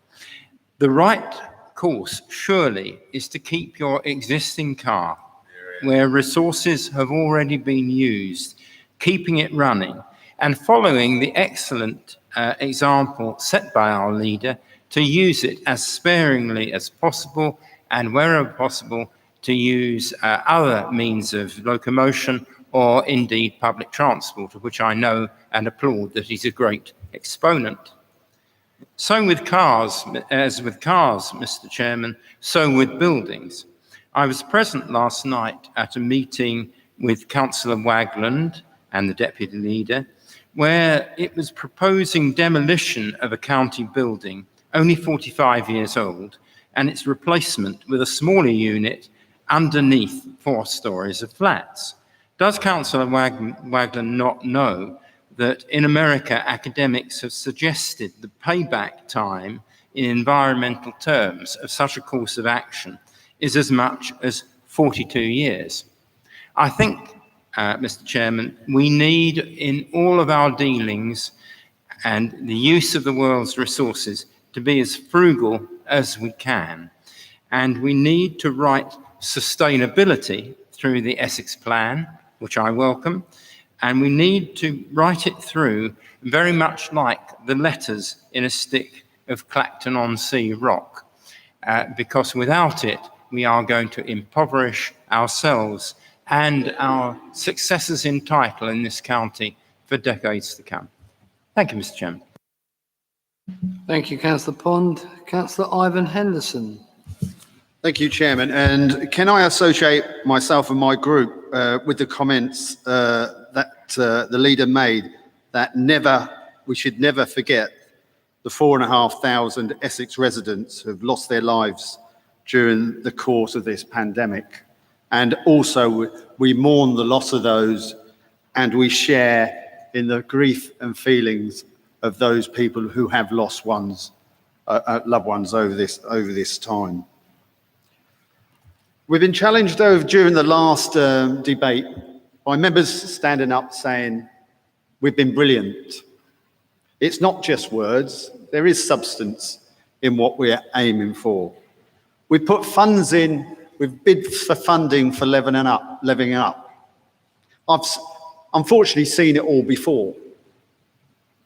The right course, surely, is to keep your existing car where resources have already been used, keeping it running, and following the excellent example set by our leader to use it as sparingly as possible, and wherever possible, to use other means of locomotion or indeed public transport, of which I know and applaud that he's a great exponent. So with cars, Mr. Chairman, so with buildings. I was present last night at a meeting with Councillor Wagland and the Deputy Leader, where it was proposing demolition of a county building, only 45 years old, and its replacement with a smaller unit underneath 4 stories of flats. Does Councillor Wagland not know that in America, academics have suggested the payback time in environmental terms of such a course of action is as much as 42 years? I think, Mr. Chairman, we need in all of our dealings and the use of the world's resources to be as frugal as we can. And we need to write sustainability through the Essex Plan, which I welcome, and we need to write it through very much like the letters in a stick of Clacton-on-Sea rock, because without it, we are going to impoverish ourselves and our successors in title in this county for decades to come. Thank you, Mr. Chairman.
Thank you, Councillor Pond. Councillor Ivan Henderson.
Thank you, Chairman. And can I associate myself and my group with the comments that the leader made that we should never forget the 4,500 Essex residents who have lost their lives during the course of this pandemic. And also we mourn the loss of those, and we share in the grief and feelings of those people who have lost loved ones over this time. We've been challenged during the last debate by members standing up saying, we've been brilliant. It's not just words, there is substance in what we're aiming for. We've put funds in, we've bid for funding for levelling up. I've unfortunately seen it all before.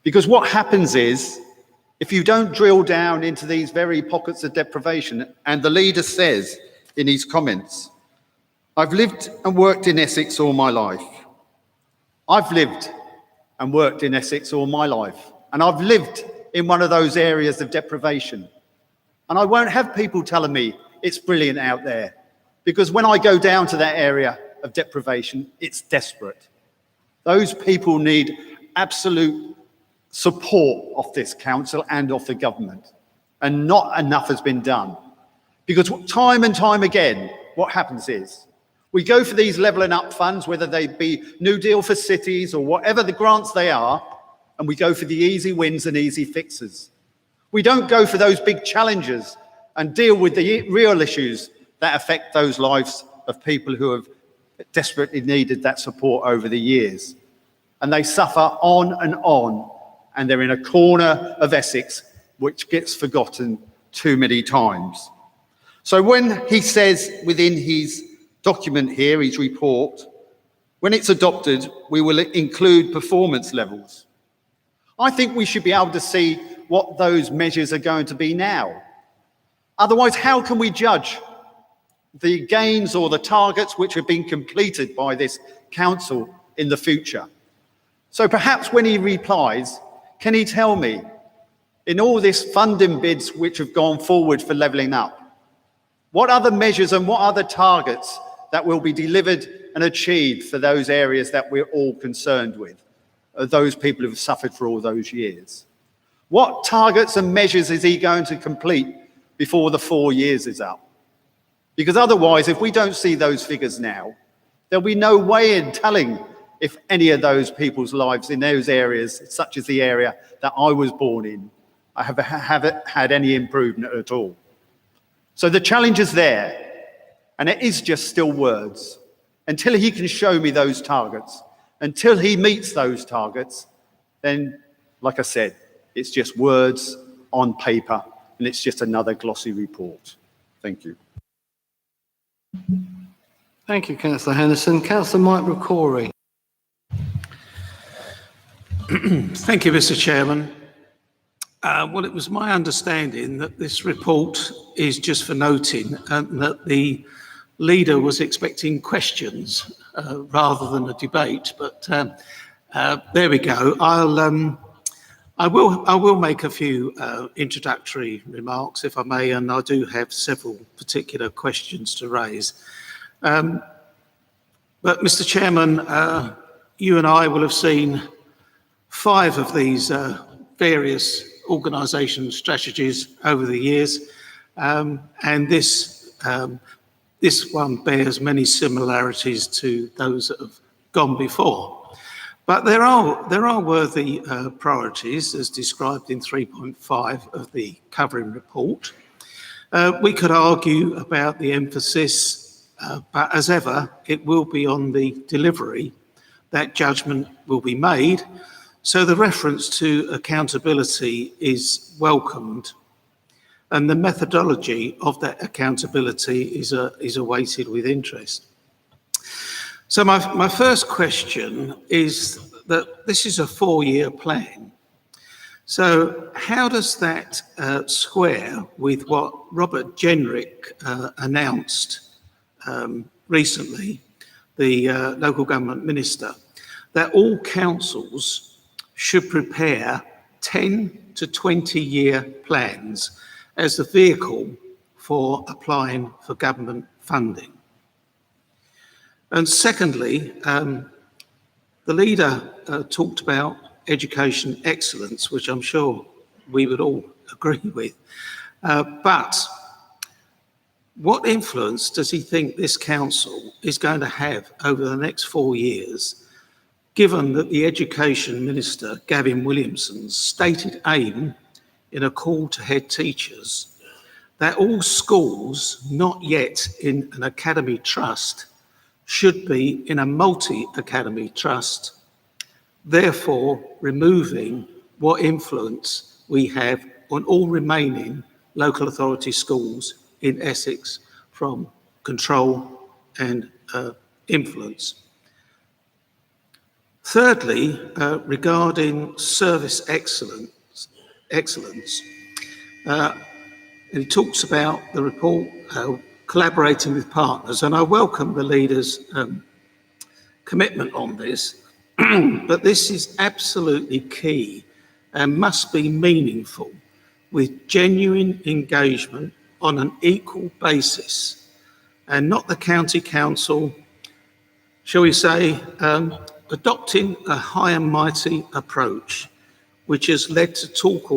Because what happens is, if you don't drill down into these very pockets of deprivation, and the leader says in his comments, I've lived and worked in Essex all my life. I've lived and worked in Essex all my life, and I've lived in one of those areas of deprivation. And I won't have people telling me it's brilliant out there, because when I go down to that area of deprivation, it's desperate. Those people need absolute support of this council and of the government, and not enough has been done. Because time and time again, what happens is, we go for these levelling up funds, whether they be New Deal for cities or whatever the grants they are, and we go for the easy wins and easy fixes. We don't go for those big challenges and deal with the real issues that affect those lives of people who have desperately needed that support over the years. And they suffer on, and they're in a corner of Essex which gets forgotten too many times. So when he says within his document here, his report, when it's adopted, we will include performance levels. I think we should be able to see what those measures are going to be now. Otherwise, how can we judge the gains or the targets which have been completed by this council in the future? So perhaps when he replies, can he tell me, in all this funding bids which have gone forward for levelling up, what other measures and what other targets that will be delivered and achieved for those areas that we're all concerned with, those people who have suffered for all those years? What targets and measures is he going to complete before the 4 years is up? Because otherwise, if we don't see those figures now, there'll be no way in telling if any of those people's lives in those areas, such as the area that I was born in, haven't had any improvement at all. So the challenge is there, and it is just still words. Until he can show me those targets, until he meets those targets, then, like I said, it's just words on paper, and it's just another glossy report. Thank you.
Thank you, Councillor Henderson. Councillor Mike Rocori.
Thank you, Mr. Chairman. Well, it was my understanding that this report is just for noting, and that the leader was expecting questions rather than a debate. But there we go. I will make a few introductory remarks, if I may, and I do have several particular questions to raise. But Mr. Chairman, you and I will have seen 5 of these various organisation strategies over the years, and this one bears many similarities to those that have gone before. But there are worthy priorities as described in 3.5 of the covering report. We could argue about the emphasis, but as ever, it will be on the delivery that judgment will be made. So the reference to accountability is welcomed, and the methodology of that accountability is awaited with interest. So my first question is that this is a 4-year plan. So how does that square with what Robert Jenrick announced recently, the local government minister, that all councils should prepare 10 to 20-year plans as the vehicle for applying for government funding? And secondly, the leader talked about education excellence, which I'm sure we would all agree with. But what influence does he think this council is going to have over the next 4 years, given that the Education Minister, Gavin Williamson's stated aim in a call to head teachers that all schools not yet in an academy trust should be in a multi-academy trust, therefore removing what influence we have on all remaining local authority schools in Essex from control and influence. Thirdly, regarding service excellence, and he talks about the report collaborating with partners, and I welcome the leader's commitment on this, but this is absolutely key and must be meaningful with genuine engagement on an equal basis, and not the county council, shall we say, adopting a high and mighty approach, which has led to talk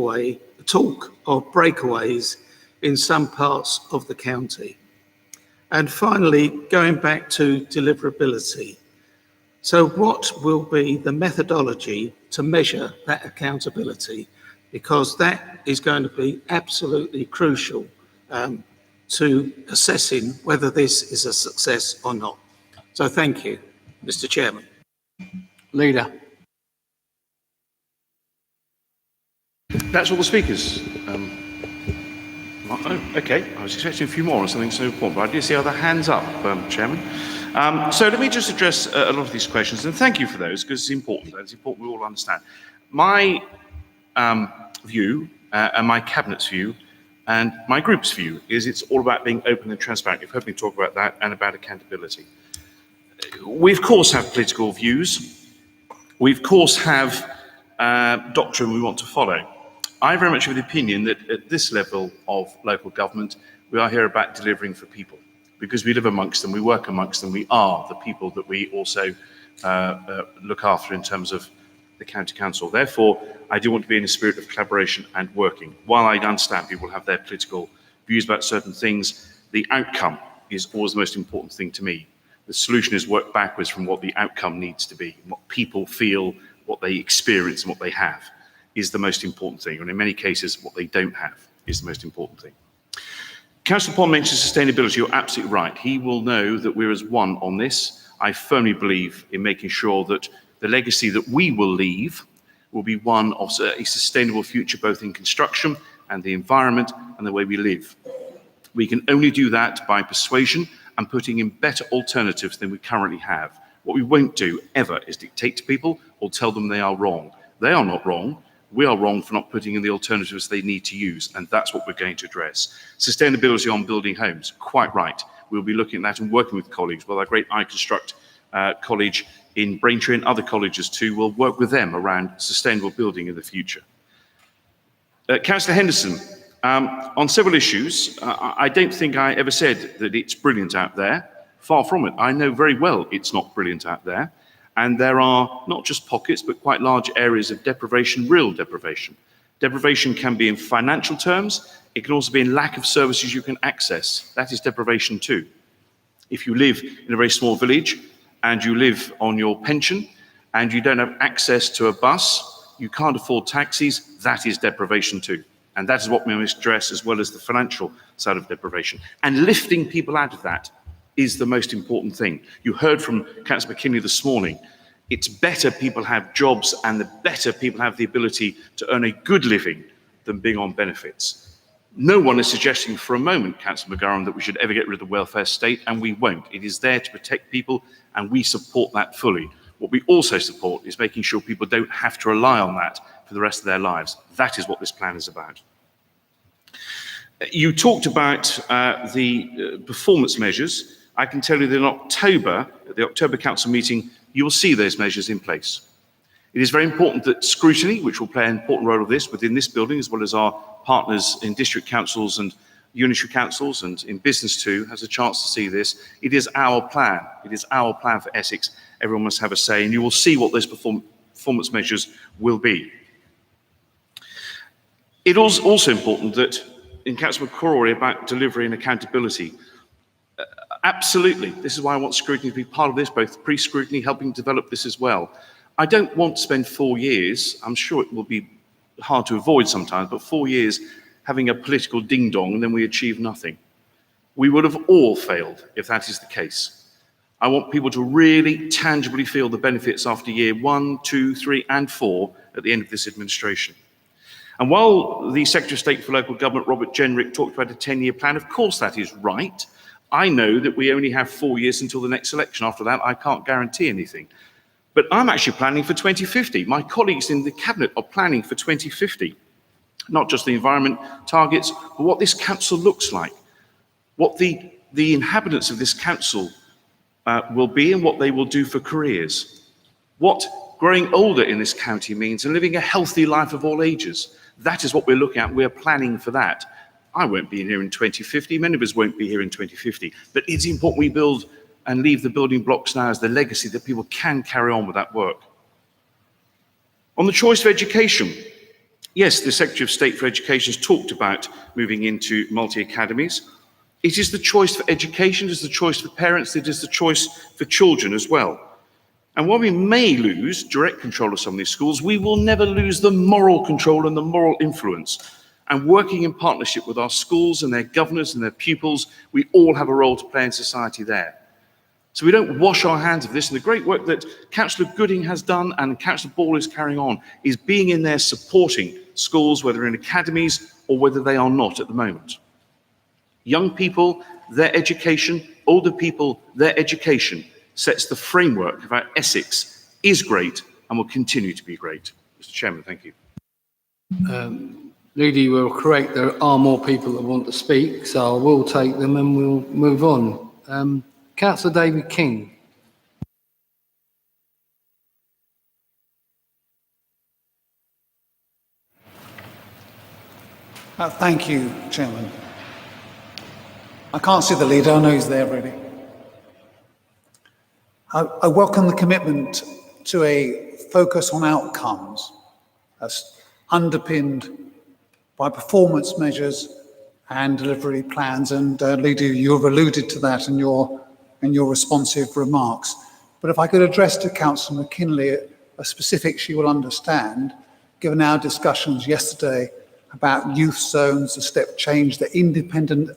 of breakaways in some parts of the county. And finally, going back to deliverability. So what will be the methodology to measure that accountability? Because that is going to be absolutely crucial to assessing whether this is a success or not. So thank you, Mr. Chairman.
Leader.
That's all the speakers. Oh, okay. I was expecting a few more on something so important, but I did see other hands up, Chairman. So let me just address a lot of these questions, and thank you for those, because it's important. It's important we all understand. My view, and my Cabinet's view, and my group's view is it's all about being open and transparent. You've heard me talk about that and about accountability. We, of course, have political views. We, of course, have doctrine we want to follow. I very much have the opinion that at this level of local government, we are here about delivering for people, because we live amongst them, we work amongst them, we are the people that we also look after in terms of the county council. Therefore, I do want to be in a spirit of collaboration and working. While I understand people have their political views about certain things, the outcome is always the most important thing to me. The solution is work backwards from what the outcome needs to be, what people feel, what they experience and what they have is the most important thing. And in many cases, what they don't have is the most important thing. Councillor Pond mentioned sustainability. You're absolutely right. He will know that we're as one on this. I firmly believe in making sure that the legacy that we will leave will be one of a sustainable future, both in construction and the environment and the way we live. We can only do that by persuasion and putting in better alternatives than we currently have. What we won't do ever is dictate to people or tell them they are wrong. They are not wrong. We are wrong for not putting in the alternatives they need to use, and that's what we're going to address. Sustainability on building homes, quite right. We'll be looking at that and working with colleagues. Well, our great iConstruct college in Braintree and other colleges too will work with them around sustainable building in the future. Councillor Henderson, on several issues, I don't think I ever said that it's brilliant out there. Far from it. I know very well it's not brilliant out there. And there are not just pockets, but quite large areas of deprivation, real deprivation. Deprivation can be in financial terms. It can also be in lack of services you can access. That is deprivation too. If you live in a very small village and you live on your pension and you don't have access to a bus, you can't afford taxis, that is deprivation too. And that is what we must address, as well as the financial side of deprivation. And lifting people out of that is the most important thing. You heard from Councillor McKinley this morning. It's better people have jobs, and the better people have the ability to earn a good living than being on benefits. No one is suggesting for a moment, Councillor McGarren, that we should ever get rid of the welfare state, and we won't. It is there to protect people, and we support that fully. What we also support is making sure people don't have to rely on that for the rest of their lives. That is what this plan is about. You talked about the performance measures. I can tell you that in October, at the October Council meeting, you will see those measures in place. It is very important that scrutiny, which will play an important role of this within this building, as well as our partners in district councils and unitary councils and in business too, has a chance to see this. It is our plan. It is our plan for Essex. Everyone must have a say, and you will see what those performance measures will be. It is also important that, in Councillor McCrory, about delivery and accountability. Absolutely. This is why I want scrutiny to be part of this, both pre-scrutiny, helping develop this as well. I don't want to spend 4 years, I'm sure it will be hard to avoid sometimes, but 4 years having a political ding-dong and then we achieve nothing. We would have all failed if that is the case. I want people to really tangibly feel the benefits after year 1, 2, 3 and 4 at the end of this administration. And while the Secretary of State for Local Government, Robert Jenrick, talked about a 10-year plan, of course that is right. I know that we only have 4 years until the next election. After that, I can't guarantee anything. But I'm actually planning for 2050. My colleagues in the Cabinet are planning for 2050. Not just the environment targets, but what this council looks like. What the inhabitants of this council will be and what they will do for careers. What growing older in this county means and living a healthy life of all ages. That is what we're looking at. We're planning for that. I won't be here in 2050. Many of us won't be here in 2050. But it's important we build and leave the building blocks now as the legacy that people can carry on with that work. On the choice of education, yes, the Secretary of State for Education has talked about moving into multi-academies. It is the choice for education, it is the choice for parents, it is the choice for children as well. And while we may lose direct control of some of these schools, we will never lose the moral control and the moral influence. And working in partnership with our schools and their governors and their pupils, we all have a role to play in society there. So we don't wash our hands of this. And the great work that Councillor Gooding has done and Councillor Ball is carrying on is being in there supporting schools, whether in academies or whether they are not at the moment. Young people, their education, older people, their education sets the framework of how Essex is great and will continue to be great. Mr. Chairman, thank you.
Ludi, you were correct. There are more people that want to speak, so I will take them and we'll move on. Councillor David King.
Thank you, Chairman. I can't see the leader. I know he's there already. I welcome the commitment to a focus on outcomes as underpinned by performance measures and delivery plans. And Leader, you have alluded to that in your responsive remarks. But if I could address to Councillor McKinley a specific she will understand, given our discussions yesterday about youth zones, the step change that independent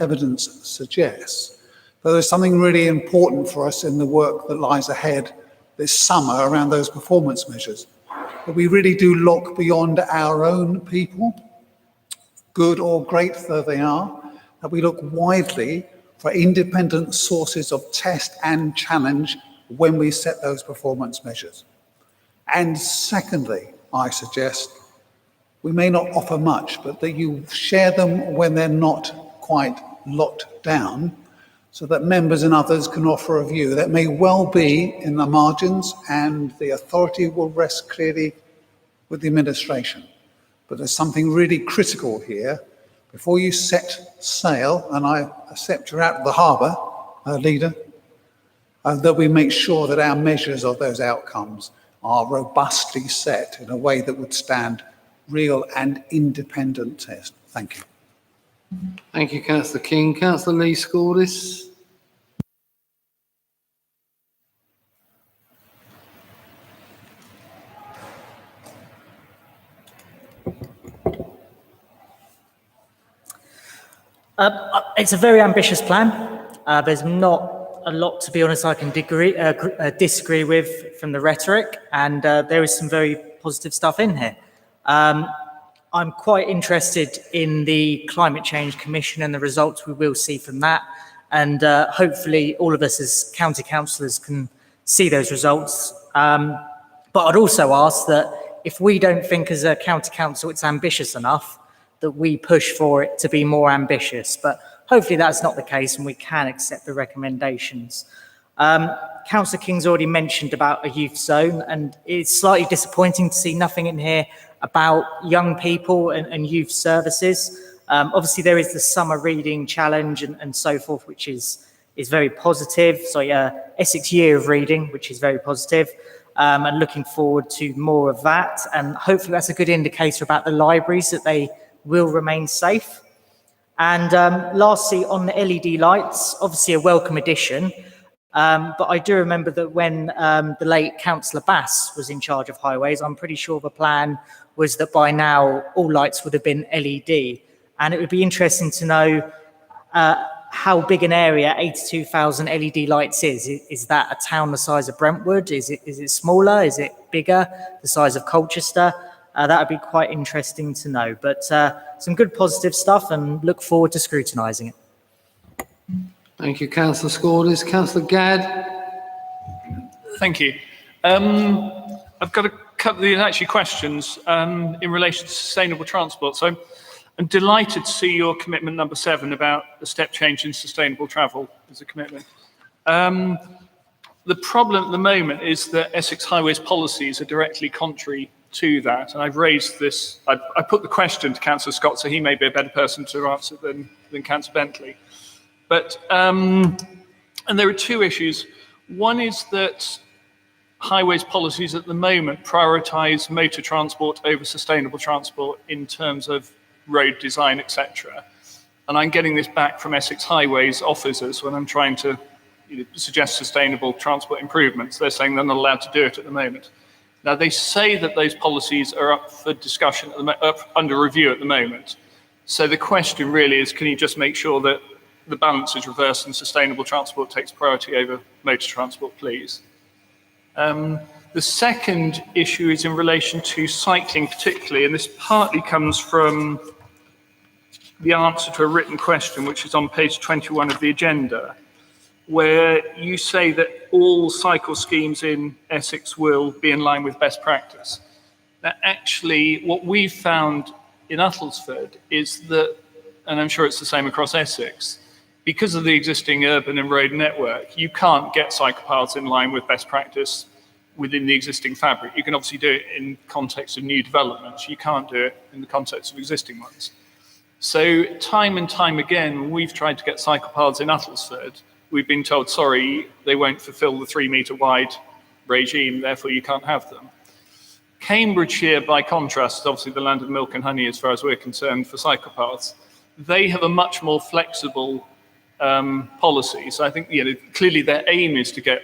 evidence suggests. But there's something really important for us in the work that lies ahead this summer around those performance measures. But we really do look beyond our own people, good or great though they are, that we look widely for independent sources of test and challenge when we set those performance measures. And secondly, I suggest we may not offer much, but that you share them when they're not quite locked down, so that members and others can offer a view that may well be in the margins, and the authority will rest clearly with the administration. But there's something really critical here. Before you set sail, and I accept you're out of the harbour, leader, that we make sure that our measures of those outcomes are robustly set in a way that would stand real and independent test. Thank you.
Thank you, Councillor King. Councillor Lee Scordis.
It's a very ambitious plan. There's not a lot, to be honest, I can disagree with from the rhetoric, and there is some very positive stuff in here. I'm quite interested in the Climate Change Commission and the results we will see from that, and hopefully all of us as county councillors can see those results. But I'd also ask that if we don't think as a county council it's ambitious enough, that we push for it to be more ambitious. But hopefully that's not the case and we can accept the recommendations. Councillor King's already mentioned about a youth zone, and it's slightly disappointing to see nothing in here about young people and youth services. Obviously there is the summer reading challenge and so forth, which is very positive. So Essex Year of Reading, which is very positive. And looking forward to more of that. And hopefully that's a good indicator about the libraries, that they will remain safe. And lastly, on the LED lights, obviously a welcome addition. But I do remember that when the late Councillor Bass was in charge of highways, I'm pretty sure the plan was that by now all lights would have been LED. And it would be interesting to know how big an area 82,000 LED lights is. Is that a town the size of Brentwood? Is it smaller? Is it bigger? The size of Colchester? That would be quite interesting to know. But some good positive stuff, and look forward to scrutinising it.
Thank you, Councillor Scordis. Councillor Gadd.
Thank you. I've got a couple of actually questions in relation to sustainable transport. So I'm delighted to see your commitment number 7 about the step change in sustainable travel as a commitment. The problem at the moment is that Essex Highways policies are directly contrary to that. And I've raised this, I put the question to Councillor Scott, so he may be a better person to answer than Councillor Bentley. But, and there are two issues. One is that highways policies at the moment prioritise motor transport over sustainable transport in terms of road design, etc. And I'm getting this back from Essex Highways officers when I'm trying to suggest sustainable transport improvements. They're saying they're not allowed to do it at the moment. Now, they say that those policies are up for discussion, under review at the moment. So the question really is, can you just make sure that the balance is reversed and sustainable transport takes priority over motor transport, please? The second issue is in relation to cycling particularly, and this partly comes from the answer to a written question, which is on page 21 of the agenda, where you say that all cycle schemes in Essex will be in line with best practice. Now, actually, what we've found in Uttlesford is that, and I'm sure it's the same across Essex, because of the existing urban and road network, you can't get cycle paths in line with best practice within the existing fabric. You can obviously do it in context of new developments. You can't do it in the context of existing ones. So time and time again, when we've tried to get cycle paths in Uttlesford, we've been told, sorry, they won't fulfill the 3 metre wide regime, therefore you can't have them. Cambridgeshire, by contrast, is obviously the land of milk and honey as far as we're concerned for cycle paths. They have a much more flexible policy. So I think clearly their aim is to get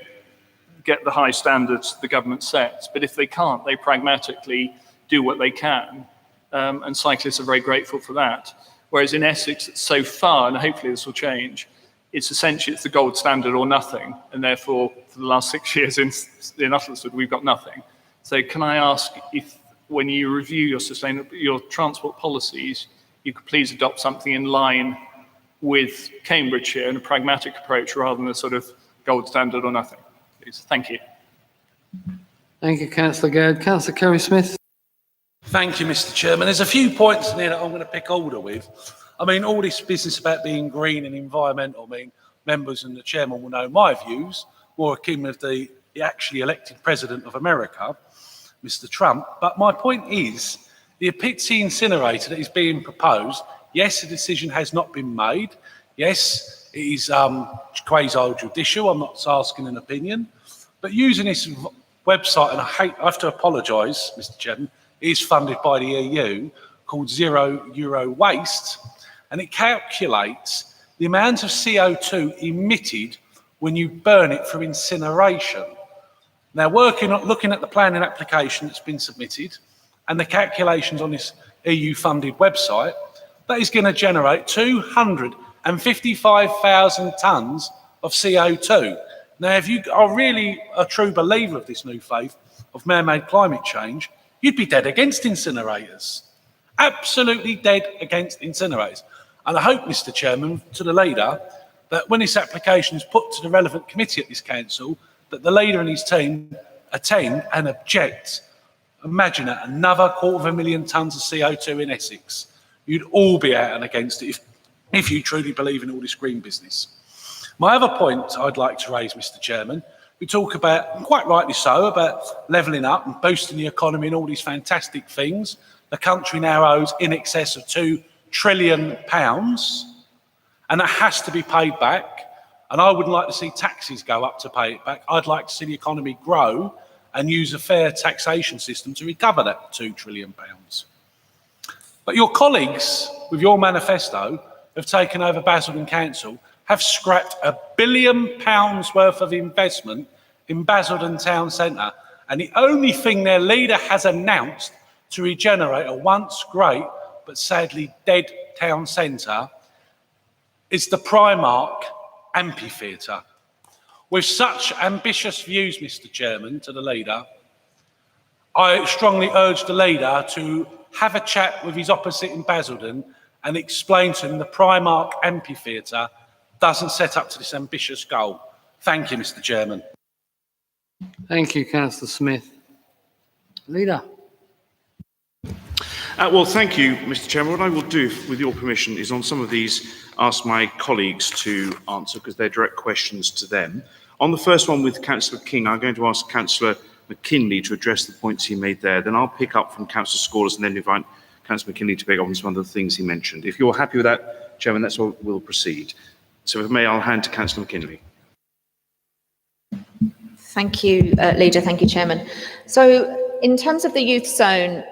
the high standards the government sets, but if they can't, they pragmatically do what they can, and cyclists are very grateful for that. Whereas in Essex, so far, and hopefully this will change, it's the gold standard or nothing, and therefore for the last 6 years in Uttlesford, we've got nothing. So can I ask if, when you review your transport policies, you could please adopt something in line with Cambridgeshire and a pragmatic approach rather than a sort of gold standard or nothing? Thank you.
Thank you, Councillor Gadd. Councillor Kerry-Smith.
Thank you, Mr. Chairman. There's a few points in there that I'm going to pick order with. I mean, all this business about being green and environmental, I mean, members and the chairman will know my views, more akin with the actually elected president of America, Mr. Trump. But my point is The Apitzi incinerator that is being proposed, yes, the decision has not been made. Yes, it is quasi-judicial. I'm not asking an opinion. But using this website, and I have to apologise, Mr. Chairman, it is funded by the EU, called Zero Waste, and it calculates the amount of CO2 emitted when you burn it for incineration. Now, looking at the planning application that's been submitted and the calculations on this EU-funded website, that is going to generate 255,000 tonnes of CO2. Now, if you are really a true believer of this new faith of man-made climate change, you'd be dead against incinerators. Absolutely dead against incinerators. And I hope, Mr. Chairman, to the leader, that when this application is put to the relevant committee at this council, that the leader and his team attend and object. Imagine that, another 250,000 tonnes of CO2 in Essex. You'd all be out and against it if you truly believe in all this green business. My other point I'd like to raise, Mr. Chairman, we talk about, and quite rightly so, about levelling up and boosting the economy and all these fantastic things. The country now owes in excess of £2 trillion, and that has to be paid back. And I wouldn't like to see taxes go up to pay it back. I'd like to see the economy grow and use a fair taxation system to recover that £2 trillion. But your colleagues, with your manifesto, have taken over Basildon Council, have scrapped £1 billion worth of investment in Basildon Town Centre. And the only thing their leader has announced to regenerate a once great but sadly dead town centre is the Primark amphitheatre. With such ambitious views, Mr. Chairman, to the leader, I strongly urge the leader to have a chat with his opposite in Basildon and explain to him the Primark amphitheatre doesn't set up to this ambitious goal. Thank you, Mr. Chairman.
Thank you, Councillor Smith. Leader.
Well, thank you, Mr. Chairman. What I will do, with your permission, is on some of these ask my colleagues to answer because they're direct questions to them. On the first one with Councillor King, I'm going to ask Councillor McKinley to address the points he made there. Then I'll pick up from Councillor Scholars and then invite Councillor McKinley to pick up on some of the things he mentioned. If you're happy with that, Chairman, that's what we'll proceed. So if I may, I'll hand to Councillor McKinley.
Thank you, Leader. Thank you, Chairman. So in terms of the youth zone,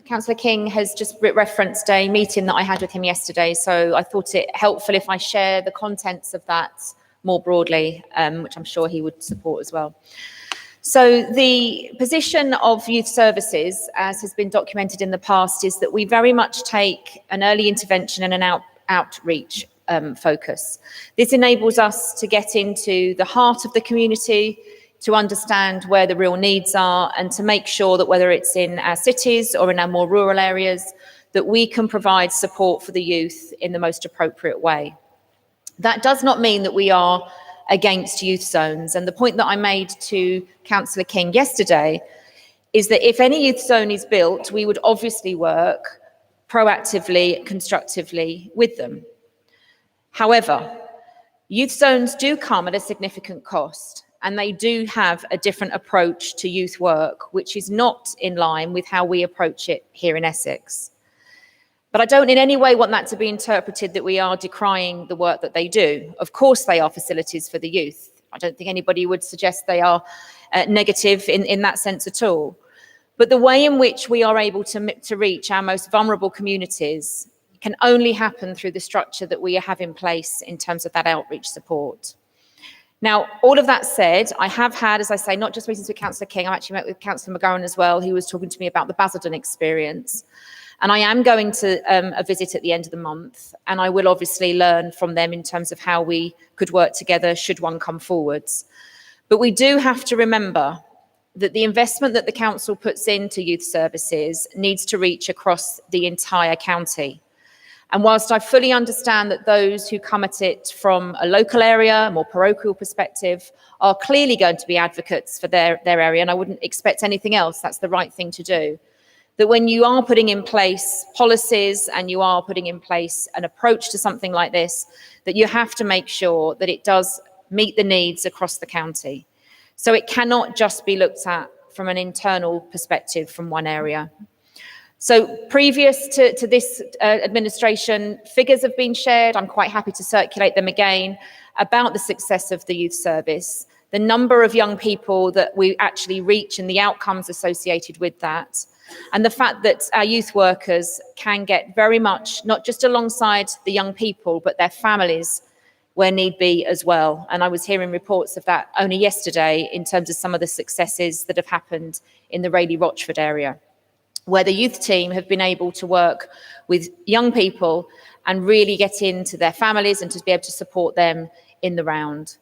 Councillor King has just referenced a meeting that I had with him yesterday, so I thought it helpful if I share the contents of that more broadly, which I'm sure he would support as well. So the position of youth services, as has been documented in the past, is that we very much take an early intervention and an outreach focus. This enables us to get into the heart of the community, to understand where the real needs are, and to make sure that whether it's in our cities or in our more rural areas, that we can provide support for the youth in the most appropriate way. That does not mean that we are against youth zones. And the point that I made to Councillor King yesterday is that if any youth zone is built, we would obviously work proactively, constructively with them. However, youth zones do come at a significant cost, and they do have a different approach to youth work, which is not in line with how we approach it here in Essex. But I don't in any way want that to be interpreted that we are decrying the work that they do. Of course, they are facilities for the youth. I don't think anybody would suggest they are negative in that sense at all. But the way in which we are able to reach our most vulnerable communities can only happen through the structure that we have in place in terms of that outreach support. Now, all of that said, I have had, as I say, not just meetings with Councillor King, I've actually met with Councillor McGowan as well, who was talking to me about the Basildon experience. And I am going to a visit at the end of the month, and I will obviously learn from them in terms of how we could work together should one come forwards. But we do have to remember that the investment that the council puts into youth services needs to reach across the entire county. And whilst I fully understand that those who come at it from a local area, a more parochial perspective, are clearly going to be advocates for their area, and I wouldn't expect anything else, that's the right thing to do, that when you are putting in place policies and you are putting in place an approach to something like this, that you have to make sure that it does meet the needs across the county. So it cannot just be looked at from an internal perspective from one area. So previous to this administration, figures have been shared. I'm quite happy to circulate them again about the success of the youth service, the number of young people that we actually reach and the outcomes associated with that, and the fact that our youth workers can get very much, not just alongside the young people, but their families where need be as well. And I was hearing reports of that only yesterday in terms of some of the successes that have happened in the Rayleigh-Rochford area, where the youth team have been able to work with young people and really get into their families and to be able to support them in the round.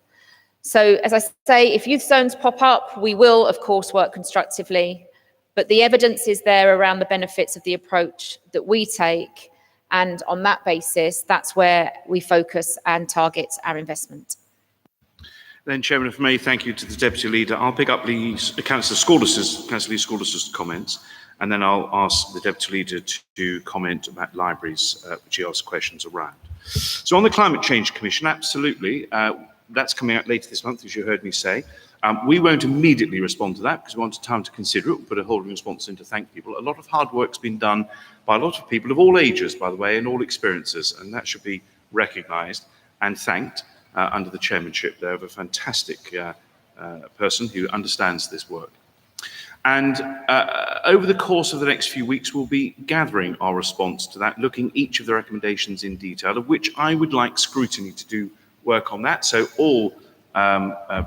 So as I say, if youth zones pop up, we will of course work constructively, but the evidence is there around the benefits of the approach that we take. And on that basis, that's where we focus and target our investment.
Then, Chairman, if I may, thank you to the Deputy Leader. I'll pick up Councillor Scordus's comments, and then I'll ask the Deputy Leader to comment about libraries, which he asked questions around. So on the Climate Change Commission, absolutely, that's coming out later this month, as you heard me say. We won't immediately respond to that because we wanted time to consider it. We'll put a holding response in to thank people. A lot of hard work's been done by a lot of people of all ages, by the way, and all experiences, and that should be recognised and thanked under the chairmanship there of a fantastic person who understands this work. And over the course of the next few weeks, we'll be gathering our response to that, looking each of the recommendations in detail, of which I would like scrutiny to do work on that, so all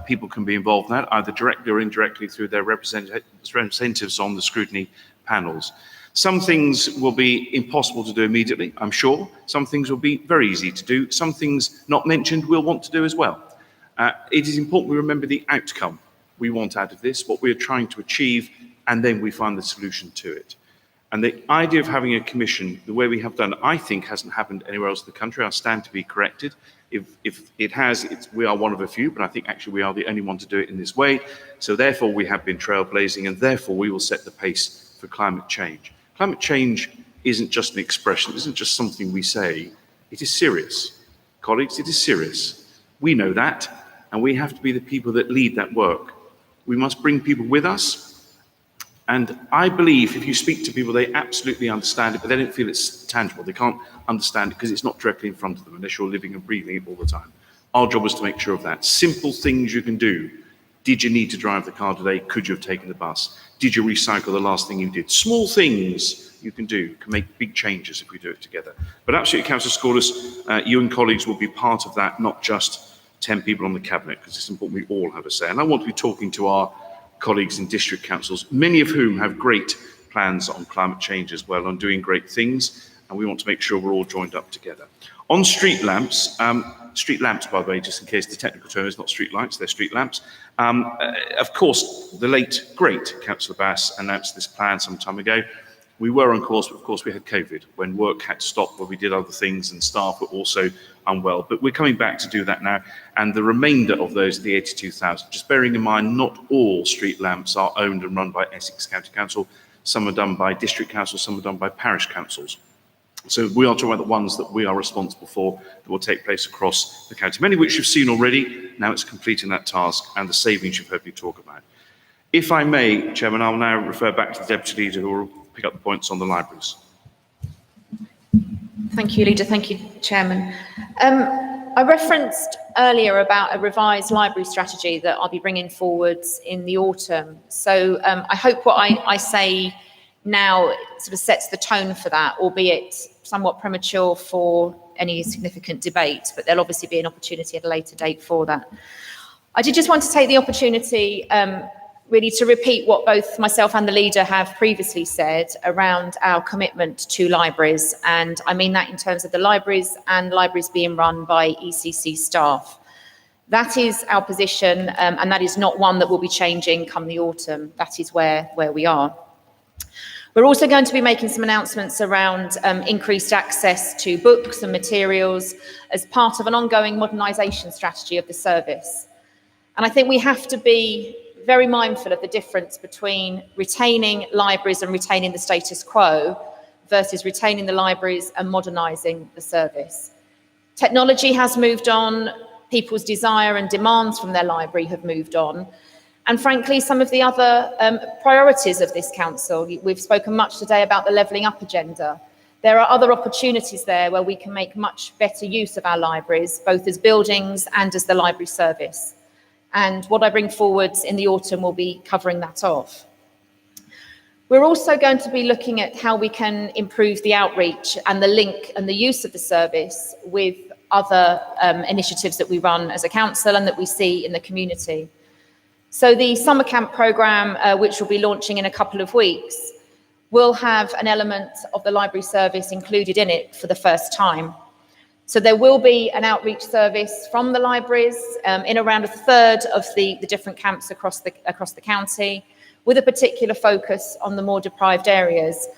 people can be involved in that, either directly or indirectly through their representatives on the scrutiny panels. Some things will be impossible to do immediately, I'm sure. Some things will be very easy to do. Some things not mentioned we'll want to do as well. It is important we remember the outcome we want out of this, what we're trying to achieve, and then we find the solution to it. And the idea of having a commission, the way we have done, I think hasn't happened anywhere else in the country. I stand to be corrected. If it has, we are one of a few, but I think actually we are the only one to do it in this way. So therefore we have been trailblazing, and therefore we will set the pace for climate change. Climate change isn't just an expression, it isn't just something we say, it is serious. Colleagues, it is serious. We know that, and we have to be the people that lead that work. We must bring people with us, and I believe if you speak to people, they absolutely understand it, but they don't feel it's tangible. They can't understand it because it's not directly in front of them unless you're living and breathing it all the time. Our job is to make sure of that. Simple things you can do. Did you need to drive the car today? Could you have taken the bus? Did you recycle the last thing you did? Small things you can do can make big changes if we do it together. But absolutely, Councillor Scordus, you and colleagues will be part of that, not just 10 people on the Cabinet, because it's important we all have a say. And I want to be talking to our colleagues in district councils, many of whom have great plans on climate change as well, on doing great things, and we want to make sure we're all joined up together. On street lamps, by the way, just in case the technical term is not street lights, they're street lamps. Of course, the late, great Councillor Bass announced this plan some time ago. We were on course, but of course we had COVID, when work had to stop, where we did other things and staff were also unwell. But we're coming back to do that now. And the remainder of those, the 82,000, just bearing in mind, not all street lamps are owned and run by Essex County Council. Some are done by district councils, some are done by parish councils. So we are talking about the ones that we are responsible for that will take place across the county, many of which you've seen already. Now it's completing that task and the savings you've heard me talk about. If I may, Chairman, I'll now refer back to the Deputy Leader who will pick up the points on the libraries.
Thank you, Leader. Thank you, Chairman. I referenced earlier about a revised library strategy that I'll be bringing forwards in the autumn. So I hope what I say now sort of sets the tone for that, albeit somewhat premature for any significant debate, but there'll obviously be an opportunity at a later date for that. I did just want to take the opportunity really to repeat what both myself and the leader have previously said around our commitment to libraries. And I mean that in terms of the libraries and libraries being run by ECC staff. That is our position, and that is not one that will be changing come the autumn. That is where we are. We're also going to be making some announcements around increased access to books and materials as part of an ongoing modernisation strategy of the service. And I think we have to be very mindful of the difference between retaining libraries and retaining the status quo versus retaining the libraries and modernising the service. Technology has moved on, people's desire and demands from their library have moved on, and frankly, some of the other priorities of this council. We've spoken much today about the levelling up agenda. There are other opportunities there where we can make much better use of our libraries, both as buildings and as the library service. And what I bring forward in the autumn will be covering that off. We're also going to be looking at how we can improve the outreach and the link and the use of the service with other initiatives that we run as a council and that we see in the community. So the summer camp programme, which will be launching in a couple of weeks, will have an element of the library service included in it for the first time. So there will be an outreach service from the libraries in around a third of the different camps across the county, with a particular focus on the more deprived areas.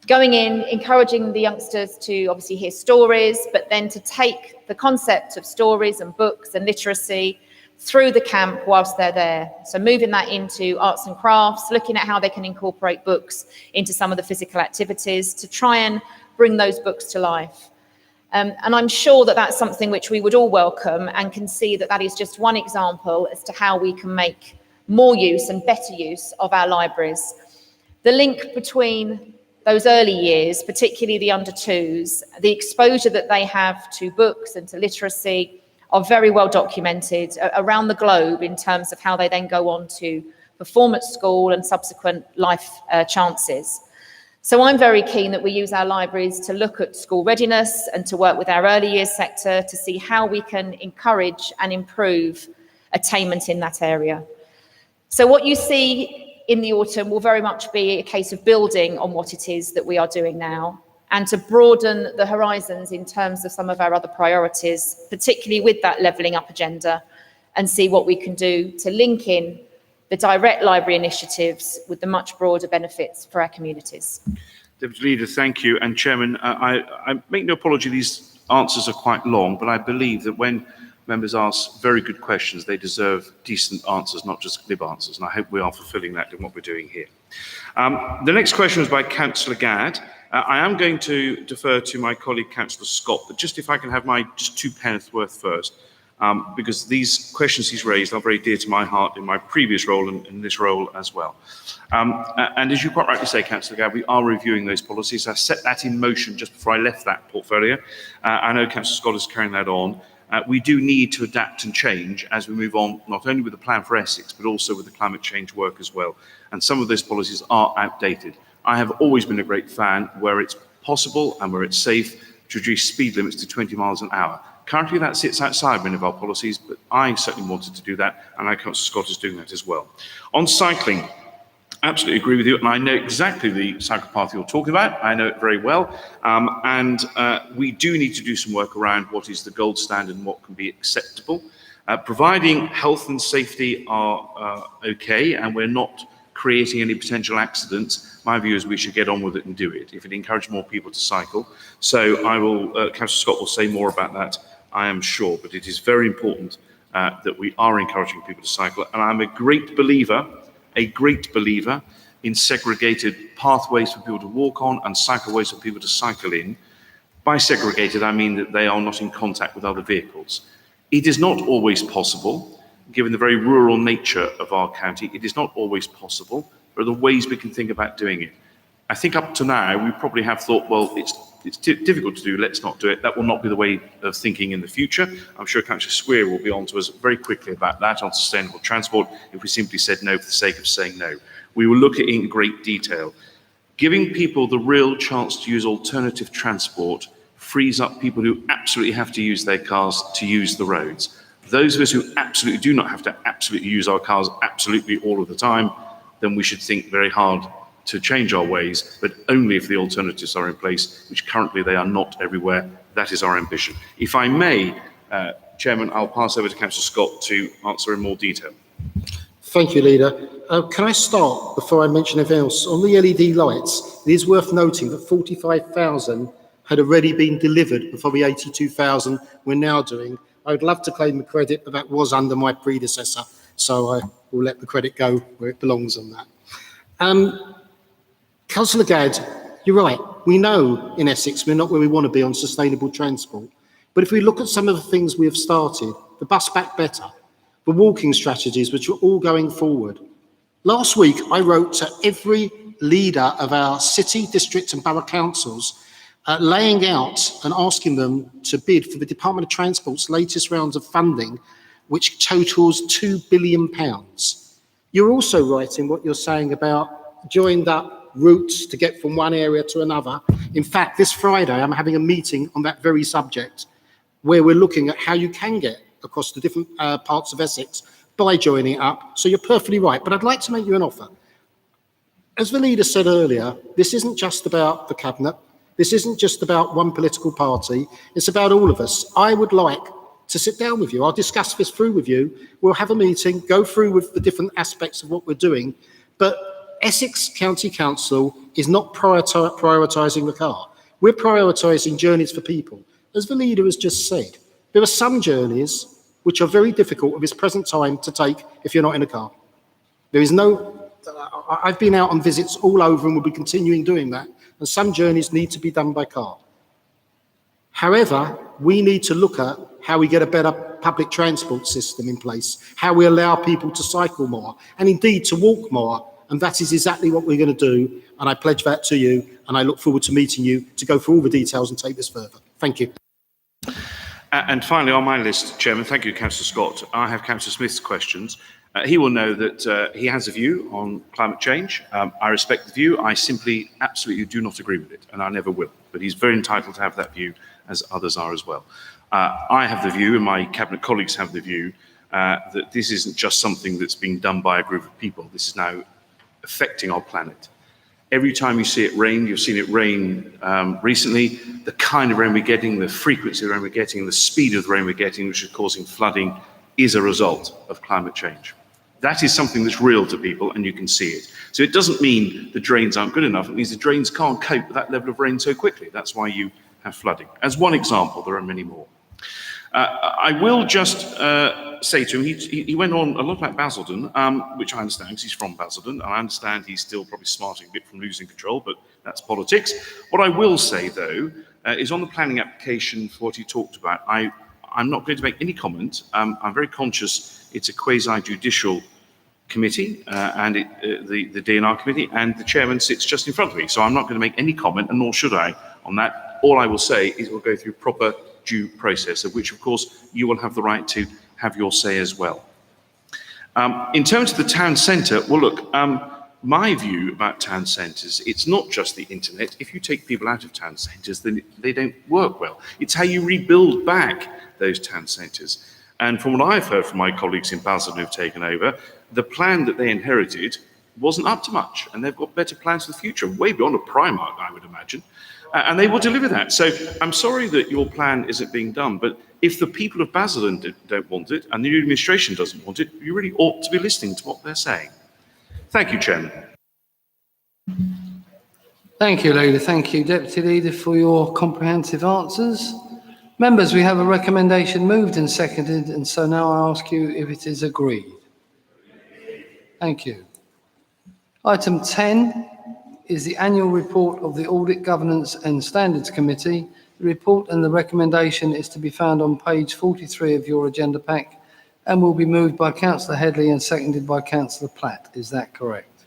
Going in, encouraging the youngsters to obviously hear stories, but then to take the concept of stories and books and literacy through the camp whilst they're there. So moving that into arts and crafts, looking at how they can incorporate books into some of the physical activities to try and bring those books to life. And I'm sure that that's something which we would all welcome and can see that that is just one example as to how we can make more use and better use of our libraries. The link between those early years, particularly the under twos, the exposure that they have to books and to literacy are very well documented around the globe in terms of how they then go on to perform at school and subsequent life chances. So I'm very keen that we use our libraries to look at school readiness and to work with our early years sector to see how we can encourage and improve attainment in that area. So what you see in the autumn will very much be a case of building on what it is that we are doing now, and to broaden the horizons in terms of some of our other priorities, particularly with that levelling up agenda, and see what we can do to link in the direct library initiatives with the much broader benefits for our communities.
Deputy Leader, thank you. And Chairman, I make no apology, these answers are quite long, but I believe that when members ask very good questions, they deserve decent answers, not just glib answers, and I hope we are fulfilling that in what we're doing here. The next question was by Councillor Gadd. I am going to defer to my colleague Councillor Scott, but just if I can have my just 2 pence worth first, because these questions he's raised are very dear to my heart in my previous role and in this role as well. And as you quite rightly say, Councillor Gadd, we are reviewing those policies. I set that in motion just before I left that portfolio. I know Councillor Scott is carrying that on. We do need to adapt and change as we move on, not only with the plan for Essex, but also with the climate change work as well. And some of those policies are outdated. I have always been a great fan where it's possible and where it's safe to reduce speed limits to 20 miles an hour. Currently that sits outside many of our policies, but I certainly wanted to do that, and I know Councillor Scott is doing that as well. On cycling, absolutely agree with you, and I know exactly the cycle path you're talking about. I know it very well, and we do need to do some work around what is the gold standard and what can be acceptable. Providing health and safety are okay, and we're not creating any potential accidents. My view is we should get on with it and do it if it encourages more people to cycle. So I will, Councillor Scott will say more about that, I am sure, but it is very important that we are encouraging people to cycle, and I'm a great believer in segregated pathways for people to walk on and cycleways for people to cycle in. By segregated, I mean that they are not in contact with other vehicles. It is not always possible, given the very rural nature of our county, it is not always possible. There are the ways we can think about doing it. I think up to now, we probably have thought, well, it's difficult to do, let's not do it. That will not be the way of thinking in the future. I'm sure Councillor Swear will be on to us very quickly about that on sustainable transport if we simply said no for the sake of saying no. We will look at it in great detail. Giving people the real chance to use alternative transport frees up people who absolutely have to use their cars to use the roads. Those of us who absolutely do not have to absolutely use our cars absolutely all of the time, then we should think very hard to change our ways, but only if the alternatives are in place, which currently they are not everywhere. That is our ambition. If I may, Chairman, I'll pass over to Councillor Scott to answer in more detail.
Thank you, Leader. Can I start, before I mention anything else, on the LED lights? It is worth noting that 45,000 had already been delivered before the 82,000 we're now doing. I would love to claim the credit, but that was under my predecessor, so I will let the credit go where it belongs on that. Councillor Gadd, you're right. We know in Essex we're not where we want to be on sustainable transport. But if we look at some of the things we have started, the bus back better, the walking strategies, which are all going forward. Last week, I wrote to every leader of our city, district and borough councils, laying out and asking them to bid for the Department of Transport's latest rounds of funding, which totals £2 billion. You're also right in what you're saying about joined up routes to get from one area to another. In fact, this Friday, I'm having a meeting on that very subject, where we're looking at how you can get across the different parts of Essex by joining up. So you're perfectly right, but I'd like to make you an offer. As the leader said earlier, this isn't just about the cabinet. This isn't just about one political party. It's about all of us. I would like to sit down with you. I'll discuss this through with you. We'll have a meeting, go through with the different aspects of what we're doing. But Essex County Council is not prioritising the car. We're prioritising journeys for people. As the leader has just said, there are some journeys which are very difficult at this present time to take if you're not in a car. There is no, I've been out on visits all over and will be continuing doing that, and some journeys need to be done by car. However, we need to look at how we get a better public transport system in place, how we allow people to cycle more, and indeed to walk more, and that is exactly what we're going to do, and I pledge that to you, and I look forward to meeting you to go through all the details and take this further. Thank you.
And finally, on my list, Chairman, thank you, Councillor Scott. I have Councillor Smith's questions. He will know that he has a view on climate change. I respect the view. I simply absolutely do not agree with it, and I never will. But he's very entitled to have that view, as others are as well. I have the view, and my cabinet colleagues have the view, that this isn't just something that's being done by a group of people. This is now affecting our planet. Every time you see it rain, you've seen it rain recently, the kind of rain we're getting, the frequency of rain we're getting, the speed of the rain we're getting, which is causing flooding, is a result of climate change. That is something that's real to people, and you can see it. So it doesn't mean the drains aren't good enough. It means the drains can't cope with that level of rain so quickly. That's why you have flooding. As one example, there are many more. I will just say to him, he went on a lot about Basildon, which I understand, because he's from Basildon, and I understand he's still probably smarting a bit from losing control, but that's politics. What I will say, though, is on the planning application for what he talked about, I'm not going to make any comment. I'm very conscious it's a quasi-judicial committee, and the DNR committee, and the chairman sits just in front of me, so I'm not going to make any comment, and nor should I, on that. All I will say is we'll go through proper due process, of which, of course, you will have the right to have your say as well. In terms of the town centre, well, look, my view about town centres, it's not just the internet. If you take people out of town centres, then they don't work well. It's how you rebuild back those town centres. And from what I've heard from my colleagues in Basildon who've taken over, the plan that they inherited wasn't up to much, and they've got better plans for the future, way beyond a Primark, I would imagine. And they will deliver that. So I'm sorry that your plan isn't being done, but if the people of Basildon don't want it and the new administration doesn't want it, you really ought to be listening to what they're saying. Thank you, Chairman.
Thank you, Leader. Thank you, Deputy Leader, for your comprehensive answers. Members, we have a recommendation moved and seconded, and so now I ask you if it is agreed. Thank you. Item 10 is the annual report of the Audit, Governance and Standards Committee. The report and the recommendation is to be found on page 43 of your agenda pack and will be moved by Councillor Headley and seconded by Councillor Platt. Is that correct?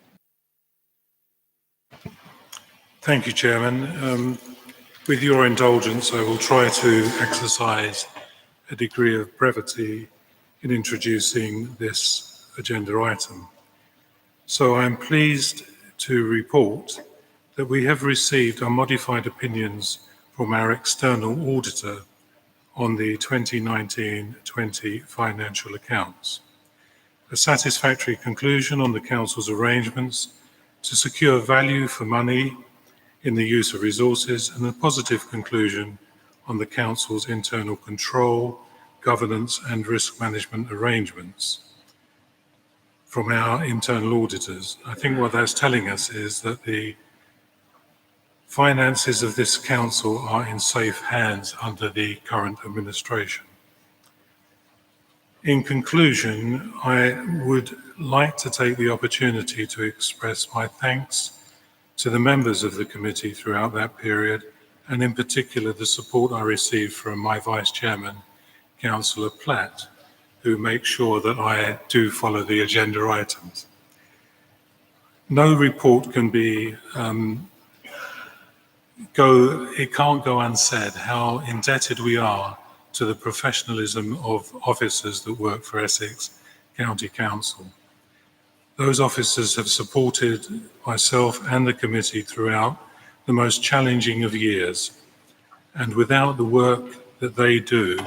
Thank you, Chairman. With your indulgence, I will try to exercise a degree of brevity in introducing this agenda item. So I am pleased to report that we have received our modified opinions from our external auditor on the 2019-20 financial accounts. A satisfactory conclusion on the Council's arrangements to secure value for money in the use of resources, and a positive conclusion on the Council's internal control, governance and risk management arrangements from our internal auditors. I think what that's telling us is that the finances of this council are in safe hands under the current administration. In conclusion, I would like to take the opportunity to express my thanks to the members of the committee throughout that period, and in particular the support I received from my Vice Chairman, Councillor Platt, who make sure that I do follow the agenda items. No report can be it can't go unsaid how indebted we are to the professionalism of officers that work for Essex County Council. Those officers have supported myself and the committee throughout the most challenging of years, and without the work that they do,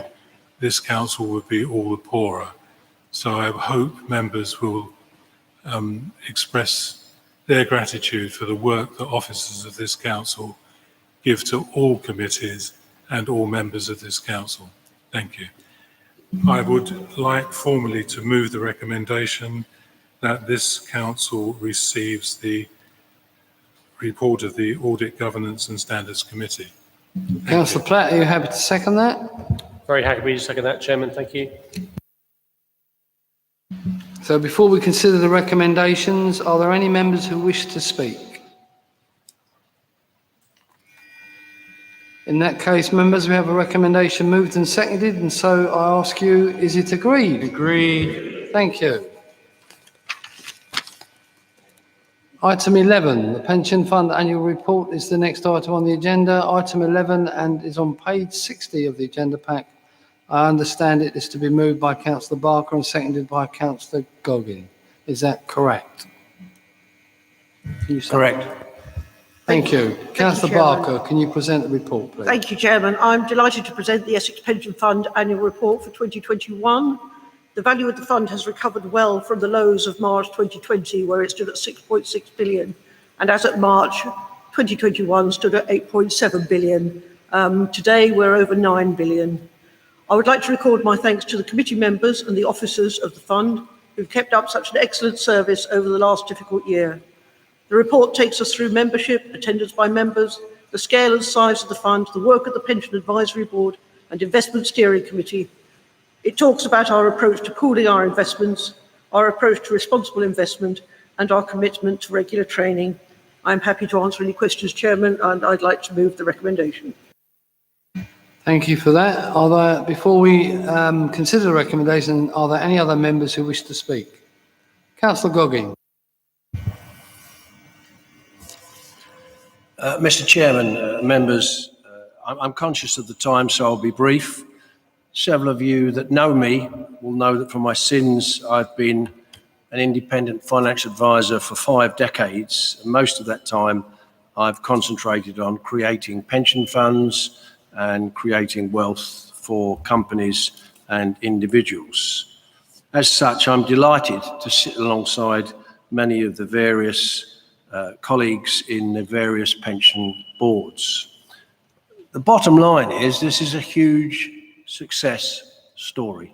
this council would be all the poorer. So I hope members will express their gratitude for the work that officers of this council give to all committees and all members of this council. Thank you. I would like formally to move the recommendation that this council receives the report of the Audit, Governance and Standards Committee.
Councillor Platt, are you happy to second that?
Very happy to second that, Chairman. Thank you.
So before we consider the recommendations, are there any members who wish to speak? In that case, members, we have a recommendation moved and seconded, and so I ask you, is it agreed? Agreed. Thank you. Item 11, the Pension Fund Annual Report is the next item on the agenda. Item 11 and is on page 60 of the agenda pack. I understand it is to be moved by Councillor Barker and seconded by Councillor Goggin. Is that correct?
Correct.
Thank you. Councillor Barker, can you present the report, please?
Thank you, Chairman. I'm delighted to present the Essex Pension Fund Annual Report for 2021. The value of the fund has recovered well from the lows of March 2020, where it stood at 6.6 billion, and as at March 2021 stood at 8.7 billion. Today we're over 9 billion. I would like to record my thanks to the committee members and the officers of the fund who've kept up such an excellent service over the last difficult year. The report takes us through membership, attendance by members, the scale and size of the fund, the work of the Pension Advisory Board and Investment Steering Committee. It talks about our approach to pooling our investments, our approach to responsible investment and our commitment to regular training. I'm happy to answer any questions, Chairman, and I'd like to move the recommendation.
Thank you for that. Are there, before we consider the recommendation, are there any other members who wish to speak? Councillor Goggin.
Mr. Chairman, members, I'm conscious of the time, so I'll be brief. Several of you that know me will know that for my sins, I've been an independent financial advisor for 5 decades. And most of that time, I've concentrated on creating pension funds and creating wealth for companies and individuals. As such, I'm delighted to sit alongside many of the various colleagues in the various pension boards. The bottom line is this is a huge success story,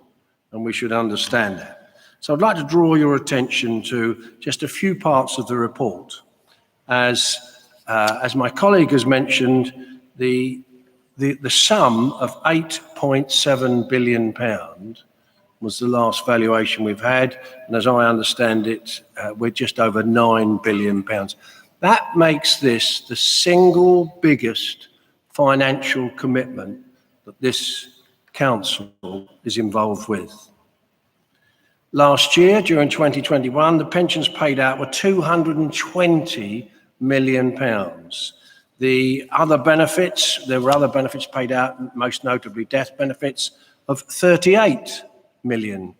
and we should understand that. So I'd like to draw your attention to just a few parts of the report. As my colleague has mentioned, the sum of £8.7 billion was the last valuation we've had, and as I understand it, we're just over £9 billion. That makes this the single biggest financial commitment that this council is involved with. Last year, during 2021, the pensions paid out were £220 million. The other benefits, there were other benefits paid out, most notably death benefits, of £38 million.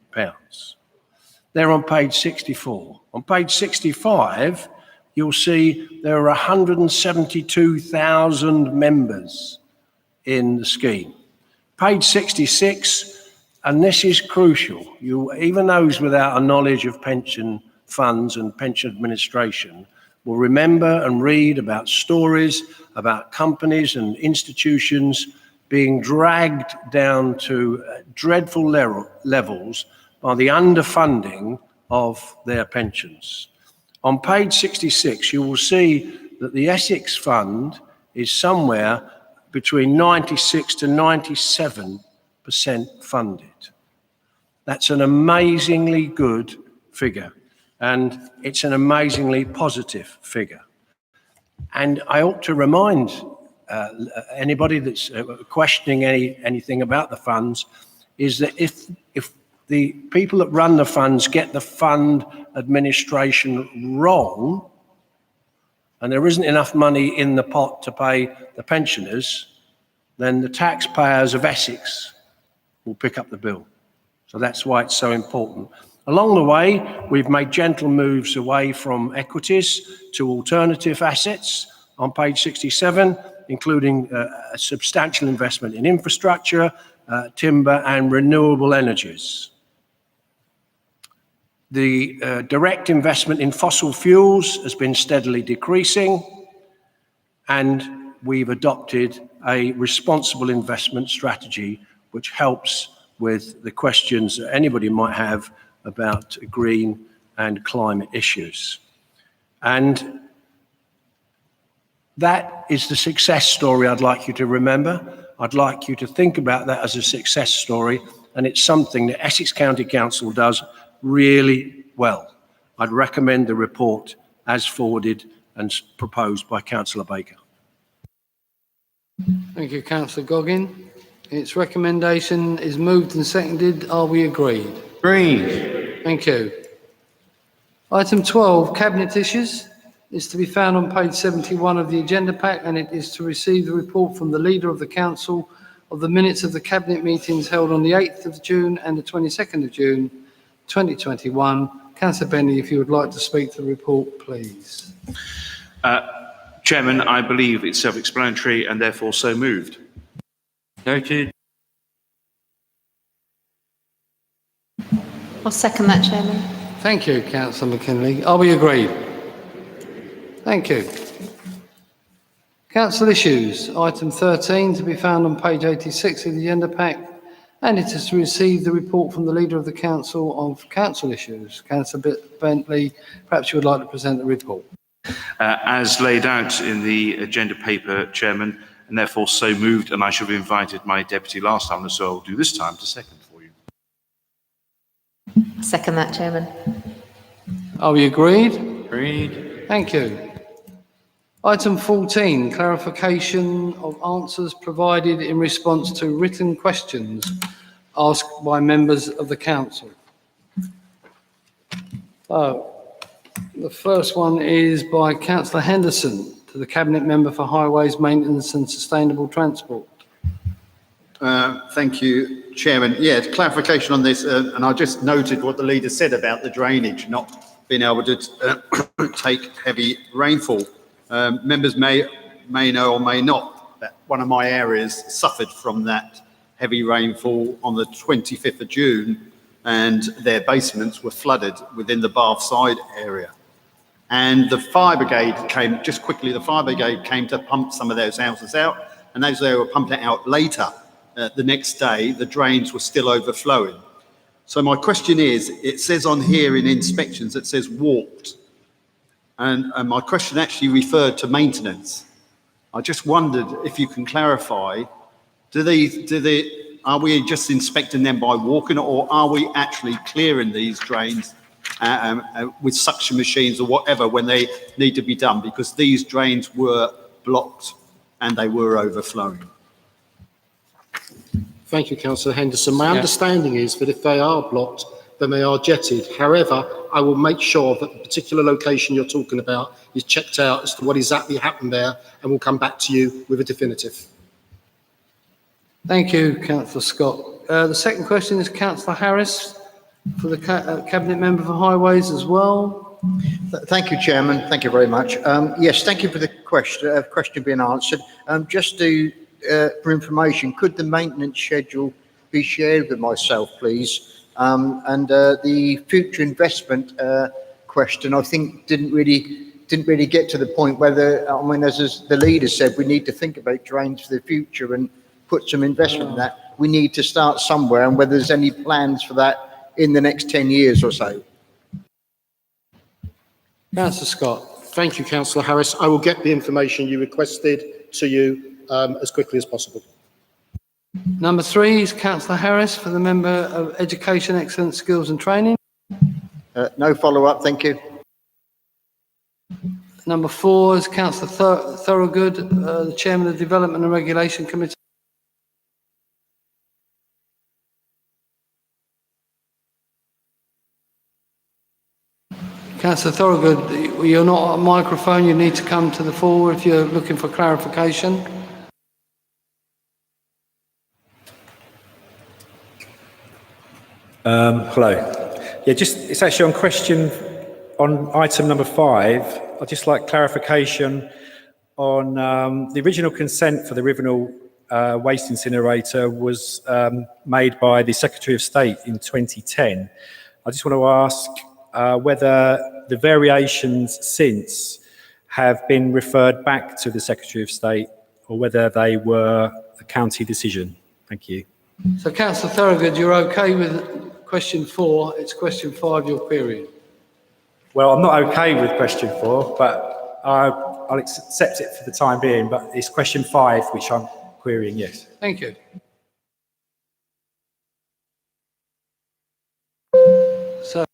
They're on page 64. On page 65, you'll see there are 172,000 members in the scheme. Page 66, and this is crucial, even those without a knowledge of pension funds and pension administration will remember and read about stories about companies and institutions being dragged down to dreadful levels by the underfunding of their pensions. On page 66, you will see that the Essex Fund is somewhere between 96 to 97% funded. That's an amazingly good figure, and it's an amazingly positive figure. And I ought to remind anybody that's questioning anything about the funds is that if the people that run the funds get the fund administration wrong, and there isn't enough money in the pot to pay the pensioners, then the taxpayers of Essex will pick up the bill. So that's why it's so important. Along the way, we've made gentle moves away from equities to alternative assets on page 67, including a substantial investment in infrastructure, timber and renewable energies. The direct investment in fossil fuels has been steadily decreasing, and we've adopted a responsible investment strategy which helps with the questions that anybody might have about green and climate issues. And that is the success story I'd like you to remember. I'd like you to think about that as a success story, and it's something that Essex County Council does really well. I'd recommend the report as forwarded and proposed by Councillor Baker.
Thank you, Councillor Goggin. Its recommendation is moved and seconded. Are we agreed?
Agreed.
Thank you. Item 12, Cabinet issues, is to be found on page 71 of the agenda pack, and it is to receive the report from the Leader of the Council of the minutes of the Cabinet meetings held on the 8th of June and the 22nd of June 2021. Councillor Bentley, if you would like to speak to the report, please.
Chairman, I believe it's self-explanatory and therefore so moved.
Noted.
I'll second that, Chairman.
Thank you, Councillor McKinley. Are we agreed? Thank you. Council issues, item 13, to be found on page 86 of the agenda pack, and it is to receive the report from the Leader of the Council of Council issues. Councillor Bentley, perhaps you would like to present the report.
As laid out in the agenda paper, Chairman, and therefore so moved, and I should have invited my deputy last time, so I'll do this time to second for you.
Second that, Chairman.
Are we agreed?
Agreed.
Thank you. Item 14, clarification of answers provided in response to written questions asked by members of the Council. The first one is by Councillor Henderson to the Cabinet Member for Highways, Maintenance and Sustainable Transport.
Thank you, Chairman. Yeah, clarification on this, and I just noted what the leader said about the drainage not being able to take heavy rainfall. Members may know or may not that one of my areas suffered from that heavy rainfall on the 25th of June, and their basements were flooded within the Bath side area. And the fire brigade came, just quickly, the fire brigade came to pump some of those houses out, and as they were pumping it out later, the next day, the drains were still overflowing. So my question is, it says on here in inspections, it says warped. And my question actually referred to maintenance. I just wondered if you can clarify, are we just inspecting them by walking, or are we actually clearing these drains with suction machines or whatever when they need to be done? Because these drains were blocked and they were overflowing.
Thank you, Councillor Henderson. My understanding is that if they are blocked, then they are jetted. However, I will make sure that the particular location you're talking about is checked out as to what exactly happened there, and we'll come back to you with a definitive.
Thank you, Councillor Scott. The second question is Councillor Harris for the Cabinet Member for Highways as well.
Thank you, Chairman. Thank you very much. Yes, thank you for the question being answered. Just for information, could the maintenance schedule be shared with myself, please? And the future investment question, I think, didn't really get to the point whether, I mean, as the leader said, we need to think about drains for the future and put some investment in that. We need to start somewhere, and whether there's any plans for that in the next 10 years or so.
Councillor Scott.
Thank you, Councillor Harris. I will get the information you requested to you as quickly as possible.
Number 3 is Councillor Harris for the Member of Education, Excellence, Skills and Training.
No follow-up, thank you.
Number 4 is Councillor Thorogood, the Chairman of the Development and Regulation Committee. Councillor Thorogood, you're not on a microphone. You need to come to the fore if you're looking for clarification.
Hello. Yeah, it's actually on item number 5. I'd just like clarification on the original consent for the Rivenal waste incinerator was made by the Secretary of State in 2010. I just want to ask whether the variations since have been referred back to the Secretary of State or whether they were a county decision. Thank you.
So, Councillor Thorogood, you're okay with question 4? It's question 5 you're querying.
Well, I'm not okay with question 4, but I'll accept it for the time being, but it's question 5 which I'm querying, yes.
Thank you. So,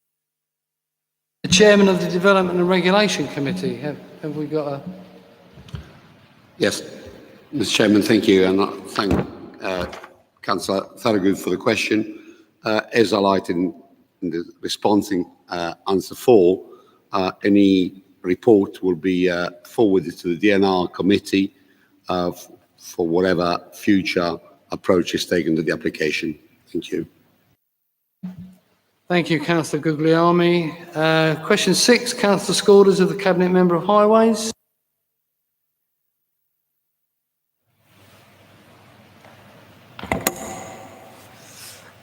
the Chairman of the Development and Regulation Committee, have we got a...
Yes, Mr. Chairman, thank you, and I thank Councillor Thorogood for the question. As highlighted in the responding answer 4, any report will be forwarded to the DNR committee for whatever future approach is taken to the application. Thank you.
Thank you, Councillor Guglielmi. Question 6, Councillor Scourders of the Cabinet Member of Highways.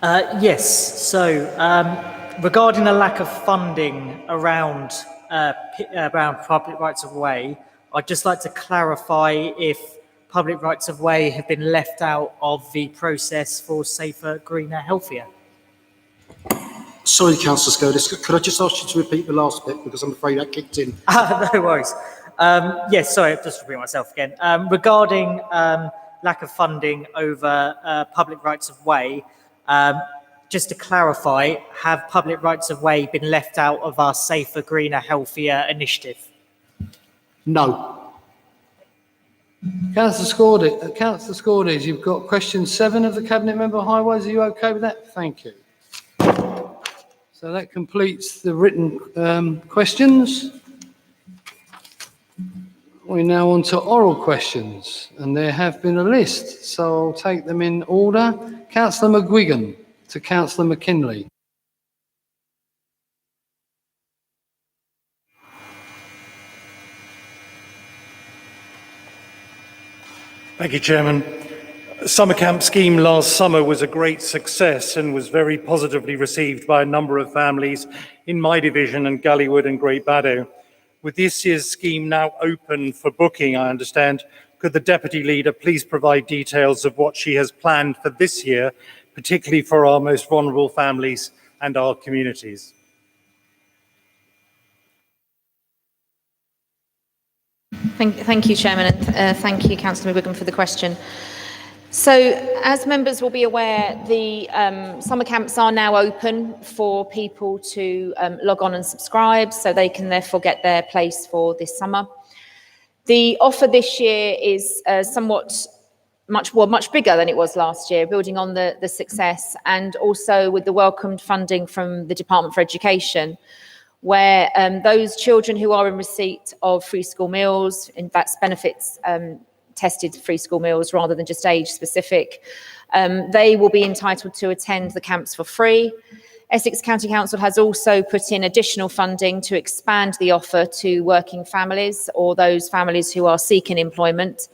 Yes, so regarding a lack of funding around public rights of way, I'd just like to clarify if public rights of way have been left out of the process for safer, greener, healthier.
Sorry, Councillor Scourders, could I just ask you to repeat the last bit because I'm afraid that kicked in.
No worries. Yes, sorry, just repeat myself again. Regarding lack of funding over public rights of way, just to clarify, have public rights of way been left out of our safer, greener, healthier initiative?
No.
Councillor Scourders, you've got question 7 of the Cabinet Member of Highways. Are you okay with that? Thank you. So that completes the written questions. We're now on to oral questions, and there have been a list, so I'll take them in order. Councillor McGuigan to Councillor McKinley.
Thank you, Chairman. Summer camp scheme last summer was a great success and was very positively received by a number of families in my division and Gullywood and Great Baddow. With this year's scheme now open for booking, I understand, could the Deputy Leader please provide details of what she has planned for this year, particularly for our most vulnerable families and our communities?
Thank you, Chairman, and thank you, Councillor McGuigan, for the question. So, as members will be aware, the summer camps are now open for people to log on and subscribe, so they can therefore get their place for this summer. The offer this year is much bigger than it was last year, building on the success, and also with the welcomed funding from the Department for Education, where those children who are in receipt of free school meals, in fact benefits tested free school meals rather than just age specific, they will be entitled to attend the camps for free. Essex County Council has also put in additional funding to expand the offer to working families or those families who are seeking employment,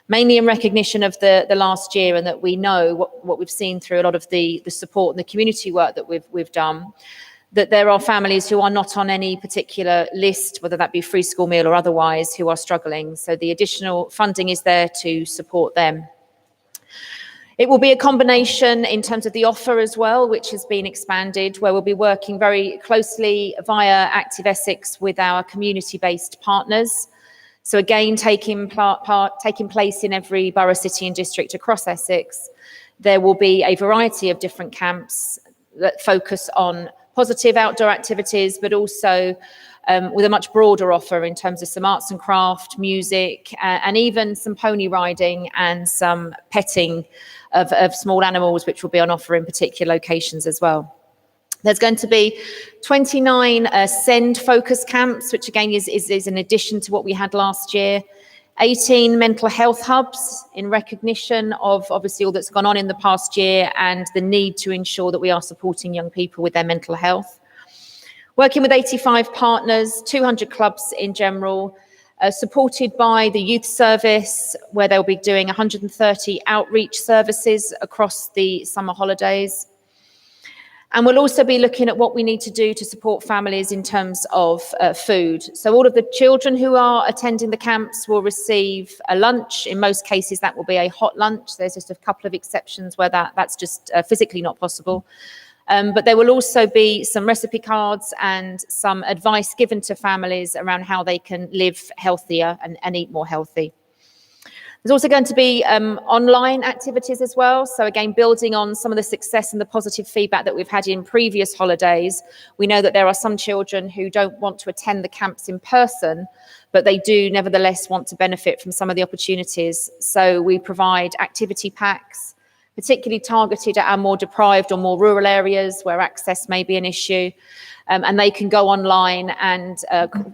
mainly in recognition of the last year, and that we know what we've seen through a lot of the support and the community work that we've done, that there are families who are not on any particular list, whether that be free school meal or otherwise, who are struggling. So the additional funding is there to support them. It will be a combination in terms of the offer as well, which has been expanded, where we'll be working very closely via Active Essex with our community-based partners. So again, taking place in every borough, city and district across Essex. There will be a variety of different camps that focus on positive outdoor activities, but also with a much broader offer in terms of some arts and craft, music, and even some pony riding and some petting of small animals, which will be on offer in particular locations as well. There's going to be 29 SEND focus camps, which again is in addition to what we had last year. 18 mental health hubs in recognition of obviously all that's gone on in the past year and the need to ensure that we are supporting young people with their mental health. Working with 85 partners, 200 clubs in general, supported by the youth service, where they'll be doing 130 outreach services across the summer holidays. And we'll also be looking at what we need to do to support families in terms of food. So all of the children who are attending the camps will receive a lunch. In most cases, that will be a hot lunch. There's just a couple of exceptions where that's just physically not possible. But there will also be some recipe cards and some advice given to families around how they can live healthier and eat more healthy. There's also going to be online activities as well. So again, building on some of the success and the positive feedback that we've had in previous holidays, we know that there are some children who don't want to attend the camps in person, but they do nevertheless want to benefit from some of the opportunities. So we provide activity packs, particularly targeted at our more deprived or more rural areas where access may be an issue. And they can go online and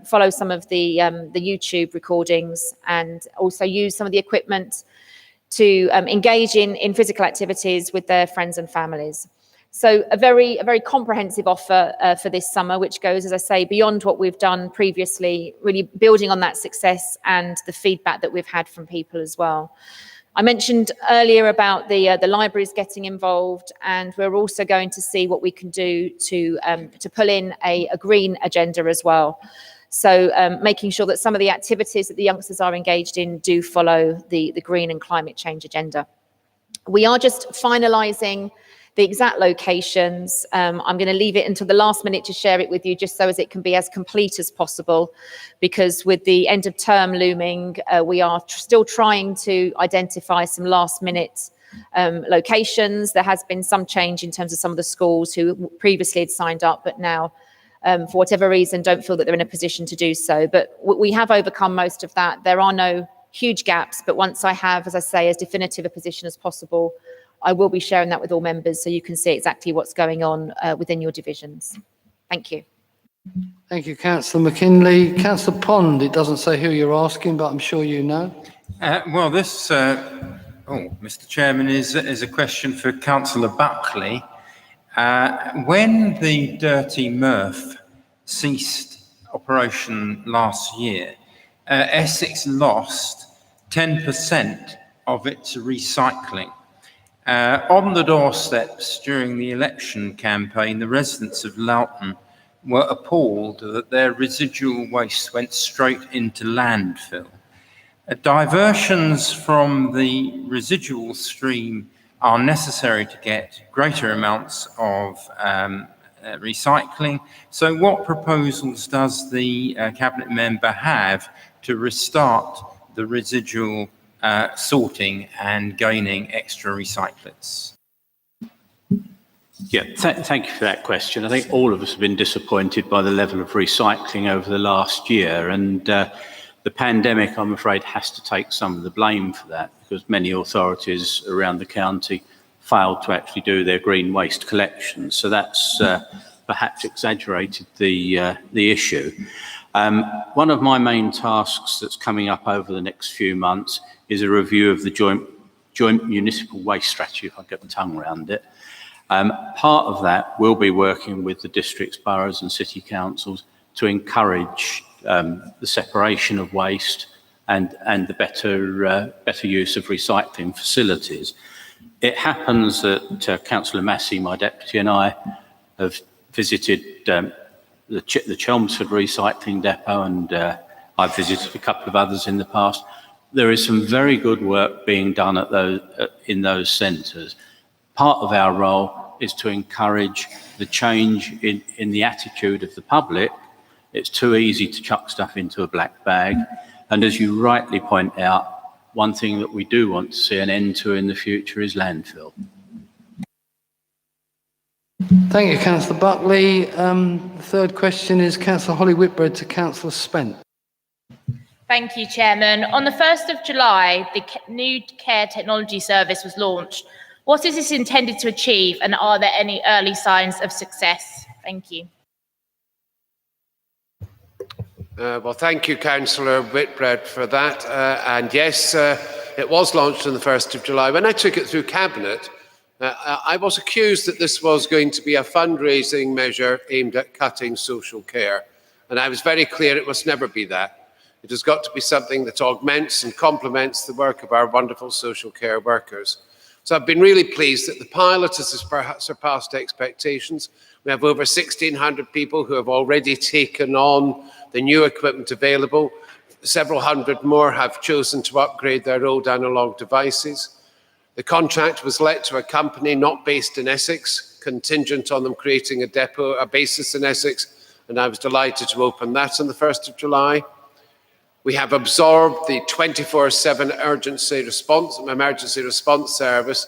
follow some of the YouTube recordings and also use some of the equipment to engage in physical activities with their friends and families. So a very comprehensive offer for this summer, which goes, as I say, beyond what we've done previously, really building on that success and the feedback that we've had from people as well. I mentioned earlier about the libraries getting involved, and we're also going to see what we can do to pull in a green agenda as well. So making sure that some of the activities that the youngsters are engaged in do follow the green and climate change agenda. We are just finalising the exact locations. I'm going to leave it until the last minute to share it with you, just so as it can be as complete as possible, because with the end of term looming, we are still trying to identify some last minute locations. There has been some change in terms of some of the schools who previously had signed up, but now for whatever reason don't feel that they're in a position to do so. But we have overcome most of that. There are no huge gaps, but once I have, as I say, as definitive a position as possible, I will be sharing that with all members so you can see exactly what's going on within your divisions. Thank you.
Thank you, Councillor McKinley. Councillor Pond, it doesn't say who you're asking, but I'm sure you know.
Well, this, Mr. Chairman, is a question for Councillor Buckley. When the Dirty Murph ceased operation last year, Essex lost 10% of its recycling. On the doorsteps during the election campaign, the residents of Loughton were appalled that their residual waste went straight into landfill. Diversions from the residual stream are necessary to get greater amounts of recycling. So what proposals does the Cabinet member have to restart the residual sorting and gaining extra recyclates?
Yeah, thank you for that question. I think all of us have been disappointed by the level of recycling over the last year, and the pandemic, I'm afraid, has to take some of the blame for that, because many authorities around the county failed to actually do their green waste collections. So that's perhaps exaggerated the issue. One of my main tasks that's coming up over the next few months is a review of the joint municipal waste strategy, if I get the tongue around it. Part of that will be working with the districts, boroughs and city councils to encourage the separation of waste and the better use of recycling facilities. It happens that Councillor Massey, my deputy, and I have visited the Chelmsford recycling depot, and I've visited a couple of others in the past. There is some very good work being done at in those centres. Part of our role is to encourage the change in the attitude of the public. It's too easy to chuck stuff into a black bag. And as you rightly point out, one thing that we do want to see an end to in the future is landfill.
Thank you, Councillor Buckley. The third question is Councillor Holly Whitbread to Councillor Spence.
Thank you, Chairman. On the 1st of July, the new care technology service was launched, What is this intended to achieve, and are there any early signs of success? Thank you.
Well, thank you, Councillor Whitbread, for that. And yes, it was launched on the 1st of July. When I took it through Cabinet, I was accused that this was going to be a fundraising measure aimed at cutting social care. And I was very clear it must never be that. It has got to be something that augments and complements the work of our wonderful social care workers. So I've been really pleased that the pilot has surpassed expectations. We have over 1,600 people who have already taken on the new equipment available. Several hundred more have chosen to upgrade their old analogue devices. The contract was let to a company not based in Essex, contingent on them creating a basis in Essex, and I was delighted to open that on the 1st of July. We have absorbed the 24/7 emergency response service,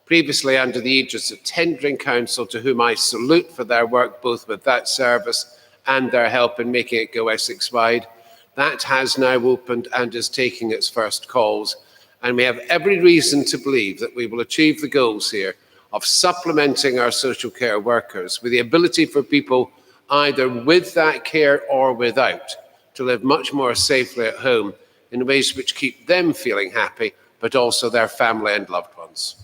previously under the aegis of Tendering Council, to whom I salute for their work both with that service and their help in making it go Essex-wide. That has now opened and is taking its first calls. And we have every reason to believe that we will achieve the goals here of supplementing our social care workers with the ability for people either with that care or without to live much more safely at home in ways which keep them feeling happy, but also their family and loved ones.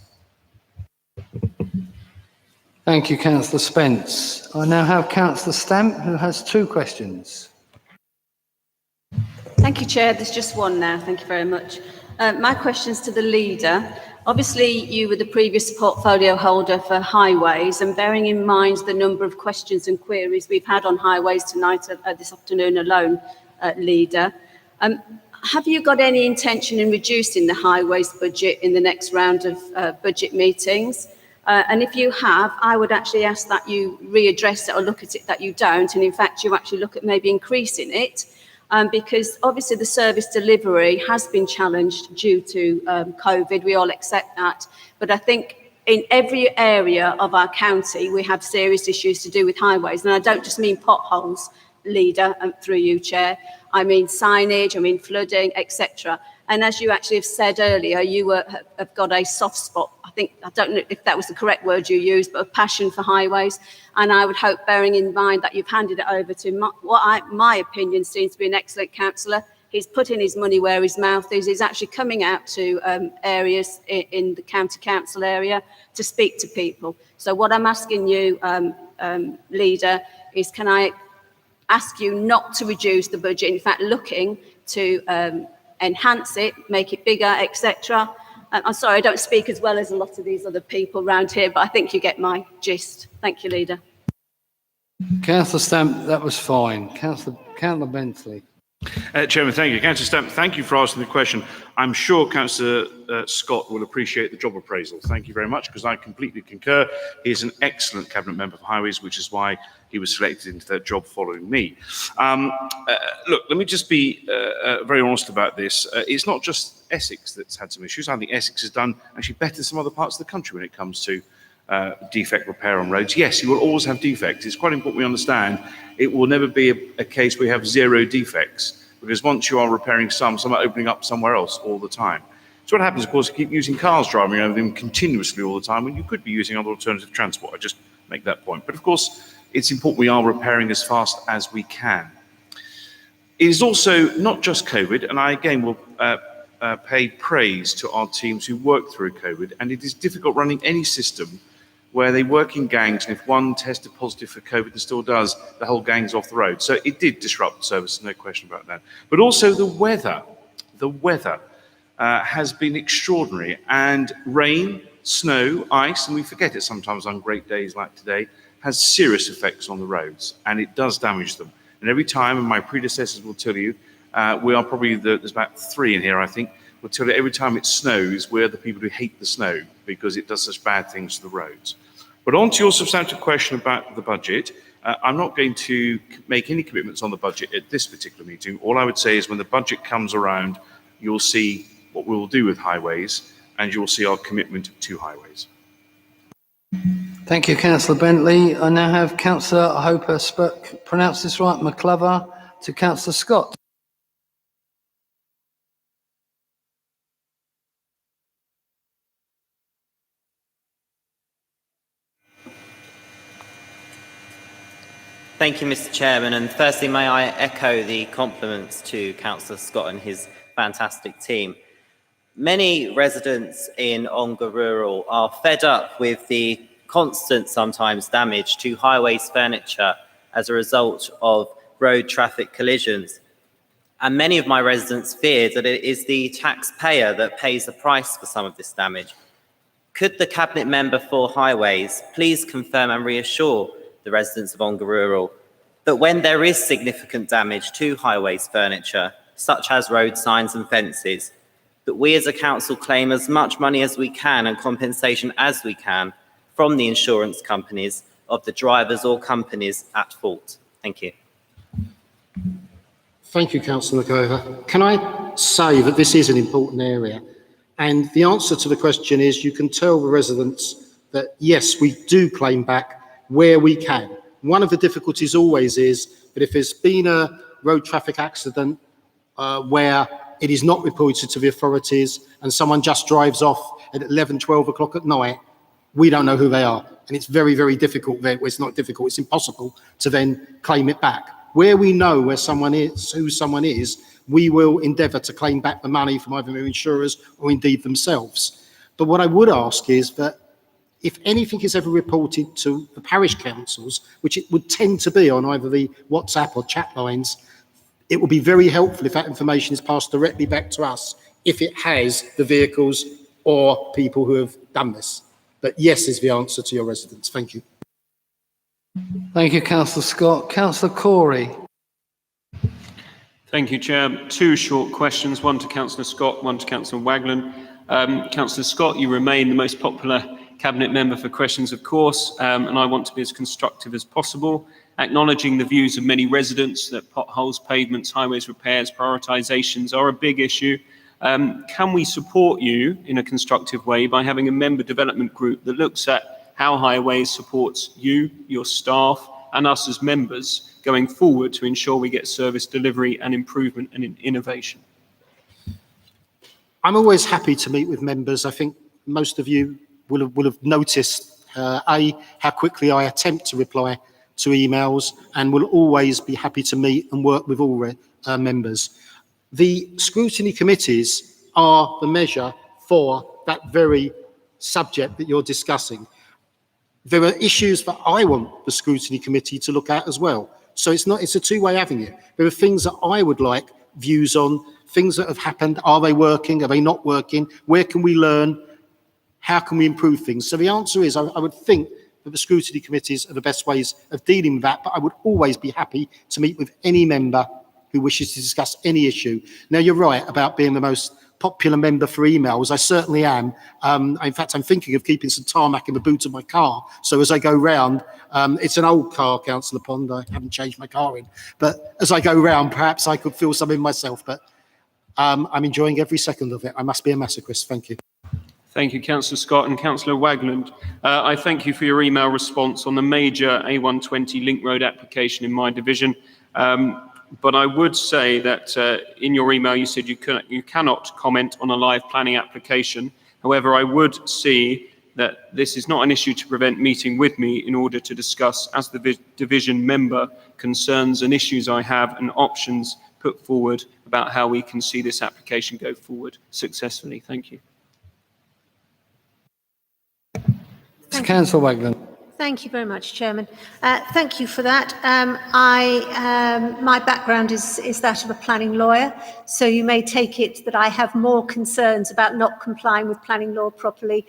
Thank you, Councillor Spence. I now have Councillor Stamp, who has 2 questions.
Thank you, Chair. There's just one now. Thank you very much. My question's to the leader. Obviously, you were the previous portfolio holder for highways, and bearing in mind the number of questions and queries we've had on highways tonight, this afternoon alone, leader, have you got any intention in reducing the highways budget in the next round of budget meetings? And if you have, I would actually ask that you readdress it or look at it that you don't, and in fact you actually look at maybe increasing it, because obviously the service delivery has been challenged due to COVID. We all accept that, but I think in every area of our county we have serious issues to do with highways, and I don't just mean potholes, leader, through you, Chair. I mean signage, I mean flooding, etc. And as you actually have said earlier, you have got a soft spot. I don't know if that was the correct word you used, but a passion for highways. And I would hope, bearing in mind that you've handed it over to my opinion seems to be an excellent councillor. He's putting his money where his mouth is. He's actually coming out to areas in the county council area to speak to people. So what I'm asking you, leader, is can I ask you not to reduce the budget, in fact looking to enhance it, make it bigger, etc. I'm sorry, I don't speak as well as a lot of these other people around here, but I think you get my gist. Thank you, leader.
Councillor Stamp, that was fine. Councillor Bentley.
Chairman, thank you. Councillor Stamp, thank you for asking the question. I'm sure Councillor Scott will appreciate the job appraisal. Thank you very much, because I completely concur. He's an excellent Cabinet Member for Highways, which is why he was selected into that job following me. Look, let me just be very honest about this. It's not just Essex that's had some issues. I think Essex has done actually better than some other parts of the country when it comes to defect repair on roads. Yes, you will always have defects. It's quite important we understand it will never be a case where you have 0 defects, because once you are repairing some are opening up somewhere else all the time. So what happens, of course, you keep using cars driving over them continuously all the time when you could be using other alternative transport. I just make that point. But of course, it's important we are repairing as fast as we can. It is also not just COVID, and I again will pay praise to our teams who worked through COVID, and it is difficult running any system where they work in gangs, and if one tested positive for COVID and still does, the whole gang's off the road. So it did disrupt the service, no question about that. But also the weather has been extraordinary, and rain, snow, ice, and we forget it sometimes on great days like today, has serious effects on the roads, and it does damage them. And every time, and my predecessors will tell you, we are probably, there's about 3 in here, I think, will tell you every time it snows, we're the people who hate the snow because it does such bad things to the roads. But on to your substantive question about the budget, I'm not going to make any commitments on the budget at this particular meeting. All I would say is when the budget comes around, you'll see what we will do with highways, and you'll see our commitment to highways.
Thank you, Councillor Bentley. I now have Councillor, I hope I pronounced this right, McClover, to Councillor Scott.
Thank you, Mr. Chairman. And firstly, may I echo the compliments to Councillor Scott and his fantastic team. Many residents in Ongar Rural are fed up with the constant, sometimes, damage to highways furniture as a result of road traffic collisions. And many of my residents fear that it is the taxpayer that pays the price for some of this damage. Could the Cabinet Member for Highways please confirm and reassure the residents of Ongar Rural that when there is significant damage to highways furniture, such as road signs and fences, that we as a council claim as much money as we can and compensation as we can from the insurance companies of the drivers or companies at fault? Thank you.
Thank you, Councillor McOver. Can I say that this is an important area? And the answer to the question is you can tell the residents that, yes, we do claim back where we can. One of the difficulties always is that if there's been a road traffic accident where it is not reported to the authorities and someone just drives off at 11, 12 o'clock at night, we don't know who they are. And it's very, very difficult there. Well, it's not difficult, it's impossible to then claim it back. Where we know where someone is, who someone is, we will endeavour to claim back the money from either their insurers or indeed themselves. But what I would ask is that if anything is ever reported to the parish councils, which it would tend to be on either the WhatsApp or chat lines, it would be very helpful if that information is passed directly back to us, if it has the vehicles or people who have done this. But yes is the answer to your residents. Thank you.
Thank you, Councillor Scott. Councillor Corey.
Thank you, Chair. Two short questions, one to Councillor Scott, one to Councillor Wagland. Councillor Scott, you remain the most popular Cabinet Member for questions, of course, and I want to be as constructive as possible, acknowledging the views of many residents that potholes, pavements, highways repairs, prioritisations are a big issue. Can we support you in a constructive way by having a member development group that looks at how highways supports you, your staff, and us as members going forward to ensure we get service delivery and improvement and innovation?
I'm always happy to meet with members. I think most of you will have noticed, how quickly I attempt to reply to emails, and will always be happy to meet and work with all members. The scrutiny committees are the measure for that very subject that you're discussing. There are issues that I want the scrutiny committee to look at as well. So it's a two-way avenue. There are things that I would like views on, things that have happened. Are they working? Are they not working? Where can we learn? How can we improve things? So the answer is, I would think that the scrutiny committees are the best ways of dealing with that, but I would always be happy to meet with any member who wishes to discuss any issue. Now, you're right about being the most popular member for emails. I certainly am. In fact, I'm thinking of keeping some tarmac in the boot of my car. So as I go round, it's an old car, Councillor Pond, I haven't changed my car in. But as I go round, perhaps I could fill some in myself. But I'm enjoying every second of it. I must be a masochist. Thank you.
Thank you, Councillor Scott and Councillor Wagland. I thank you for your email response on the major A120 Link Road application in my division. But I would say that in your email you said you cannot comment on a live planning application. However, I would see that this is not an issue to prevent meeting with me in order to discuss, as the division member, concerns and issues I have and options put forward about how we can see this application go forward successfully. Thank you.
Councillor Wagland.
Thank you very much, Chairman. Thank you for that. My background is that of a planning lawyer, so you may take it that I have more concerns about not complying with planning law properly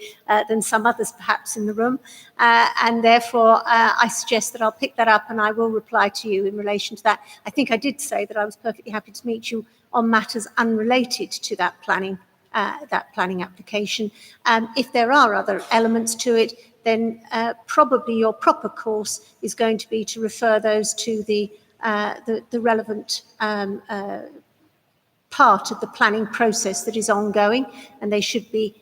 than some others perhaps in the room, and therefore I suggest that I'll pick that up and I will reply to you in relation to that. I think I did say that I was perfectly happy to meet you on matters unrelated to that planning application. If there are other elements to it, then probably your proper course is going to be to refer those to the relevant part of the planning process that is ongoing, and they should be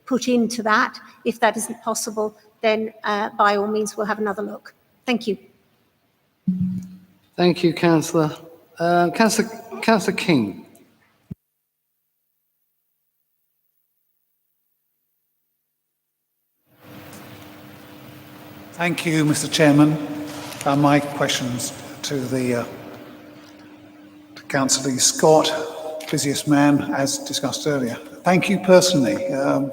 put into that. If that isn't possible, then by all means we'll have another look. Thank you.
Thank you, Councillor. Councillor King.
Thank you, Mr. Chairman.
My questions to the to Councillor Scott, busiest man, as discussed earlier. Thank you personally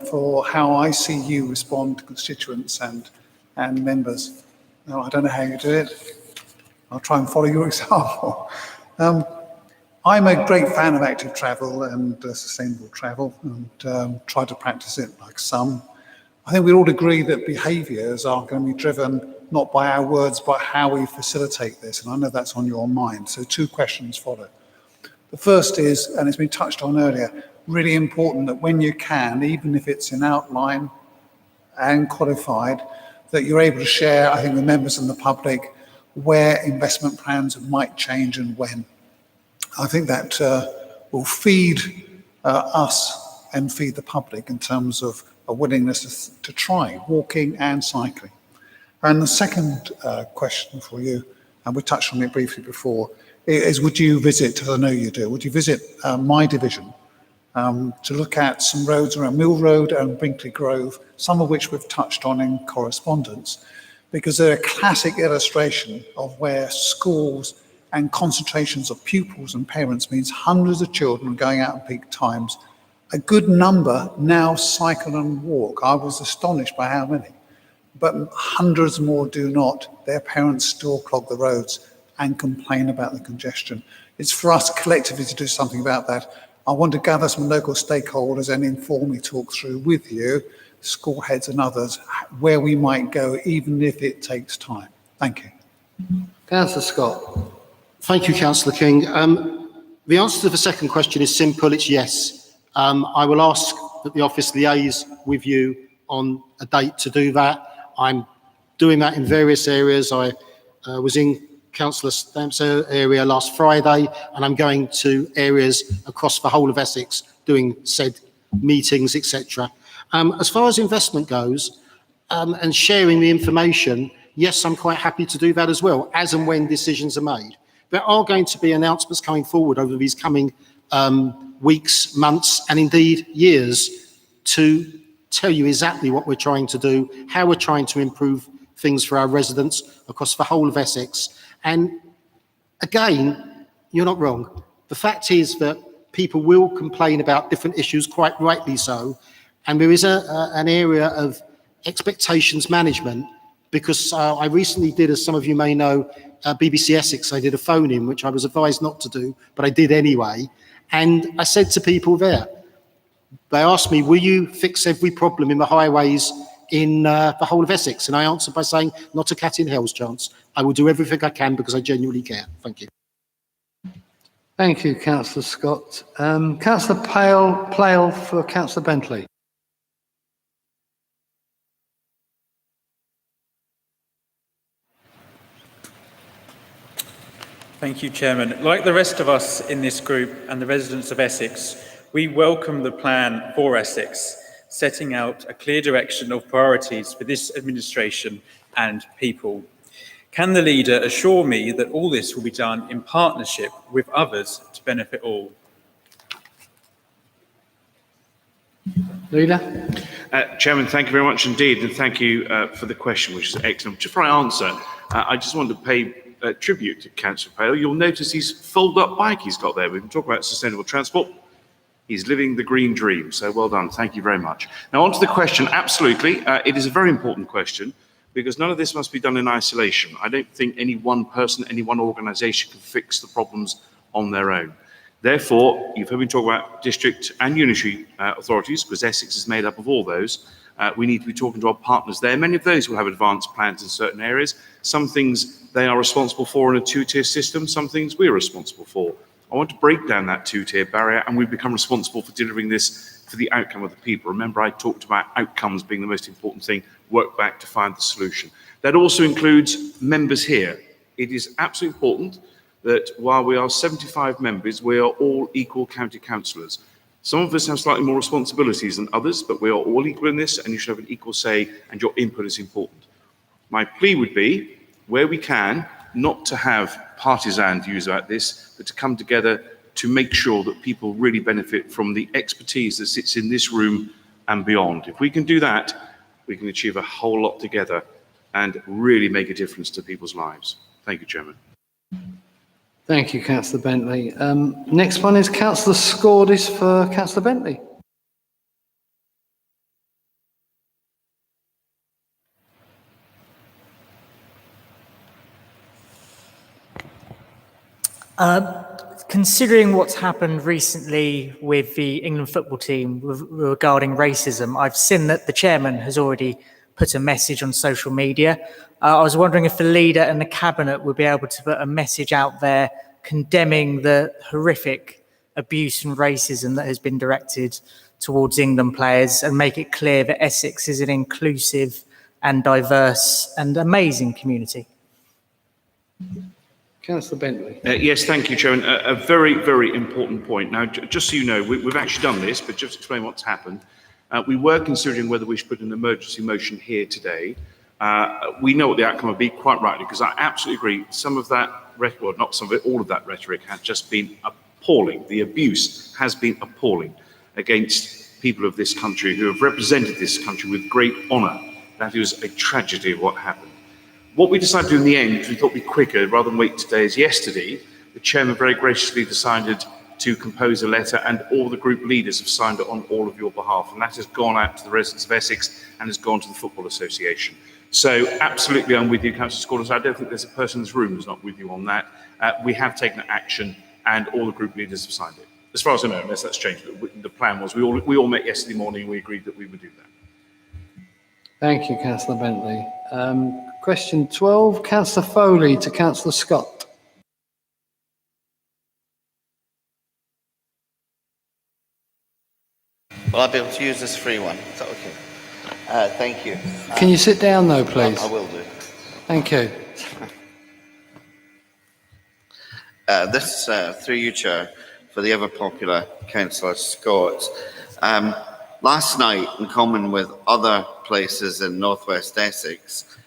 for how I see you respond to constituents and members. Now, I don't know how you do it. I'll try and follow your example. I'm a great fan of active travel and sustainable travel, and try to practice it like some. I think we all agree that behaviours are going to be driven not by our words, but how we facilitate this. And I know that's on your mind. So 2 questions follow. The first is, and it's been touched on earlier, really important that when you can, even if it's in outline and codified, that you're able to share, I think, with members and the public where investment plans might change and when. I think that will feed us and feed the public in terms of a willingness to try walking and cycling. And the second question for you, and we touched on it briefly before, is would you visit, as I know you do, would you visit my division to look at some roads around Mill Road and Brinkley Grove, some of which we've touched on in correspondence, because they're a classic illustration of where schools and concentrations of pupils and parents means hundreds of children going out at peak times. A good number now cycle and walk. I was astonished by how many, but hundreds more do not. Their parents still clog the roads and complain about the congestion. It's for us collectively to do something about that. I want to gather some local stakeholders and informally talk through with you, school heads and others, where we might go, even if it takes time. Thank you.
Councillor Scott.
Thank you, Councillor King. The answer to the second question is simple, it's yes. I will ask that the office liaise with you on a date to do that. I'm doing that in various areas. I was in Councillor Stamp's area last Friday, and I'm going to areas across the whole of Essex doing said meetings, etc. As far as investment goes, and sharing the information, yes, I'm quite happy to do that as well, as and when decisions are made. There are going to be announcements coming forward over these coming weeks, months, and indeed years to tell you exactly what we're trying to do, how we're trying to improve things for our residents across the whole of Essex. And again, you're not wrong. The fact is that people will complain about different issues, quite rightly so, and there is an area of expectations management, because I recently did, as some of you may know, BBC Essex, I did a phone-in, which I was advised not to do, but I did anyway. And I said to people there, they asked me, will you fix every problem in the highways in the whole of Essex? And I answered by saying, not a cat in hell's chance. I will do everything I can because I genuinely care. Thank you.
Thank you, Councillor Scott. Councillor Playle for Councillor Bentley.
Thank you, Chairman. Like the rest of us in this group and the residents of Essex, we welcome the plan for Essex, setting out a clear direction of priorities for this administration and people. Can the leader assure me that all this will be done in partnership with others to benefit all?
Leader.
Chairman, thank you very much indeed, and thank you for the question, which is excellent. Just before I answer, I just wanted to pay tribute to Councillor Pale. You'll notice his fold-up bike he's got there. We've been talking about sustainable transport. He's living the green dream, so well done. Thank you very much. Now, on to the question. Absolutely, it is a very important question, because none of this must be done in isolation. I don't think any one person, any one organisation can fix the problems on their own. Therefore, you've heard me talk about district and unitary authorities, because Essex is made up of all those. We need to be talking to our partners there. Many of those will have advanced plans in certain areas. Some things they are responsible for in a two-tier system, some things we're responsible for. I want to break down that two-tier barrier, and we become responsible for delivering this for the outcome of the people. Remember, I talked about outcomes being the most important thing, work back to find the solution. That also includes members here. It is absolutely important that while we are 75 members, we are all equal county councillors. Some of us have slightly more responsibilities than others, but we are all equal in this, and you should have an equal say, and your input is important. My plea would be, where we can, not to have partisan views about this, but to come together to make sure that people really benefit from the expertise that sits in this room and beyond. If we can do that, we can achieve a whole lot together. and really make a difference to people's lives. Thank you, Chairman.
Thank you, Councillor Bentley. Next one is Councillor Scordis for Councillor Bentley.
Considering what's happened recently with the England football team regarding racism, I've seen that the chairman has already put a message on social media. I was wondering if the leader and the cabinet would be able to put a message out there condemning the horrific abuse and racism that has been directed towards England players and make it clear that Essex is an inclusive and diverse and amazing community.
Councillor Bentley.
Yes, thank you, Chairman. A very, very important point. Now, just so you know, we've actually done this, but just to explain what's happened. We were considering whether we should put an emergency motion here today. We know what the outcome would be, quite rightly, because I absolutely agree. Some of that rhetoric, well, not some of it, all of that rhetoric has just been appalling. The abuse has been appalling against people of this country who have represented this country with great honour. That is a tragedy of what happened. What we decided to do in the end, because we thought it'd be quicker rather than wait today, as yesterday, the chairman very graciously decided to compose a letter, and all the group leaders have signed it on all of your behalf, and that has gone out to the residents of Essex and has gone to the Football Association. So absolutely I'm with you, Councillor Scordis. I don't think there's a person in this room who's not with you on that. We have taken action and all the group leaders have signed it. As far as I know, unless that's changed, but the plan was we all met yesterday morning and we agreed that we would do that.
Thank you, Councillor Bentley. Question 12, Councillor Foley to Councillor Scott.
Will I be able to use this free one? Is that okay? Thank you.
Can you sit down though, please?
I will do.
Thank you.
This, through you, Chair, for the ever popular Councillor Scott. Last night, in common with other places in northwest Essex,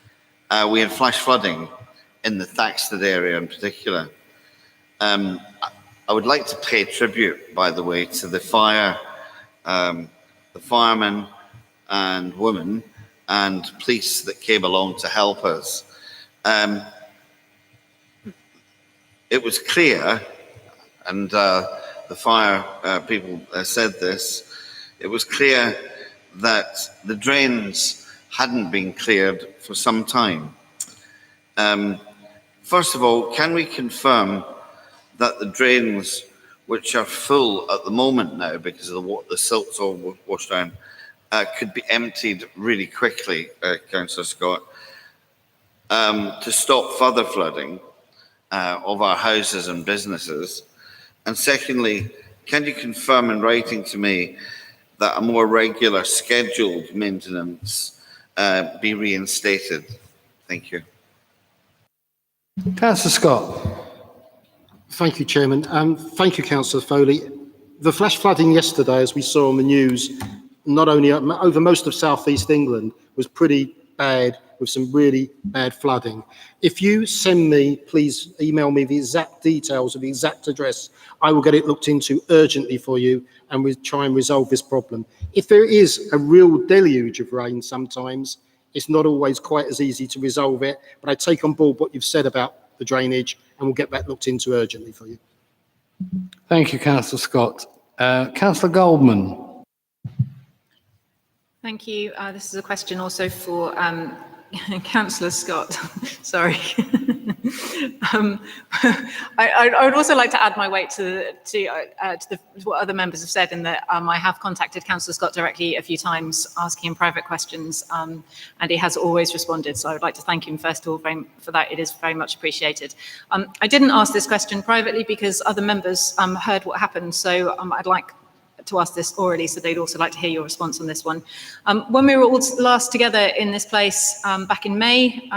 we had flash flooding in the Thaxted area in particular. I would like to pay tribute, by the way, to the firemen and women and police that came along to help us. It was clear, and the fire people said this, it was clear that the drains hadn't been cleared for some time. First of all, can we confirm that the drains, which are full at the moment now because of the silt's all washed down, could be emptied really quickly, Councillor Scott, to stop further flooding of our houses and businesses? And secondly, can you confirm in writing to me that a more regular scheduled maintenance be reinstated? Thank you.
Councillor Scott.
Thank you, Chairman. Thank you, Councillor Foley. The flash flooding yesterday, as we saw on the news, not only over most of southeast England, was pretty bad, with some really bad flooding. If you send me, please email me the exact details of the exact address, I will get it looked into urgently for you and we'll try and resolve this problem. If there is a real deluge of rain sometimes, it's not always quite as easy to resolve it, but I take on board what you've said about the drainage and we'll get that looked into urgently for you.
Thank you, Councillor Scott. Councillor Goldman.
Thank you. This is a question also for Councillor Scott. Sorry. I would also like to add my weight to what other members have said, in that I have contacted Councillor Scott directly a few times asking him private questions, and he has always responded. So I would like to thank him first of all for that. It is very much appreciated. I didn't ask this question privately because other members heard what happened. So I'd like to ask this orally, so they'd also like to hear your response on this one. When we were all last together in this place back in May,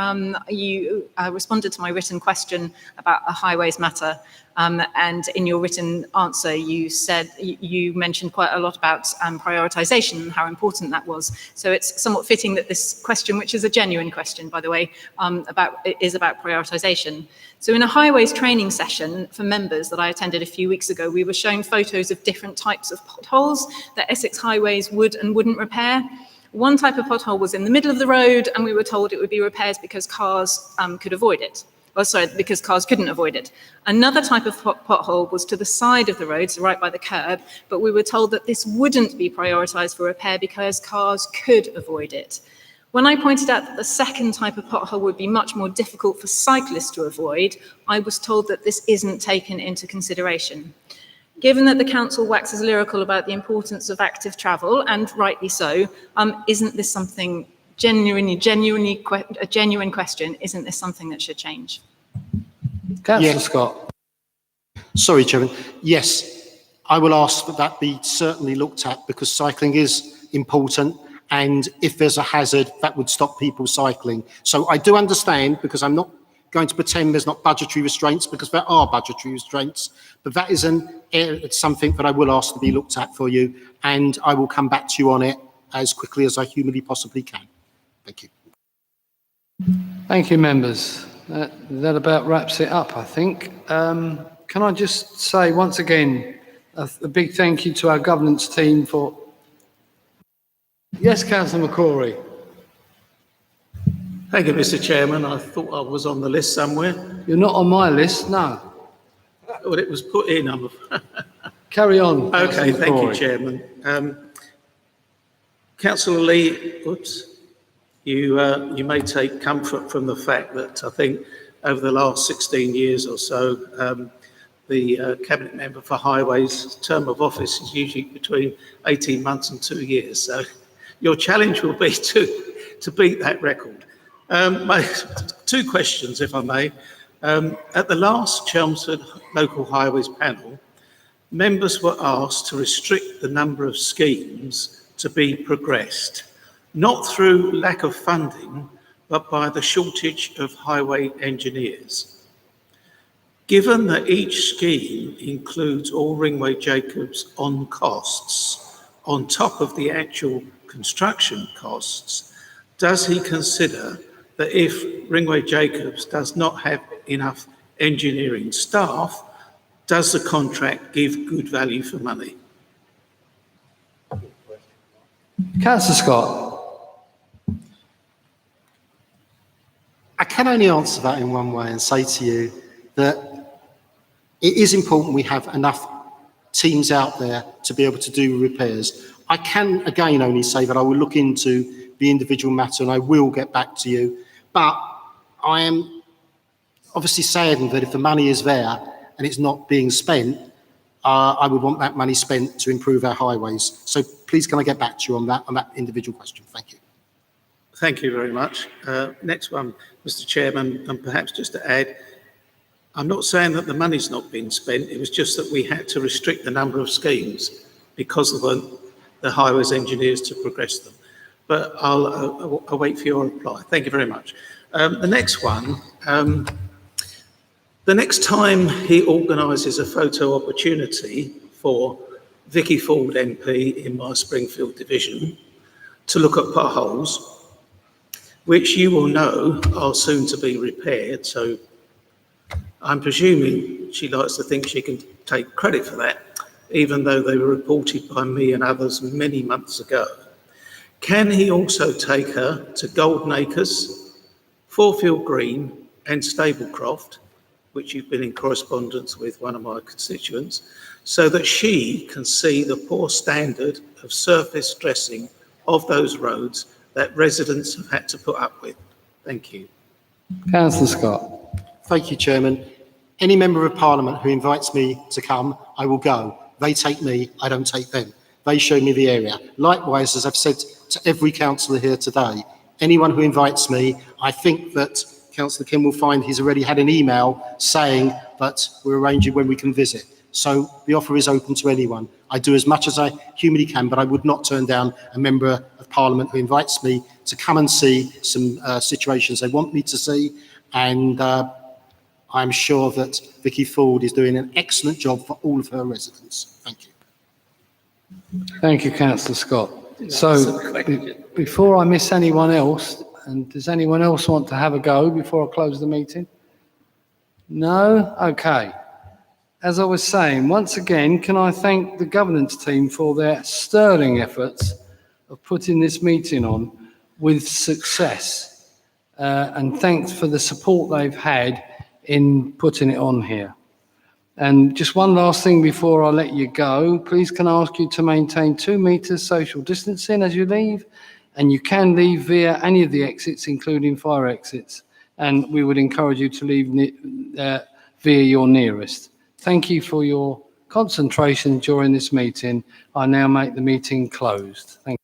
you responded to my written question about a highways matter, and in your written answer you said you mentioned quite a lot about prioritisation and how important that was. So it's somewhat fitting that this question, which is a genuine question by the way, is about prioritisation. So in a highways training session for members that I attended a few weeks ago, we were shown photos of different types of potholes that Essex highways would and wouldn't repair. One type of pothole was in the middle of the road, and we were told it would be repairs because cars could avoid it. Because cars couldn't avoid it. Another type of pothole was to the side of the road, so right by the curb, but we were told that this wouldn't be prioritised for repair because cars could avoid it. When I pointed out that the second type of pothole would be much more difficult for cyclists to avoid, I was told that this isn't taken into consideration. Given that the council waxes lyrical about the importance of active travel, and rightly so, isn't this something a genuine question, isn't this something that should change?
Councillor Scott.
Sorry, Chairman. Yes, I will ask that that be certainly looked at because cycling is important, and if there's a hazard, that would stop people cycling. So I do understand, because I'm not going to pretend there's not budgetary restraints, because there are budgetary restraints, but that is it's something that I will ask to be looked at for you, and I will come back to you on it as quickly as I humanly possibly can. Thank you.
Thank you, members. That about wraps it up, I think. Can I just say once again, a big thank you to our governance team for... Yes, Councillor McCrory.
Thank you, Mr. Chairman. I thought I was on the list somewhere.
You're not on my list, no.
Well, it was put in.
Carry on.
Okay, thank you, Chairman. Councillor Lee, you may take comfort from the fact that I think over the last 16 years or so, the Cabinet Member for Highways' term of office is usually between 18 months and 2 years. So your challenge will be to beat that record. My two questions, if I may. At the last Chelmsford Local Highways panel, members were asked to restrict the number of schemes to be progressed, not through lack of funding, but by the shortage of highway engineers. Given that each scheme includes all Ringway Jacobs on costs, on top of the actual construction costs, does he consider that if Ringway Jacobs does not have enough engineering staff, does the contract give good value for money?
Councillor Scott.
I can only answer that in one way and say to you that it is important we have enough teams out there to be able to do repairs. I can again only say that I will look into the individual matter and I will get back to you, but I am obviously saddened that if the money is there and it's not being spent, I would want that money spent to improve our highways. So please can I get back to you on that individual question? Thank you.
Thank you very much. Next one, Mr. Chairman, and perhaps just to add, I'm not saying that the money's not been spent, it was just that we had to restrict the number of schemes because of the highways engineers to progress them. But I'll wait for your reply. Thank you very much. The next one, the next time he organises a photo opportunity for Vicky Ford MP in my Springfield division to look at potholes, which you will know are soon to be repaired. So I'm presuming she likes to think she can take credit for that, even though they were reported by me and others many months ago. Can he also take her to Golden Acres, Fourfield Green and Staplecroft, which you've been in correspondence with one of my constituents, so that she can see the poor standard of surface dressing of those roads that residents have had to put up with? Thank you.
Councillor Scott.
Thank you, Chairman. Any member of Parliament who invites me to come, I will go. They take me, I don't take them. They show me the area. Likewise, as I've said to every councillor here today, anyone who invites me, I think that Councillor Kim will find he's already had an email saying that we're arranging when we can visit. So the offer is open to anyone. I do as much as I humanly can, but I would not turn down a member of Parliament who invites me to come and see some situations they want me to see. And I'm sure that Vicky Ford is doing an excellent job for all of her residents. Thank you.
Thank you, Councillor Scott. So before I miss anyone else, and does anyone else want to have a go before I close the meeting? No? Okay. As I was saying, once again, can I thank the governance team for their sterling efforts of putting this meeting on with success. And thanks for the support they've had in putting it on here. And just one last thing before I let you go, please can I ask you to maintain 2 meters social distancing as you leave, and you can leave via any of the exits, including fire exits, and we would encourage you to leave via your nearest. Thank you for your concentration during this meeting. I now make the meeting closed. Thank you.